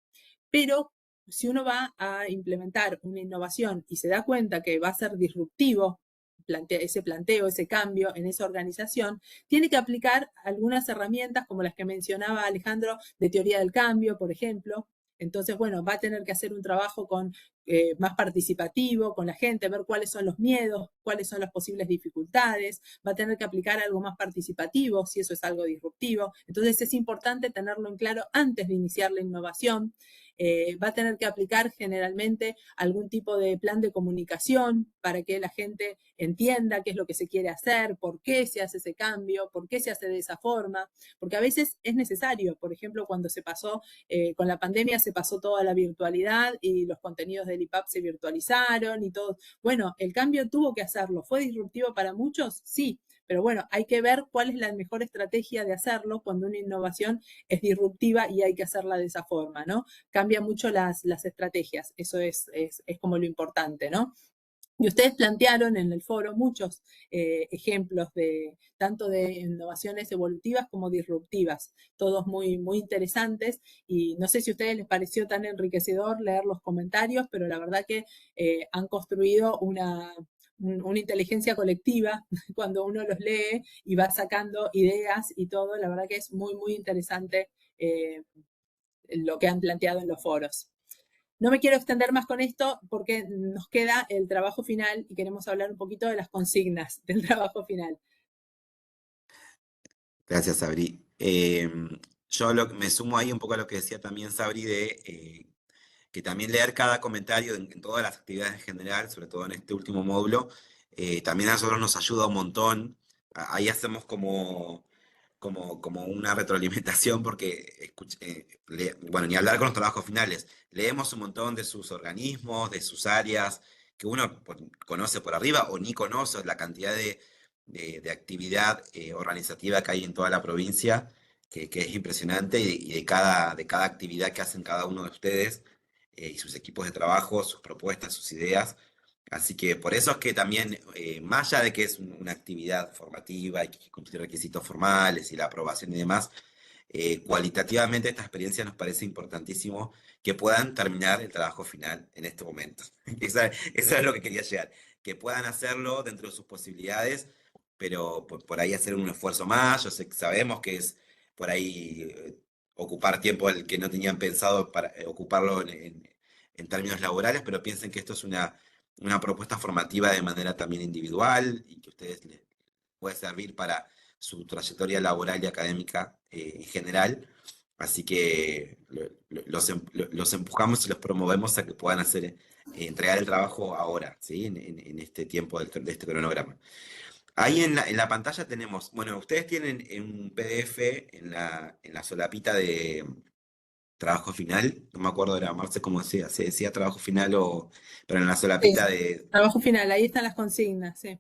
pero si uno va a implementar una innovación y se da cuenta que va a ser disruptivo, ese cambio en esa organización, tiene que aplicar algunas herramientas como las que mencionaba Alejandro de teoría del cambio, por ejemplo. Entonces, bueno, va a tener que hacer un trabajo más participativo con la gente, ver cuáles son los miedos, cuáles son las posibles dificultades, va a tener que aplicar algo más participativo, si eso es algo disruptivo. Entonces, es importante tenerlo en claro antes de iniciar la innovación. Va a tener que aplicar generalmente algún tipo de plan de comunicación para que la gente entienda qué es lo que se quiere hacer, por qué se hace ese cambio, por qué se hace de esa forma, porque a veces es necesario. Por ejemplo, cuando se pasó, con la pandemia se pasó toda la virtualidad y los contenidos del IPAP se virtualizaron y todo. Bueno, el cambio tuvo que hacerlo. ¿Fue disruptivo para muchos? Sí. Pero bueno, hay que ver cuál es la mejor estrategia de hacerlo cuando una innovación es disruptiva y hay que hacerla de esa forma, ¿no? Cambian mucho las estrategias, eso es como lo importante, ¿no? Y ustedes plantearon en el foro muchos ejemplos tanto de innovaciones evolutivas como disruptivas, todos muy, muy interesantes, y no sé si a ustedes les pareció tan enriquecedor leer los comentarios, pero la verdad que han construido una inteligencia colectiva cuando uno los lee y va sacando ideas y todo. La verdad que es muy, muy interesante lo que han planteado en los foros. No me quiero extender más con esto porque nos queda el trabajo final y queremos hablar un poquito de las consignas del trabajo final. Gracias, Sabri. Yo me sumo ahí un poco a lo que decía también Sabri de que también leer cada comentario en todas las actividades en general, sobre todo en este último módulo, también a nosotros nos ayuda un montón. Ahí hacemos como una retroalimentación porque, bueno, ni hablar con los trabajos finales, leemos un montón de sus organismos, de sus áreas, que uno conoce por arriba o ni conoce la cantidad de actividad organizativa que hay en toda la provincia, que es impresionante, y de cada actividad que hacen cada uno de ustedes, y sus equipos de trabajo, sus propuestas, sus ideas. Así que por eso es que también, más allá de que es una actividad formativa y que cumplir requisitos formales y la aprobación y demás, cualitativamente esta experiencia nos parece importantísimo que puedan terminar el trabajo final en este momento. Eso es lo que quería llegar, que puedan hacerlo dentro de sus posibilidades, pero por ahí hacer un esfuerzo más. Sabemos que es por ahí ocupar tiempo el que no tenían pensado para ocuparlo en términos laborales, pero piensen que esto es una propuesta formativa de manera también individual y que a ustedes les puede servir para su trayectoria laboral y académica en general. Así que los empujamos y los promovemos a que puedan entregar el trabajo ahora, ¿sí? En este tiempo de este cronograma. Ahí en la pantalla tenemos, bueno, ustedes tienen en un PDF en la solapita de trabajo final, no me acuerdo, era Marce cómo decía, se decía trabajo final pero en la Sí, solapita de, trabajo final, ahí están las consignas, sí.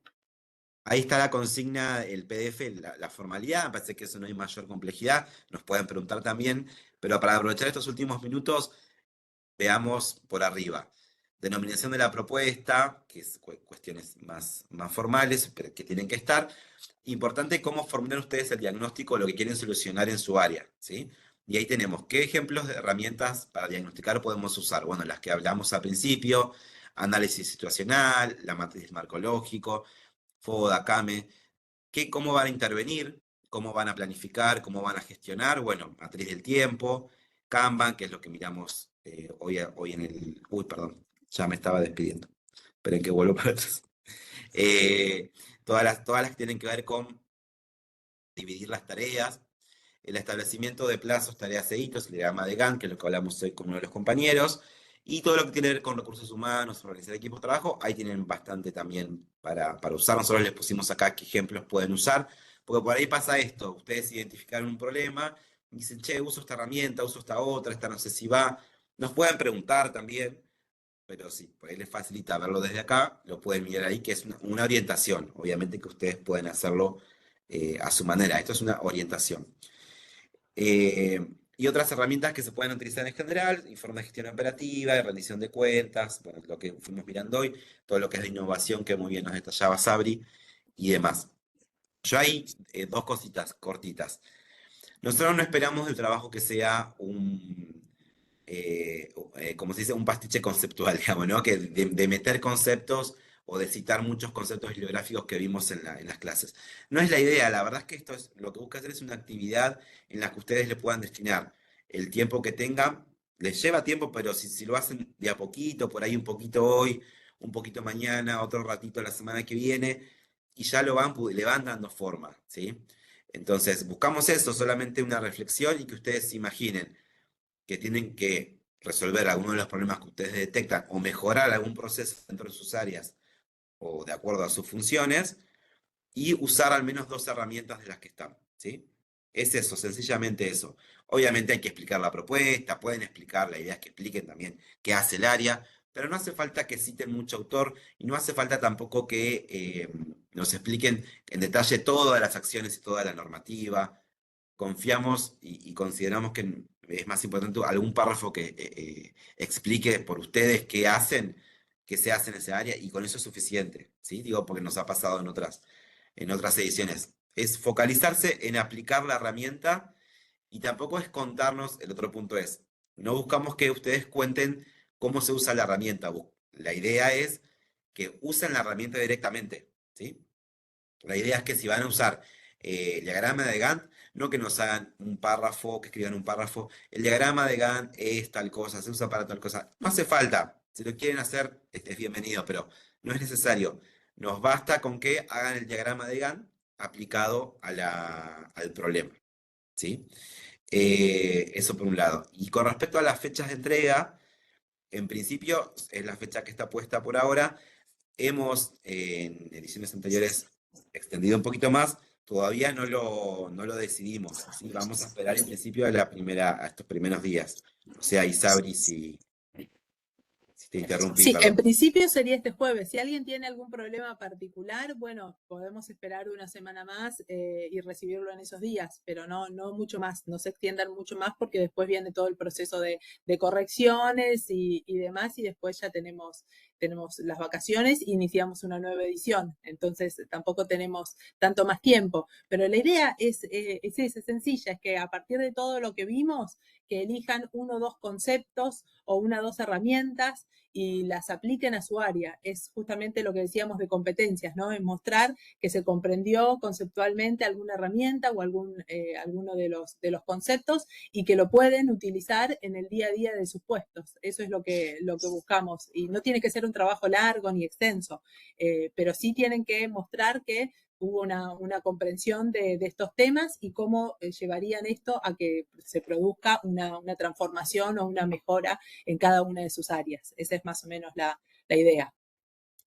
ahí está la consigna, el PDF, la formalidad, me parece que eso no hay mayor complejidad, nos pueden preguntar también, pero para aprovechar estos últimos minutos, veamos por arriba. Denominación de la propuesta, que es cuestiones más formales, pero que tienen que estar. Importante cómo formulan ustedes el diagnóstico, lo que quieren solucionar en su área, ¿sí? Y ahí tenemos qué ejemplos de herramientas para diagnosticar podemos usar. Bueno, las que hablamos al principio, análisis situacional, la matriz marcológico, FODA, CAME, cómo van a intervenir, cómo van a planificar, cómo van a gestionar, bueno, matriz del tiempo, Kanban, que es lo que miramos hoy en el... Uy, perdón, ya me estaba despidiendo. Esperen que vuelvo para atrás. Eh, todas las que tienen que ver con dividir las tareas, el establecimiento de plazos, tareas e hitos, el diagrama de Gantt, que es lo que hablamos hoy con uno de los compañeros, y todo lo que tiene que ver con recursos humanos, organizar equipos de trabajo, ahí tienen bastante también para usar. Nosotros les pusimos acá qué ejemplos pueden usar, porque por ahí pasa esto, ustedes identificaron un problema, y dicen, che, uso esta herramienta, uso esta otra, esta no sé si va, nos pueden preguntar también, pero sí, por ahí les facilita verlo desde acá, lo pueden mirar ahí, que es una orientación, obviamente que ustedes pueden hacerlo a su manera, esto es una orientación. Y otras herramientas que se pueden utilizar en general, informe de gestión operativa, de rendición de cuentas, bueno, lo que fuimos mirando hoy, todo lo que es de innovación que muy bien nos detallaba Sabri y demás. Yo hay dos cositas cortitas. Nosotros no esperamos del trabajo que sea como se dice, un pastiche conceptual, digamos, ¿no? Que de meter conceptos o de citar muchos conceptos bibliográficos que vimos en las clases. No es la idea, la verdad es que esto es, lo que busca hacer es una actividad en la que ustedes le puedan destinar el tiempo que tengan. Les lleva tiempo, pero si lo hacen de a poquito, por ahí un poquito hoy, un poquito mañana, otro ratito la semana que viene, y ya le van dando forma, ¿sí? Entonces, buscamos eso, solamente una reflexión y que ustedes se imaginen que tienen que resolver algunos de los problemas que ustedes detectan o mejorar algún proceso dentro de sus áreas o de acuerdo a sus funciones y usar al menos dos herramientas de las que están, ¿sí? Es eso, sencillamente eso. Obviamente hay que explicar la propuesta, pueden explicar, la idea es que expliquen también qué hace el área, pero no hace falta que citen mucho autor y no hace falta tampoco que nos expliquen en detalle todas las acciones y toda la normativa. Confiamos y consideramos que es más importante algún párrafo que explique por ustedes qué hacen, qué se hace en esa área, y con eso es suficiente, ¿sí? Digo, porque nos ha pasado en otras ediciones. Es focalizarse en aplicar la herramienta y tampoco es contarnos, el otro punto es, no buscamos que ustedes cuenten cómo se usa la herramienta. La idea es que usen la herramienta directamente, ¿sí? La idea es que si van a usar el diagrama de Gantt, no que nos hagan un párrafo, que escriban un párrafo. El diagrama de Gantt es tal cosa, se usa para tal cosa. No hace falta. Si lo quieren hacer, es bienvenido, pero no es necesario. Nos basta con que hagan el diagrama de Gantt aplicado al problema, ¿sí? Eso por un lado. Y con respecto a las fechas de entrega, en principio es la fecha que está puesta por ahora. Hemos en ediciones anteriores extendido un poquito más, todavía no lo decidimos, ¿sí? Vamos a esperar en principio a estos primeros días. O sea, Isabri, si te interrumpí, Sí, en perdón. principio sería este jueves. Si alguien tiene algún problema particular, bueno, podemos esperar una semana más y recibirlo en esos días, pero no mucho más, no se extiendan mucho más porque después viene todo el proceso de correcciones y demás y después ya tenemos las vacaciones e iniciamos una nueva edición. Entonces tampoco tenemos tanto más tiempo, pero la idea es esa, sencilla, es que a partir de todo lo que vimos, que elijan uno o dos conceptos o una o dos herramientas y las apliquen a su área. Es justamente lo que decíamos de competencias, ¿no? En mostrar que se comprendió conceptualmente alguna herramienta o alguno de los conceptos y que lo pueden utilizar en el día a día de sus puestos. Eso es lo que buscamos. Y no tiene que ser un trabajo largo ni extenso, pero sí tienen que mostrar que hubo una comprensión de estos temas y cómo llevarían esto a que se produzca una transformación o una mejora en cada una de sus áreas. Esa es más o menos la idea.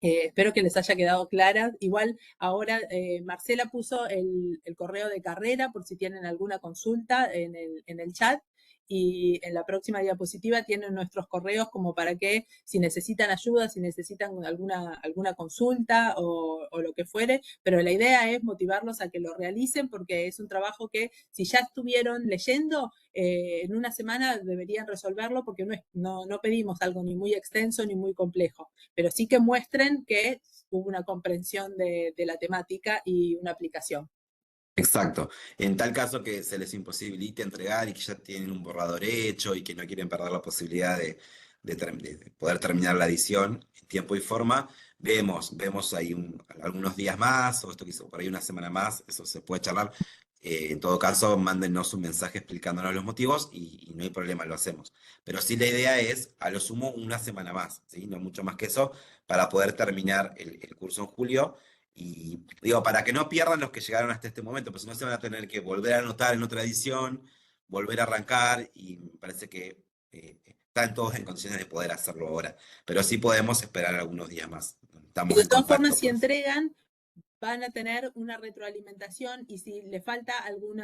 Espero que les haya quedado clara. Igual ahora Marcela puso el correo de carrera por si tienen alguna consulta en el chat. Y en la próxima diapositiva tienen nuestros correos como para que si necesitan ayuda, si necesitan alguna consulta o lo que fuere, pero la idea es motivarlos a que lo realicen porque es un trabajo que si ya estuvieron leyendo, en una semana deberían resolverlo porque no pedimos algo ni muy extenso ni muy complejo, pero sí que muestren que hubo una comprensión de la temática y una aplicación. Exacto. En tal caso que se les imposibilite entregar y que ya tienen un borrador hecho y que no quieren perder la posibilidad de poder terminar la edición en tiempo y forma, vemos ahí algunos días más, o esto que hizo por ahí una semana más, eso se puede charlar. En todo caso, mándennos un mensaje explicándonos los motivos y no hay problema, lo hacemos. Pero sí la idea es, a lo sumo, una semana más, ¿sí? No mucho más que eso, para poder terminar el curso en julio. Y digo, para que no pierdan los que llegaron hasta este momento, pues si no se van a tener que volver a anotar en otra edición, volver a arrancar, y me parece que están todos en condiciones de poder hacerlo ahora. Pero sí podemos esperar algunos días más. Y Estamos de en todas formas, contacto, si pues. entregan, van a tener una retroalimentación y si le falta algún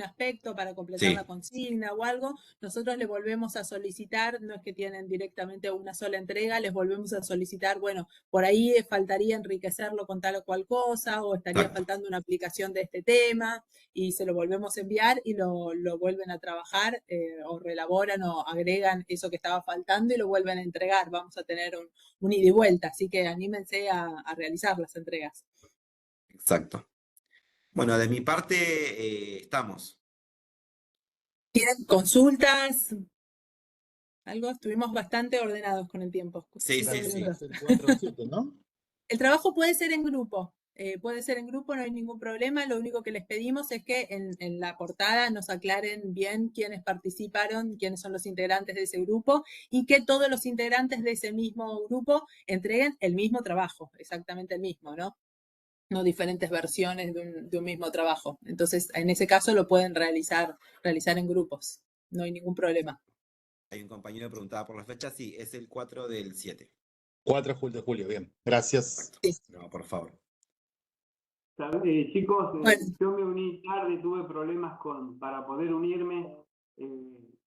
aspecto para completar la Sí, consigna o algo, nosotros le volvemos a solicitar, no es que tienen directamente una sola entrega, les volvemos a solicitar, bueno, por ahí faltaría enriquecerlo con tal o cual cosa, o estaría exacto. faltando una aplicación de este tema, y se lo volvemos a enviar y lo vuelven a trabajar, o reelaboran o agregan eso que estaba faltando y lo vuelven a entregar. Vamos a tener un ida y vuelta, así que anímense a realizar las entregas. Exacto. Bueno, de mi parte, estamos. ¿Tienen consultas? Algo, estuvimos bastante ordenados con el tiempo. Sí, 5 sí, sí. minutos. El 4-7, ¿no? El trabajo puede ser en grupo, no hay ningún problema. Lo único que les pedimos es que en la portada nos aclaren bien quiénes participaron, quiénes son los integrantes de ese grupo y que todos los integrantes de ese mismo grupo entreguen el mismo trabajo, exactamente el mismo, ¿no? No diferentes versiones de un mismo trabajo. Entonces, en ese caso lo pueden realizar en grupos, no hay ningún problema. Hay un compañero que preguntaba por la fecha, sí, es el 4 del 7. 4 de julio, bien. Gracias. Exacto. No, por favor. Chicos, Bueno. yo me uní tarde, tuve problemas para poder unirme.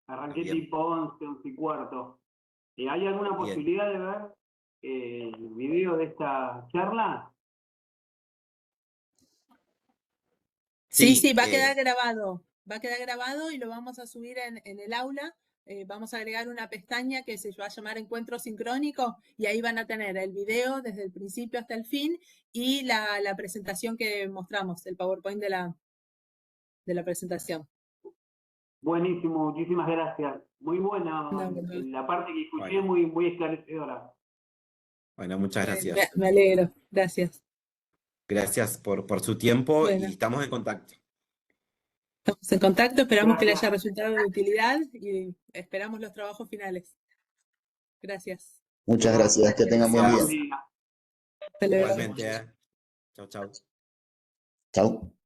Arranqué Bien. tipo 11, 11 y cuarto. ¿Hay alguna Bien. posibilidad de ver el video de esta charla? Sí, va a quedar grabado. Va a quedar grabado y lo vamos a subir en el aula. Vamos a agregar una pestaña que se va a llamar Encuentro Sincrónico y ahí van a tener el video desde el principio hasta el fin y la presentación que mostramos, el PowerPoint de la presentación. Buenísimo, muchísimas gracias. Muy buena, No. la parte que escuché, Bueno. muy, muy esclarecedora. Bueno, muchas gracias. Me alegro, gracias. Gracias por su tiempo Bueno. y estamos en contacto. Estamos en contacto, esperamos que les haya Gracias. resultado de utilidad y esperamos los trabajos finales. Gracias. Muchas gracias, que tengan buen Buen día. día. Hasta luego. Igualmente. Chau, chau. Chao.